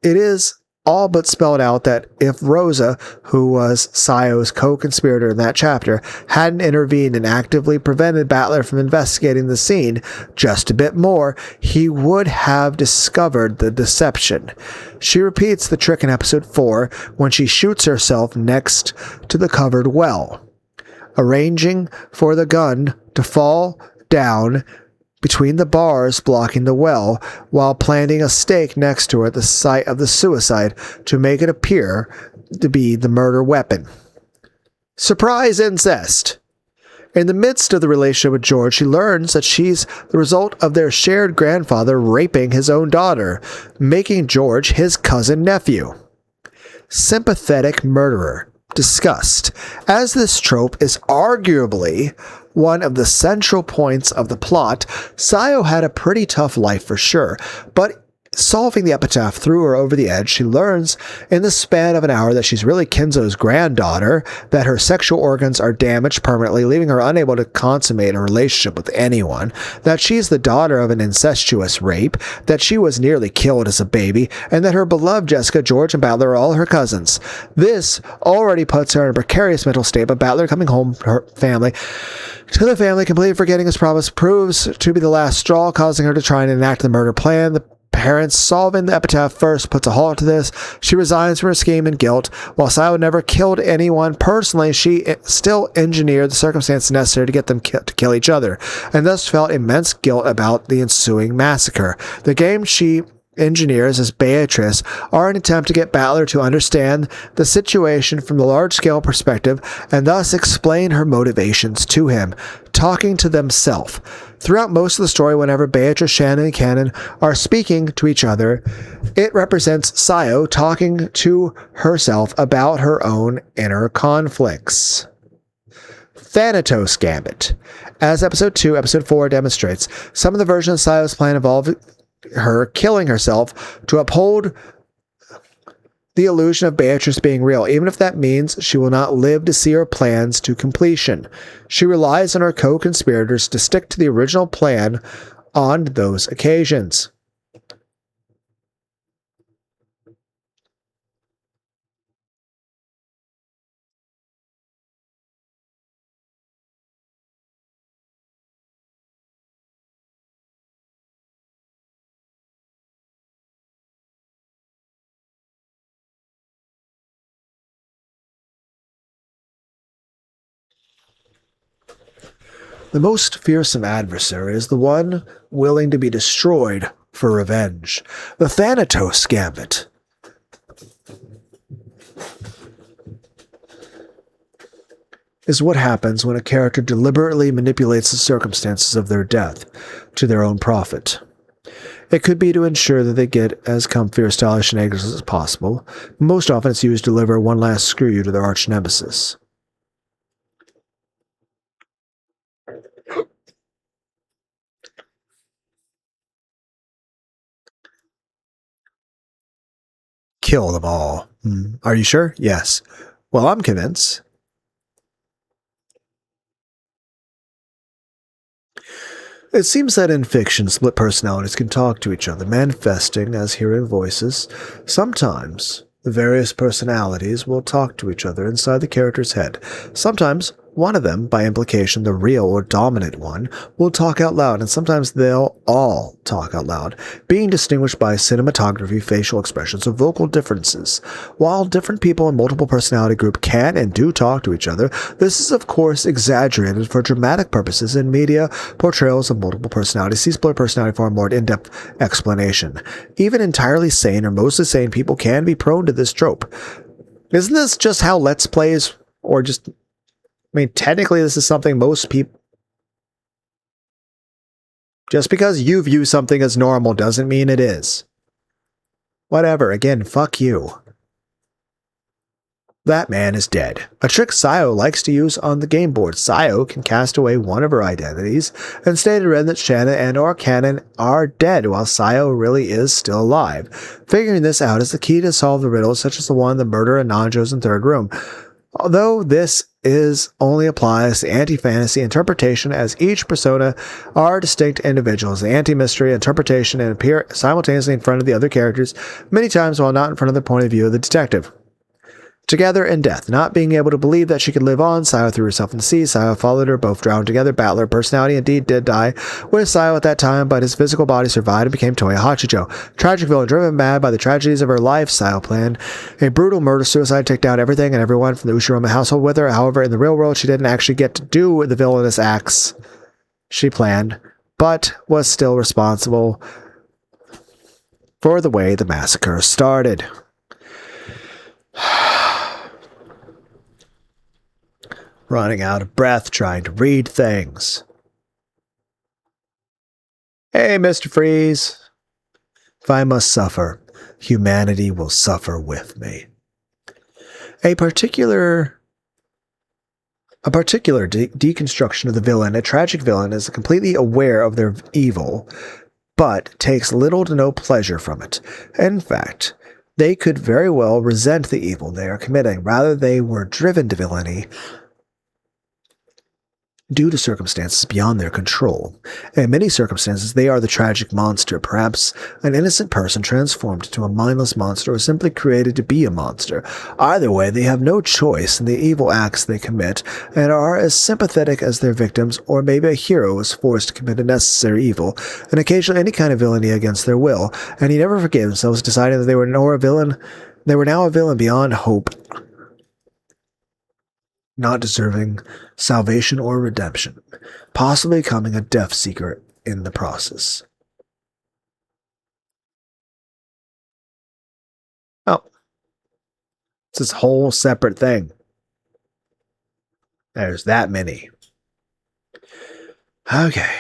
is all but spelled out that if Rosa, who was Sayo's co-conspirator in that chapter, hadn't intervened and actively prevented Battler from investigating the scene just a bit more, he would have discovered the deception. She repeats the trick in episode 4 when she shoots herself next to the covered well, arranging for the gun to fall down between the bars blocking the well, while planting a stake next to her at the site of the suicide to make it appear to be the murder weapon. Surprise incest! In the midst of the relationship with George, she learns that she's the result of their shared grandfather raping his own daughter, making George his cousin-nephew. Sympathetic murderer. Discussed, as this trope is arguably one of the central points of the plot. Sayo had a pretty tough life for sure, but solving the epitaph threw her over the edge. She learns in the span of an hour that she's really Kenzo's granddaughter, that her sexual organs are damaged permanently, leaving her unable to consummate a relationship with anyone, that she's the daughter of an incestuous rape, that she was nearly killed as a baby, and that her beloved Jessica, George, and Battler are all her cousins. This already puts her in a precarious mental state, but Battler coming home to her family, completely forgetting his promise, proves to be the last straw, causing her to try and enact the murder plan. The parents solving the epitaph first puts a halt to this. She resigns from her scheme in guilt. While Sayo never killed anyone personally, she still engineered the circumstances necessary to get them to kill each other, and thus felt immense guilt about the ensuing massacre. The game she engineers as Beatrice are an attempt to get Battler to understand the situation from the large-scale perspective and thus explain her motivations to him, talking to themselves. Throughout most of the story, whenever Beatrice, Shannon, and Cannon are speaking to each other, it represents Sayo talking to herself about her own inner conflicts. Thanatos Gambit. As Episode 2, Episode 4 demonstrates, some of the versions of Sayo's plan involve her killing herself to uphold the illusion of Beatrice being real, even if that means she will not live to see her plans to completion. She relies on her co-conspirators to stick to the original plan on those occasions. The most fearsome adversary is the one willing to be destroyed for revenge. The Thanatos Gambit is what happens when a character deliberately manipulates the circumstances of their death to their own profit. It could be to ensure that they get as comfy or stylish shenanigans as possible. Most often it's used to deliver one last screw you to their arch nemesis. Kill them all. Are you sure? Yes. Well, I'm convinced. It seems that in fiction, split personalities can talk to each other, manifesting as hearing voices. Sometimes, the various personalities will talk to each other inside the character's head. Sometimes, one of them, by implication the real or dominant one, will talk out loud, and sometimes they'll all talk out loud, being distinguished by cinematography, facial expressions, or vocal differences. While different people in multiple personality group can and do talk to each other, this is of course exaggerated for dramatic purposes in media portrayals of multiple personalities. See split personality for a more in-depth explanation. Even entirely sane or mostly sane people can be prone to this trope. Isn't this just how Let's Plays, or just, I mean, technically this is something most people... Just because you view something as normal doesn't mean it is. Whatever, again, fuck you. That man is dead. A trick Sayo likes to use on the game board. Sayo can cast away one of her identities and state to Ren that Shanna and or Canon are dead, while Sayo really is still alive. Figuring this out is the key to solve the riddles, such as the one the murder in Nanjo's in third room. Although this only applies to anti-fantasy interpretation, as each persona are distinct individuals. The anti-mystery interpretation and appear simultaneously in front of the other characters, many times while not in front of the point of view of the detective. Together in death, not being able to believe that she could live on, Sayo threw herself in the sea. Sayo followed her, both drowned together. Battler personality indeed did die with Sayo at that time, but his physical body survived and became Toya Hachijo. Tragic villain, driven mad by the tragedies of her life, Sayo planned a brutal murder-suicide, take down everything and everyone from the Ushiroma household with her. However, in the real world, she didn't actually get to do the villainous acts she planned, but was still responsible for the way the massacre started. Running out of breath trying to read things. Hey, Mr. Freeze. If I must suffer, humanity will suffer with me. A particular deconstruction of the villain. A tragic villain is completely aware of their evil, but takes little to no pleasure from it. In fact, they could very well resent the evil they are committing. Rather, they were driven to villainy due to circumstances beyond their control. In many circumstances, they are the tragic monster, perhaps an innocent person transformed into a mindless monster or simply created to be a monster. Either way, they have no choice in the evil acts they commit and are as sympathetic as their victims, or maybe a hero is forced to commit a necessary evil, and occasionally any kind of villainy against their will, and he never forgave themselves, deciding that they were now a villain beyond hope, not deserving salvation or redemption, possibly becoming a death seeker in the process. Oh, it's this whole separate thing. There's that many. Okay.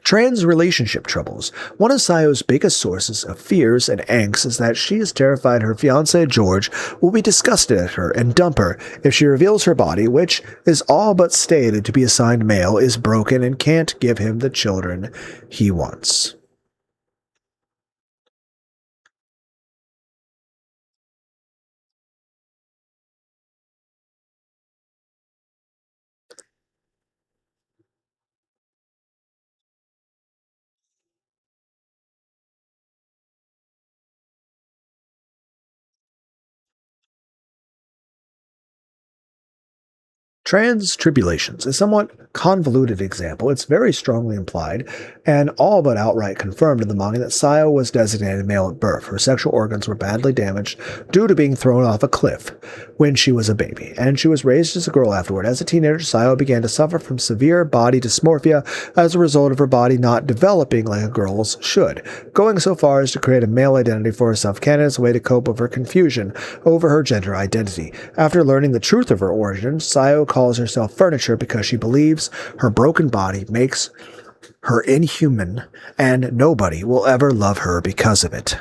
Trans relationship troubles. One of Sayo's biggest sources of fears and angst is that she is terrified her fiancé George will be disgusted at her and dump her if she reveals her body, which is all but stated to be assigned male, is broken and can't give him the children he wants. Trans tribulations is a somewhat convoluted example. It's very strongly implied and all but outright confirmed in the manga that Sayo was designated male at birth. Her sexual organs were badly damaged due to being thrown off a cliff when she was a baby, and she was raised as a girl afterward. As a teenager, Sayo began to suffer from severe body dysmorphia as a result of her body not developing like a girl's should, going so far as to create a male identity for herself, as a way to cope with her confusion over her gender identity. After learning the truth of her origins, Sayo calls herself furniture because she believes her broken body makes her inhuman and nobody will ever love her because of it.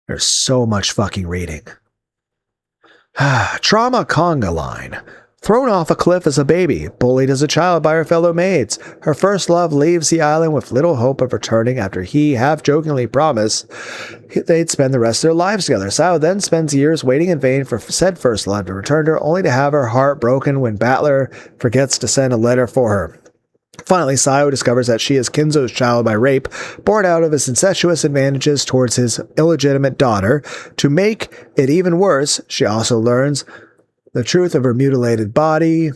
There's so much fucking reading. Trauma conga line. Thrown off a cliff as a baby, bullied as a child by her fellow maids, her first love leaves the island with little hope of returning after he half-jokingly promised they'd spend the rest of their lives together. Sayo then spends years waiting in vain for said first love to return to her, only to have her heart broken when Battler forgets to send a letter for her. Finally, Sayo discovers that she is Kinzo's child by rape, born out of his incestuous advantages towards his illegitimate daughter. To make it even worse, she also learns the truth of her mutilated body,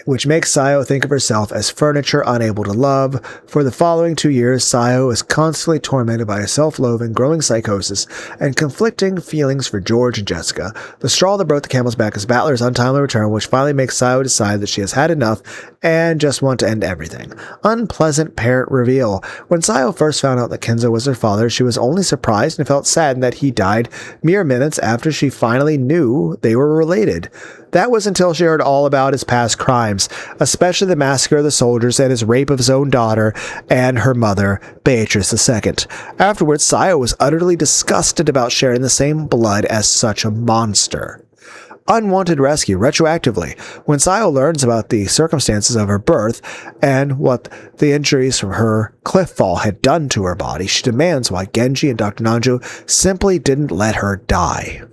which makes Sayo think of herself as furniture unable to love. For the following 2 years, Sayo is constantly tormented by a self-loathing, growing psychosis, and conflicting feelings for George and Jessica. The straw that broke the camel's back is Battler's untimely return, which finally makes Sayo decide that she has had enough and just want to end everything. Unpleasant parent reveal. When Sayo first found out that Kenzo was her father, she was only surprised and felt saddened that he died mere minutes after she finally knew they were related. That was until she heard all about his past crimes, especially the massacre of the soldiers and his rape of his own daughter and her mother, Beatrice II. Afterwards, Sayo was utterly disgusted about sharing the same blood as such a monster. Unwanted rescue retroactively. When Sayo learns about the circumstances of her birth and what the injuries from her cliff fall had done to her body, she demands why Genji and Dr. Nanjo simply didn't let her die.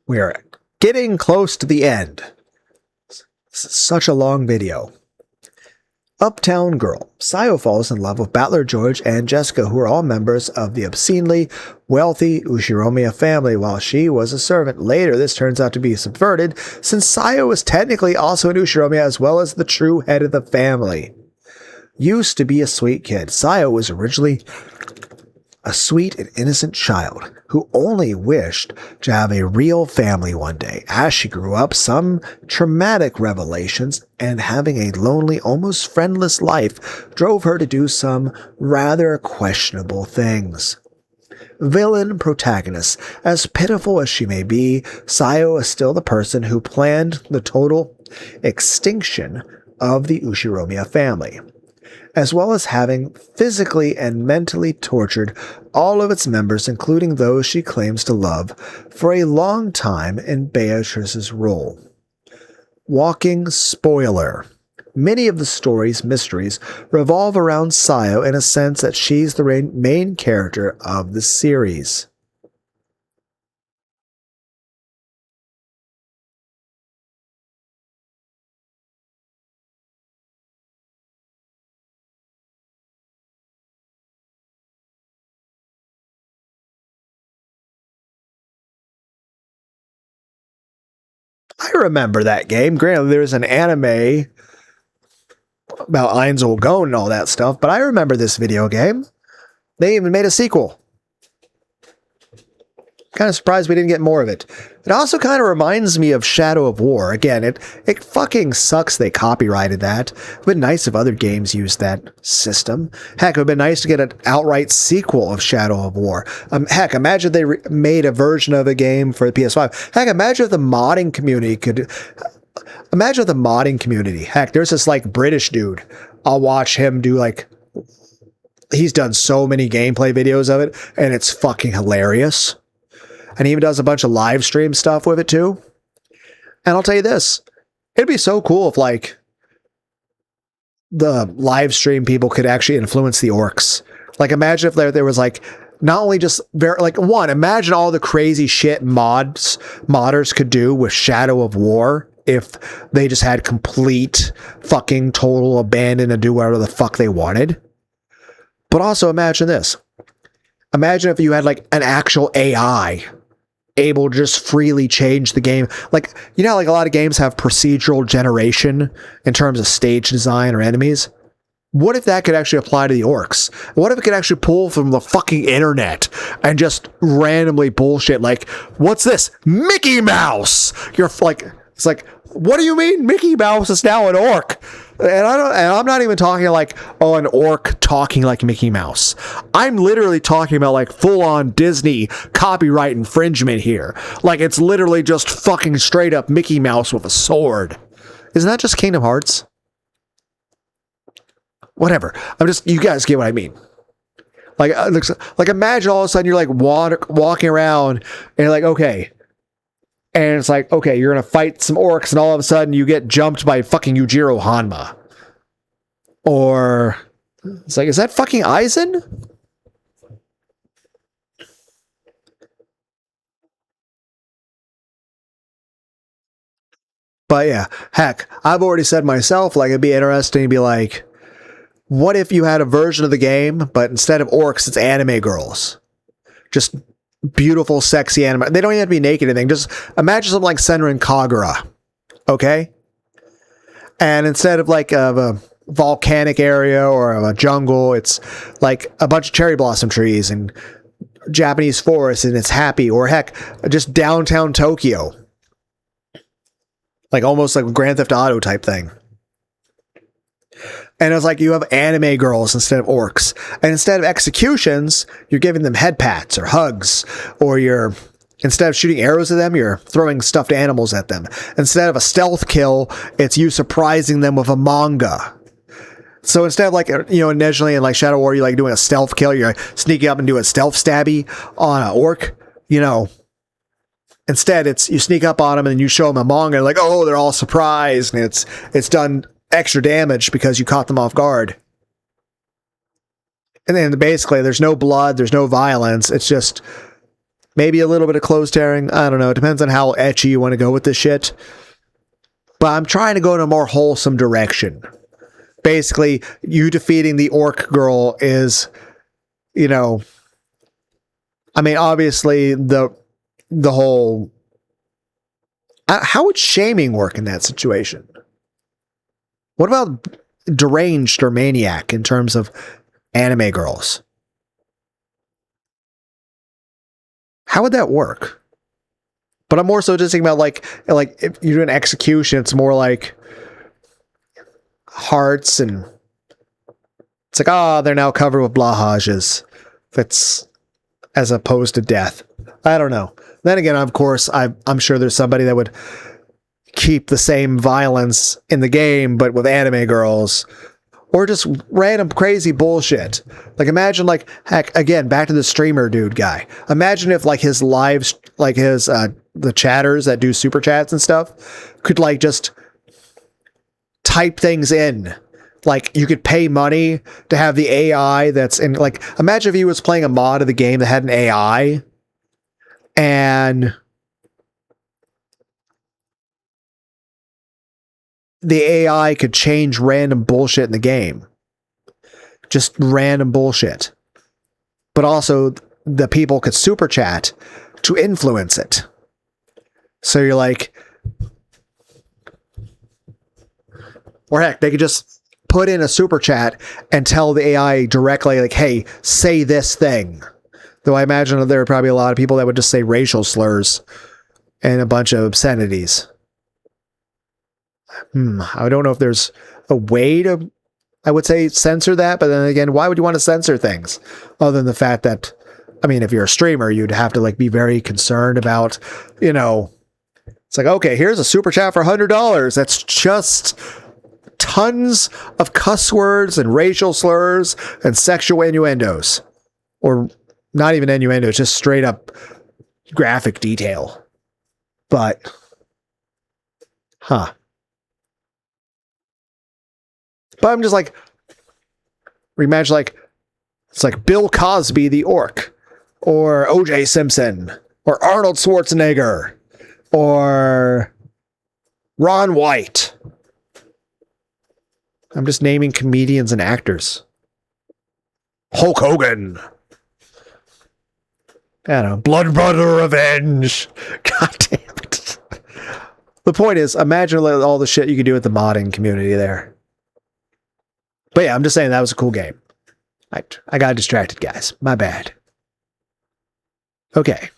We are getting close to the end. This is such a long video. Uptown Girl. Sayo falls in love with Battler George and Jessica, who are all members of the obscenely wealthy Ushiromiya family, while she was a servant. Later, this turns out to be subverted, since Sayo was technically also an Ushiromiya as well as the true head of the family. Used to be a sweet kid, Sayo was originally a sweet and innocent child who only wished to have a real family one day. As she grew up, some traumatic revelations and having a lonely, almost friendless life drove her to do some rather questionable things. Villain protagonist. As pitiful as she may be, Sayo is still the person who planned the total extinction of the Ushiromiya family, as well as having physically and mentally tortured all of its members, including those she claims to love, for a long time in Beatrice's role. Walking spoiler. Many of the story's mysteries revolve around Sayo in a sense that she's the main character of the series. I remember that game. Granted, there's an anime about Ainzel Gon and all that stuff, but I remember this video game. They even made a sequel. Kind of surprised we didn't get more of it. It also kind of reminds me of Shadow of War. Again, it fucking sucks they copyrighted that. It would have been nice if other games used that system. Heck, it would have been nice to get an outright sequel of Shadow of War. Heck, imagine they made a version of a game for the PS5. Heck, imagine if the modding community could... Imagine if the modding community... Heck, there's this, like, British dude. I'll watch him do, like... He's done so many gameplay videos of it, and it's fucking hilarious. And he even does a bunch of live stream stuff with it too. And I'll tell you this, it'd be so cool if, like, the live stream people could actually influence the orcs. Like, imagine if there was, like, not only just very like one, imagine all the crazy shit modders could do with Shadow of War if they just had complete fucking total abandon and do whatever the fuck they wanted. But also imagine this. Imagine if you had like an actual AI able to just freely change the game. Like, you know, like a lot of games have procedural generation in terms of stage design or enemies. What if that could actually apply to the orcs? What if it could actually pull from the fucking internet and just randomly bullshit? Like, what's this? Mickey Mouse! You're like, it's like, what do you mean Mickey Mouse is now an orc? And I'm not even talking like, oh, an orc talking like Mickey Mouse. I'm literally talking about like full on Disney copyright infringement here. Like, it's literally just fucking straight up Mickey Mouse with a sword. Isn't that just Kingdom Hearts? Whatever. You guys get what I mean. Like imagine all of a sudden you're like walking around and you're like, okay. And it's like, okay, you're going to fight some orcs and all of a sudden you get jumped by fucking Yujiro Hanma. Or it's like, is that fucking Aizen? But yeah, heck, I've already said myself, like, it'd be interesting to be like, what if you had a version of the game, but instead of orcs, it's anime girls? Just beautiful, sexy anime. They don't even have to be naked or anything. Just imagine something like Senran Kagura. Okay? And instead of like a volcanic area or a jungle, it's like a bunch of cherry blossom trees and Japanese forests and it's happy. Or heck, just downtown Tokyo. Like almost like a Grand Theft Auto type thing. And it's like you have anime girls instead of orcs. And instead of executions, you're giving them head pats or hugs. Or instead of shooting arrows at them, you're throwing stuffed animals at them. Instead of a stealth kill, it's you surprising them with a manga. So instead of like, you know, initially in like Shadow War, you're like doing a stealth kill, you're sneaking up and doing a stealth stabby on an orc, you know. Instead, it's you sneak up on them and then you show them a manga and like, oh, they're all surprised. And it's done extra damage because you caught them off guard. And then basically there's no blood, there's no violence. It's just maybe a little bit of clothes tearing. I don't know. It depends on how etchy you want to go with this shit. But I'm trying to go in a more wholesome direction. Basically, you defeating the orc girl is, you know, I mean, obviously the whole, how would shaming work in that situation? What about deranged or maniac in terms of anime girls? How would that work? But I'm more so just thinking about like if you do an execution, it's more like hearts and it's like, oh, they're now covered with blahages. That's as opposed to death. I don't know. Then again, of course, I'm sure there's somebody that would keep the same violence in the game, but with anime girls, or just random crazy bullshit. Like imagine, like, heck, again, back to the streamer dude guy. Imagine if like his lives, like his the chatters that do super chats and stuff, could like just type things in. Like you could pay money to have the AI that's in. Like imagine if he was playing a mod of the game that had an AI, and the AI could change random bullshit in the game. Just random bullshit. But also, the people could super chat to influence it. So you're like... Or heck, they could just put in a super chat and tell the AI directly, like, hey, say this thing. Though I imagine there are probably a lot of people that would just say racial slurs and a bunch of obscenities. I don't know if there's a way to, I would say, censor that, but then again, why would you want to censor things? Other than the fact that, I mean, if you're a streamer, you'd have to like be very concerned about, you know, it's like, okay, here's a super chat for $100. That's just tons of cuss words and racial slurs and sexual innuendos. Or not even innuendos, just straight up graphic detail. But, But I'm just like, imagine like, it's like Bill Cosby, the orc. or O.J. Simpson, or Arnold Schwarzenegger, or Ron White. I'm just naming comedians and actors. Hulk Hogan. I don't know. Blood Brother Revenge. God damn it. The point is, imagine all the shit you could do with the modding community there. But yeah, I'm just saying that was a cool game. I got distracted, guys. My bad. Okay.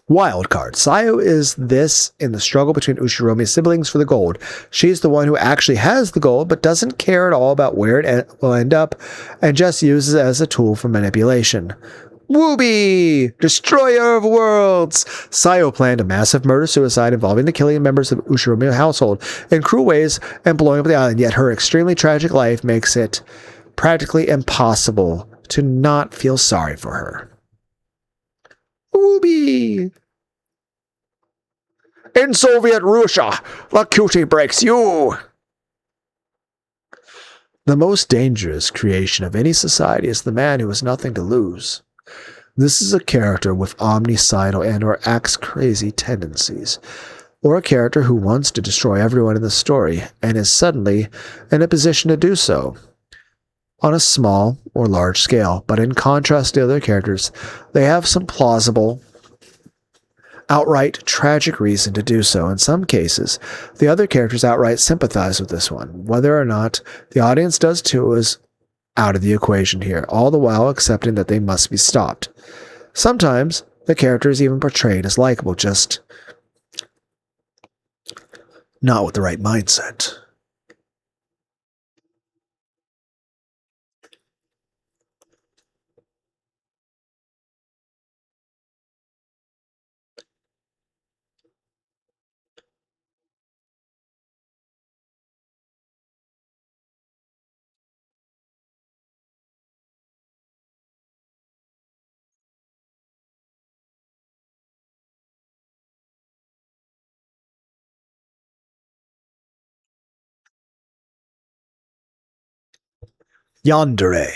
Wild card. Sayo is this in the struggle between Ushiromi's siblings for the gold. She's the one who actually has the gold, but doesn't care at all about where it will end up, and just uses it as a tool for manipulation. Wooby! Destroyer of worlds! Sayo planned a massive murder-suicide involving the killing of members of Ushiromi's household in cruel ways and blowing up the island, yet her extremely tragic life makes it practically impossible to not feel sorry for her. Wooby! In Soviet Russia, the cutie breaks you! The most dangerous creation of any society is the man who has nothing to lose. This is a character with omnicidal and or acts crazy tendencies, or a character who wants to destroy everyone in the story and is suddenly in a position to do so, on a small or large scale, but in contrast to other characters, they have some plausible, outright tragic reason to do so. In some cases, the other characters outright sympathize with this one. Whether or not the audience does too is out of the equation here, all the while accepting that they must be stopped. Sometimes the character is even portrayed as likable, just not with the right mindset. Yandere.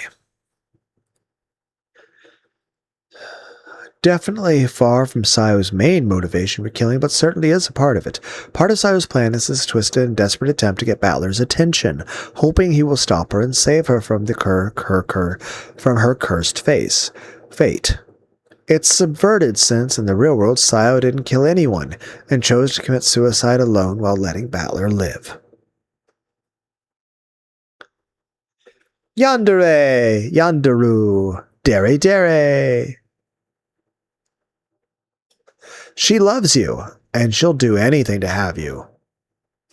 Definitely far from Sayo's main motivation for killing, but certainly is a part of it. Part of Sayo's plan is this twisted and desperate attempt to get Battler's attention, hoping he will stop her and save her from from her cursed fate. It's subverted since, in the real world, Sayo didn't kill anyone, and chose to commit suicide alone while letting Battler live. Yandere! Yanderu! Dere dere! She loves you, and she'll do anything to have you.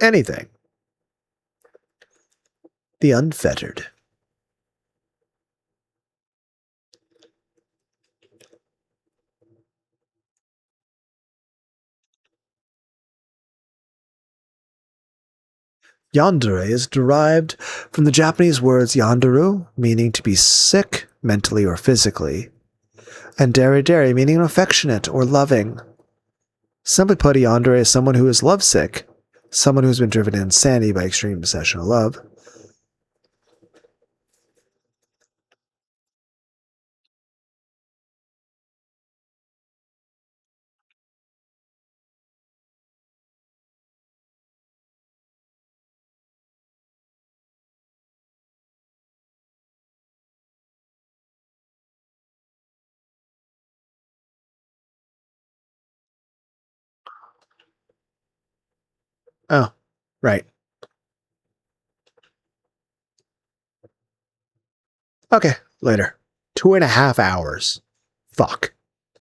Anything. The Unfettered. Yandere is derived from the Japanese words yanderu, meaning to be sick mentally or physically, and dere dere, meaning affectionate or loving. Simply put, a yandere is someone who is lovesick, someone who has been driven to insanity by extreme obsession or love. Oh, right. Okay, later. 2.5 hours. Fuck.